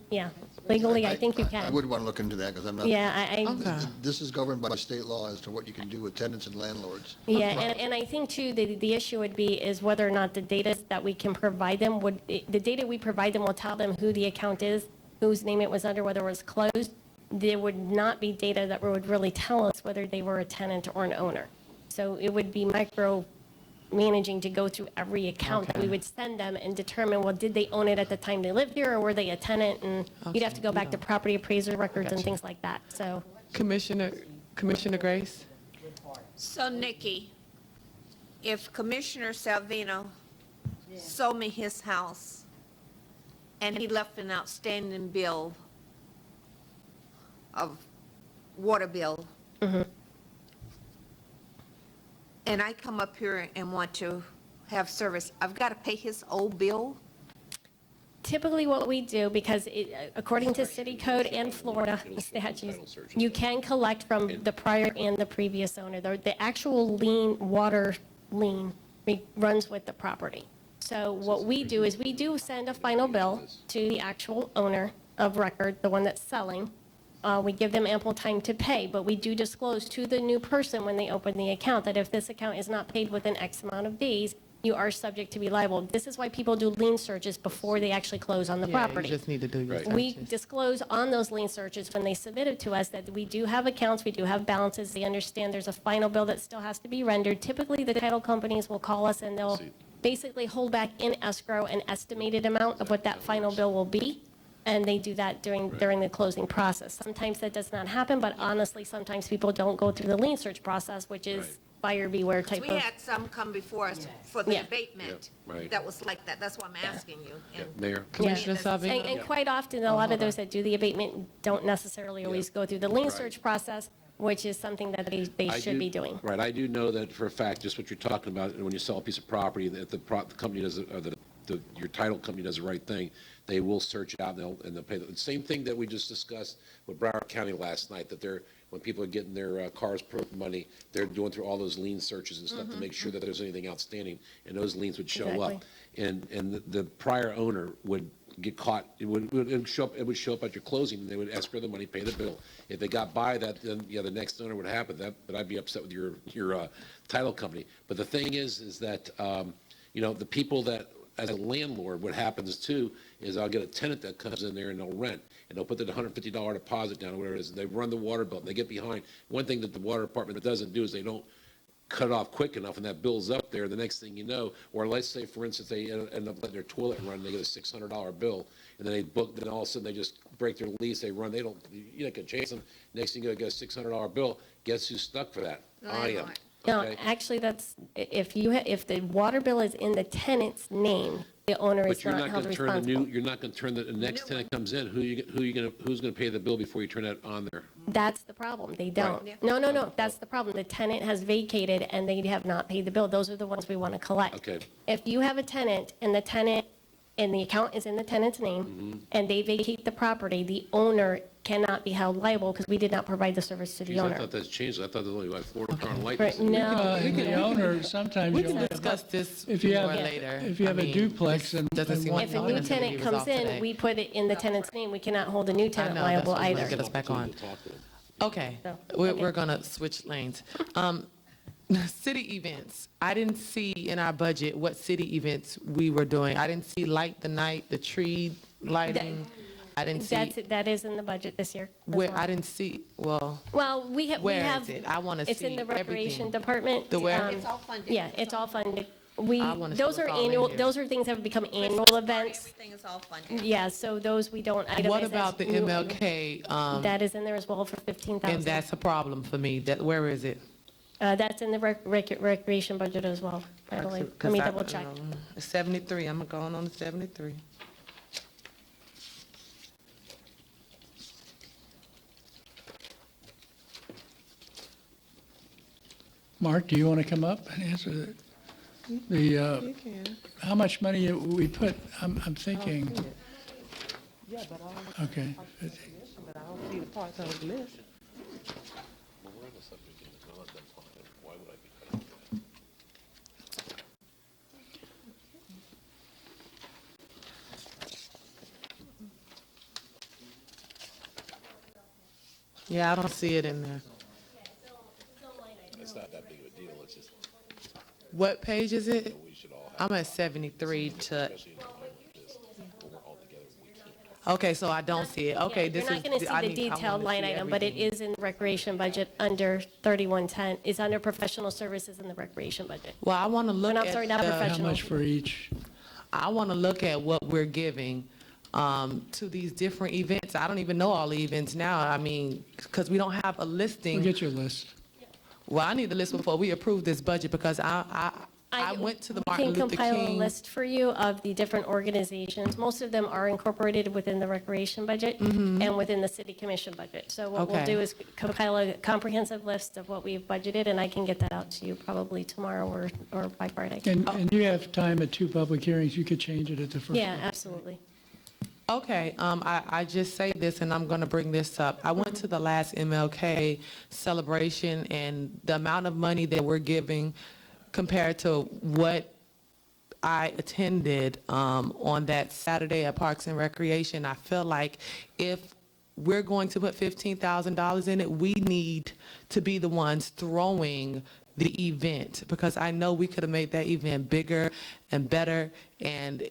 yeah, legally, I think you I can. would want to look into that, because I'm not. Yeah, Okay. This is governed by state law as to what you can do with tenants and landlords. Yeah, and I think too, the issue would be is whether or not the data that we can provide them the data we provide them will tell them who the account is, whose name it was under, whether it was closed. There would not be data that would really tell us whether they were a tenant or an owner. So it would be micro-managing to go through every account that we Okay. would send them and determine, well, did they own it at the time they lived here, or were they a tenant? And you'd have to go back to property appraiser records and things like that, so. Commissioner Grace? So Nikki, if Commissioner Salvino sold me his house and he left an outstanding bill of water bill, and I come up here and want to have service, I've got to pay his old bill? Typically, what we do, because according to city code and Florida statutes, you can collect from the prior and the previous owner. The actual water lien runs with the property. So what we do is we do send a final bill to the actual owner of record, the one that's selling. We give them ample time to pay, but we do disclose to the new person when they open the account that if this account is not paid within X amount of days, you are subject to be liable. This is why people do lien searches before they actually close on the Yeah, property. you just need to do your We searches. disclose on those lien searches when they submit it to us that we do have accounts, we do have balances. They understand there's a final bill that still has to be rendered. Typically, the title companies will call us and they'll basically hold back in escrow an estimated amount of what that final bill will be. And they do that during the closing process. Sometimes that does not happen, but honestly, sometimes people don't go through the lien search process, which is buyer beware type We of. had some come before us for the Yeah. abatement. Yeah, right. That was like that. That's why I'm asking you. And- Mayor? Commissioner And Salvino? quite often, a lot of those that do the abatement don't necessarily always go through the lien Right. search process, which is something that they I should do- be doing. Right, I do know that for a fact, just what you're talking about, and when you sell a piece of property, that the company does, or your title company does the right thing, they will search it out and they'll pay. The same thing that we just discussed with Broward County last night, that when people are getting their cars money, they're going through all those lien searches and stuff to make sure that there's anything outstanding, and those liens would show up. And the prior owner would get caught, it would show up at your closing, and they would escrow the money, pay the bill. If they got by that, then, the next owner would happen, but I'd be upset with your title company. But the thing is that, the people that, as a landlord, what happens too is I'll get a tenant that comes in there and they'll rent, and they'll put the $150 deposit down, or whatever it is, and they run the water bill, and they get behind. One thing that the water department doesn't do is they don't cut it off quick enough, and that bill's up there. The next thing you know, or let's say, for instance, they end up letting their toilet run, they get a $600 bill, and then then all of a sudden they just break their lease, they run, you're not gonna chase them. Next thing you get a $600 bill. Guess who's stuck for that? I am. No, Okay? actually, that's, if the water bill is in the tenant's name, the owner But is you're not not held going to turn responsible. you're not going to turn the next tenant comes in, who's going to pay the bill before you turn that on there? That's the problem. They don't. No. That's the problem. The tenant has vacated and they have not paid the bill. Those are the ones we want to collect. Okay. If you have a tenant and the account is in the tenant's name and they vacate the property, the owner cannot be held liable because we did not provide the service to the Geez, I owner. thought that's changed. I thought there's only like Florida Car and Light. Right, no. The owner, sometimes We you'll can have, discuss this if you more have, later. if you have I a mean, duplex this and. doesn't and seem one like If a all new that's gonna be tenant comes resolved in, today. we put it in the tenant's name. We cannot hold a new I tenant know, that's liable what we're gonna either. get us back on. Okay, So, we're okay. gonna switch lanes. City events, I didn't see in our budget what city events we were doing. I didn't see light the night, the tree lighting. I didn't see, That is in the budget this year. as where, well. I didn't see, well, Well, we where have. is it? I wanna It's in see the recreation everything. department. The where? It's all funded. Yeah, it's all funded. I wanna see Those what's are all in annual, here. those are things that have become annual events. Everything is all funded. Yeah, so those we don't itemize. what as about the new- MLK? That is in there as well for 15,000. And that's a problem for me. Where is it? That's in the recreation budget as well, I believe. Let me double check. 73, I'm going on to 73. Mark, do you want to come up and answer that? You can. How much money we put, I'm thinking, Yeah, but I don't, okay. but I don't see the parts on the list. Yeah, I don't see it in there. It's not that big of a deal, it's just, What page is it? we should all have, I'm at 73 to, especially in a time like this, when we're all together, we can't. okay, so I don't see it. Okay, this is. You're not going to I see the need- I detailed wanna line see item, but it everything. is in the recreation budget under 3110. It's under professional services in the recreation budget. Well, I want to look No, at I'm sorry, not the- How professional. much for each? I want to look at what we're giving to these different events. I don't even know all the events now. I mean, because we don't have a We'll listing. get your list. Well, I need the list before we approve this budget because I went to the Martin Luther can compile a King. list for you of the different organizations. Most of them are incorporated within the recreation budget and within the city commission budget. So what we'll Mm-hmm. Okay. do is compile a comprehensive list of what we've budgeted, and I can get that out to you probably tomorrow or by Friday. And you have time at 2 public hearings, you could change it at the first. Yeah, absolutely. Okay, I just say this, and I'm going to bring this up. I went to the last MLK celebration, and the amount of money that we're giving compared to what I attended on that Saturday at Parks and Recreation, I feel like if we're going to put $15,000 in it, we need to be the ones throwing the event, because I know we could have made that event bigger and better, and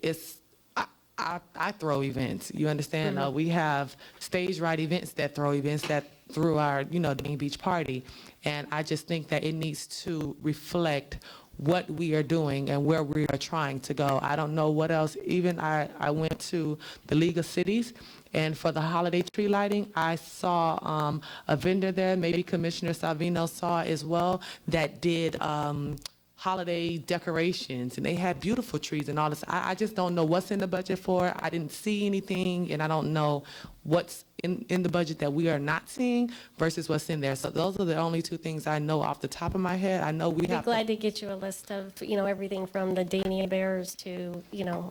I throw events, you understand? We have stage right events that throw events that through our, Dania Beach party. And I just think that it needs to reflect what we are doing and where we are trying to go. I don't know what else. Even I went to the League of Cities, and for the holiday tree lighting, I saw a vendor there, maybe Commissioner Salvino saw as well, that did holiday decorations, and they had beautiful trees and all this. I just don't know what's in the budget for it. I didn't see anything, and I don't know what's in the budget that we are not seeing versus what's in there. So those are the only two things I know off the top of my head. I know we I'd be have. glad to get you a list of, everything from the Dania Bears to,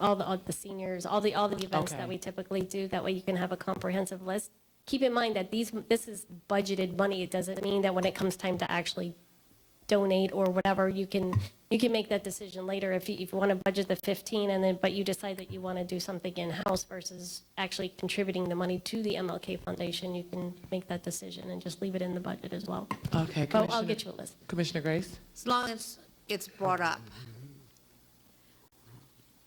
all the seniors, all the events Okay. that we typically do. That way you can have a comprehensive list. Keep in mind that this is budgeted money. It doesn't mean that when it comes time to actually donate or whatever, you can make that decision later if you want to budget the 15 but you decide that you want to do something in-house versus actually contributing the money to the MLK Foundation, you can make that decision and just leave it in the budget as well. Okay, But I'll Commissioner- get you a list. Commissioner Grace? As long as it's brought up.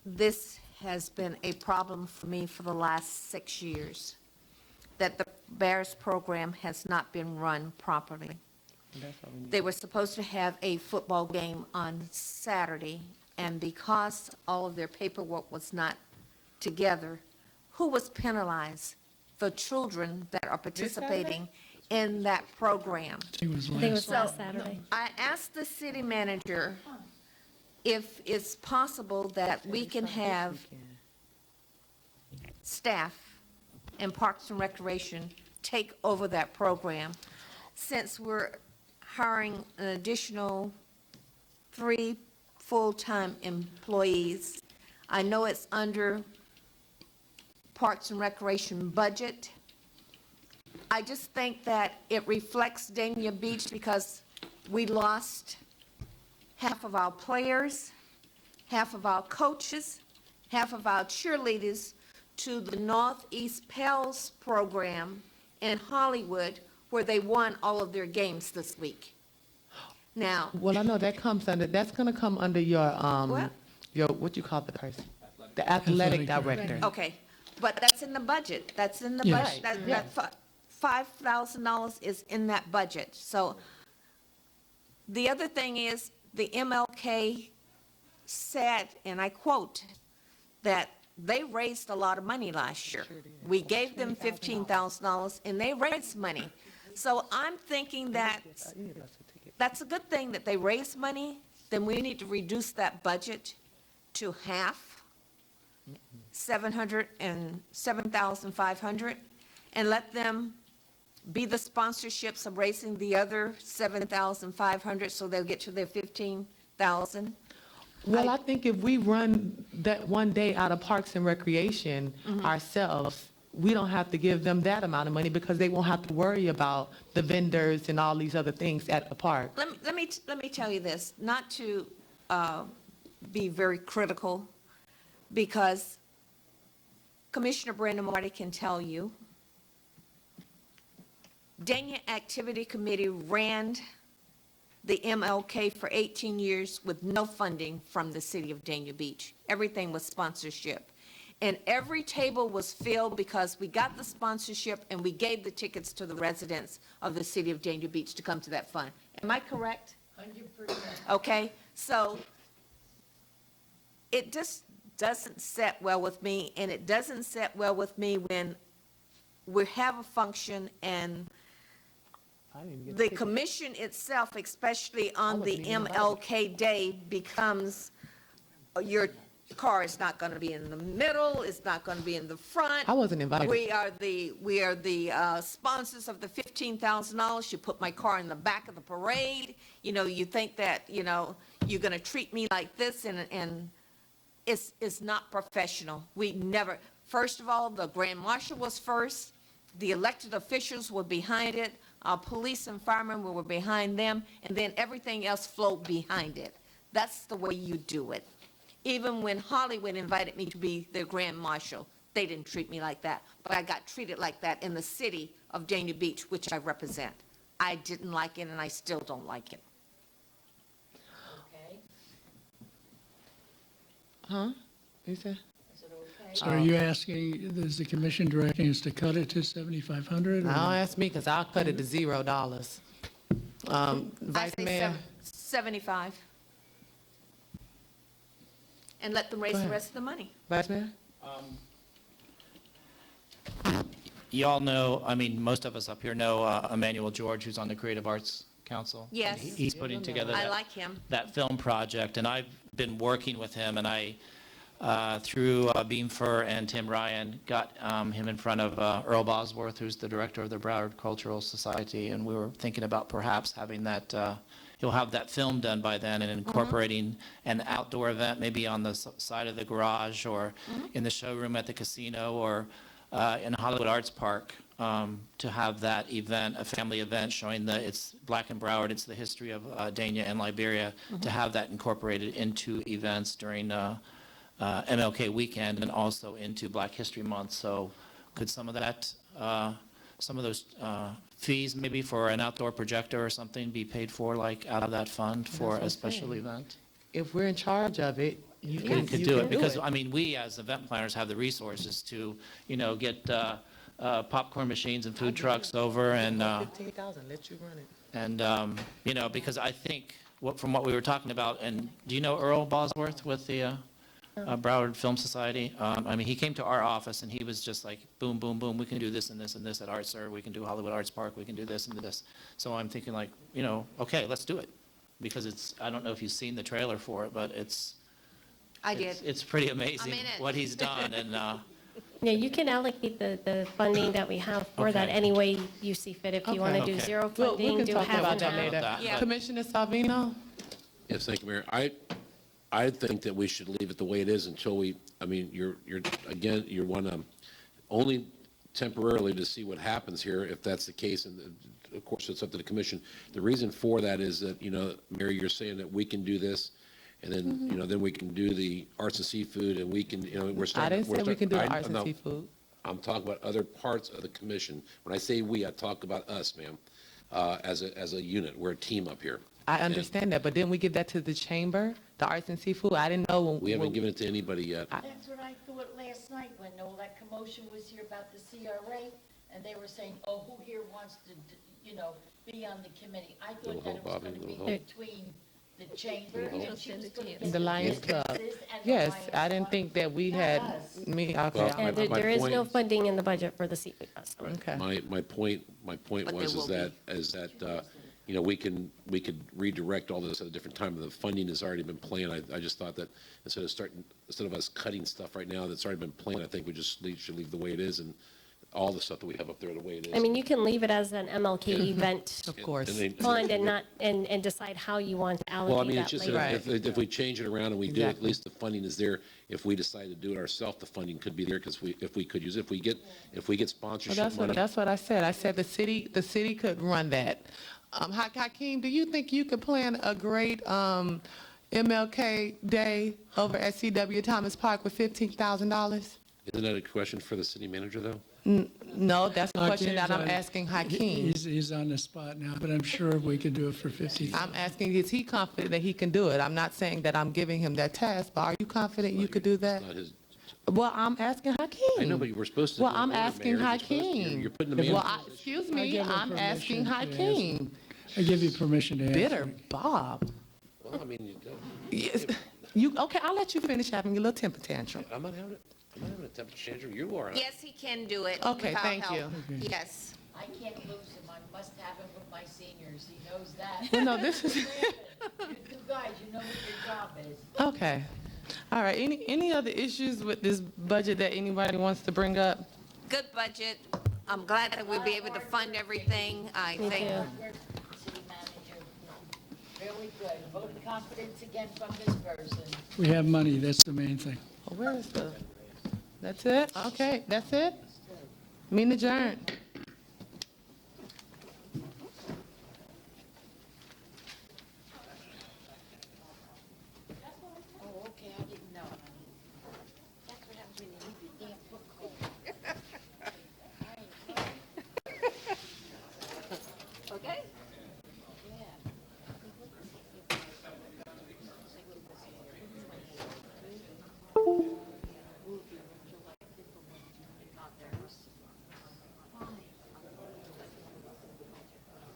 This has been a problem for me for the last 6 years, that the Bears program has not been run properly. They were supposed to have a football game on Saturday, and because all of their paperwork was not together, who was penalized? The children that are participating in that program. I think it was I think it was last. last Saturday. I asked the city manager if it's possible that we can have staff and Parks and Recreation take over that program, since we're hiring an additional 3 full-time employees. I know it's under Parks and Recreation budget. I just think that it reflects Dania Beach because we lost half of our players, half of our coaches, half of our cheerleaders to the Northeast Pels program in Hollywood, where they won all of their games this week. Now, Well, I know that's going to come under your, What? what you call the person? The athletic Athletic director. okay, but that's in the budget. That's in the Yes. budget. That $5,000 is in that budget. So the other thing is, the MLK said, and I quote, that they raised a lot of money last year. We gave them $15,000 and they raised money. So I'm thinking that that's a good thing that they raised money. Then we need to reduce that budget to half, 7,500, and let them be the sponsorships of raising the other 7,500 so they'll get to their 15,000. Well, I think if we run that one day out of Parks and Recreation Mm-hmm. ourselves, we don't have to give them that amount of money because they won't have to worry about the vendors and all these other things at the park. Let me tell you this, not to be very critical, because Commissioner Brandon Marty can tell you, Dania Activity Committee ran the MLK for 18 years with no funding from the city of Dania Beach. Everything was sponsorship. And every table was filled because we got the sponsorship and we gave the tickets to the residents of the city of Dania Beach to come to that fund. Am I correct? 100%. Okay, so it just doesn't set well with me, and it doesn't set well with me when we have a function and the commission itself, especially on the MLK Day, becomes your car is not going to be in the middle, it's not going to be in the front. I wasn't invited. We are the sponsors of the $15,000. You put my car in the back of the parade. You think that, you're going to treat me like this, and it's not professional. We never, First of all, the grand marshal was first, the elected officials were behind it, our police and firemen were behind them, and then everything else flowed behind it. That's the way you do it. Even when Hollywood invited me to be their grand marshal, they didn't treat me like that, but I got treated like that in the city of Dania Beach, which I represent. I didn't like it, and I still don't like it. Okay, Huh? You said? is it okay? So are you asking, is the commission directing us to cut it to 7,500? Don't ask me, because I'll cut it to $0. I Vice say Mayor? 75. And let them raise Go the ahead. rest of the money. Vice Mayor? You all know, I mean, most of us up here know Emmanuel George, who's on the Creative Arts Council. Yes. He's putting together I that- like him. that film project, and I've been working with him, and I, through Beam Fur and Tim Ryan, got him in front of Earl Bosworth, who's the director of the Broward Cultural Society, and we were thinking about perhaps having that, he'll have that film done by then and incorporating an outdoor event, maybe on the side of the garage or in the showroom at the casino or in Hollywood Arts Park, to have that event, a family event showing it's Black and Broward, it's the history of Dania and Liberia, to have that incorporated into events during MLK weekend and also into Black History Month. So could some of that, some of those fees maybe for an outdoor projector or something be paid for like out of that fund for what a I'm special saying. event? If we're in charge of it, you We can could you do can it, because, I mean, we as event planners have the resources to, get popcorn machines and food trucks over and, 15,000, let you run it. and, because I think, from what we were talking about, and do you know Earl Bosworth with the Broward Film Society? I mean, he came to our office and he was just like, boom, boom, boom, we can do this and this and this at ArtServe, we can do Hollywood Arts Park, we can do this and this. So I'm thinking like, okay, let's do it. Because I don't know if you've seen the trailer for it, but I did. it's pretty amazing I'm in it. what he's done, and, Yeah, you can allocate the funding that we have for that Okay. any way you see fit. If you want to do Okay. zero We funding, can do talk half about and that half. later. That, Yeah. Commissioner Salvino? Yes, thank you, Mayor. I think that we should leave it the way it is until you're again, you want to only temporarily to see what happens here, if that's the case, and of course, it's up to the commission. The reason for that is that, Mary, you're saying that we can do this, and then, then we can do the arts and seafood, and we can, we're I starting. didn't say we can do the arts and seafood. I'm talking about other parts of the commission. When I say we, I talk about us, ma'am, as a unit. We're a team up here. I understand that, but didn't we give that to the chamber, the arts and seafood? I didn't know when. We haven't given it to anybody yet. That's what I thought last night when all that commotion was here about the CRA, and they were saying, oh, who here wants to, be on the committee? I Little thought that it hope, was Bobby, going to be little hope. between the chamber and she was going to The Lions Club. Yes, I didn't think that we had, okay. Well, Yeah, My there is no point- funding in the budget for the seafood festival. Okay. My point But was, there is that, we could redirect all this at a different time. The funding has already been planned. I just thought that instead of us cutting stuff right now that's already been planned, I think we just should leave the way it is, and all the stuff that we have up there the way it is. I mean, you can leave it as an MLK event Of course. And then- fund and not, and decide how you want to Well, I allocate mean, that it's just, later. Right. if we change it around and we do, at Exactly. least the funding is there. If we decide to do it ourselves, the funding could be there, because if we could use it, if we get Well, sponsorship money. that's what I said. I said the city could run that. Hakeem, do you think you could plan a great MLK Day over at CW Thomas Park with $15,000? Isn't that a question for the city manager, though? No, that's the question that I'm Hakeem's on- asking Hakeem. He's on the spot now, but I'm sure we could do it for 50. I'm asking, is he confident that he can do it? I'm not saying that I'm giving him that task, but are you confident you could do that? It's not his, Well, I'm asking Hakeem. I know, but you were supposed to. Well, do it I'm later, asking Mayor. You're supposed to- Hakeem. You're putting the man. Well, excuse I me, give him I'm asking permission to answer. Hakeem. I give you permission to answer. Bitter Bob. Well, I mean, you don't. Yes. Okay, I'll let you finish having your little temper tantrum. I'm not having a temperature tantrum. You are. Yes, he can do it. Okay, without thank help. you. Yes. I can't lose him. I must have him with my seniors. He knows that. Well, no, this is, You two guys, you know what your job is. okay. All right, any other issues with this budget that anybody wants to bring up? Good budget. I'm glad that we'll be able to fund everything. I Me think. too. City manager, really good. Vote of confidence again from this person. We have money, that's the main thing. Where is the, That's it? Okay, that's it? Meeting adjourned.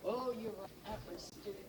Oh, you're right. That was stupid.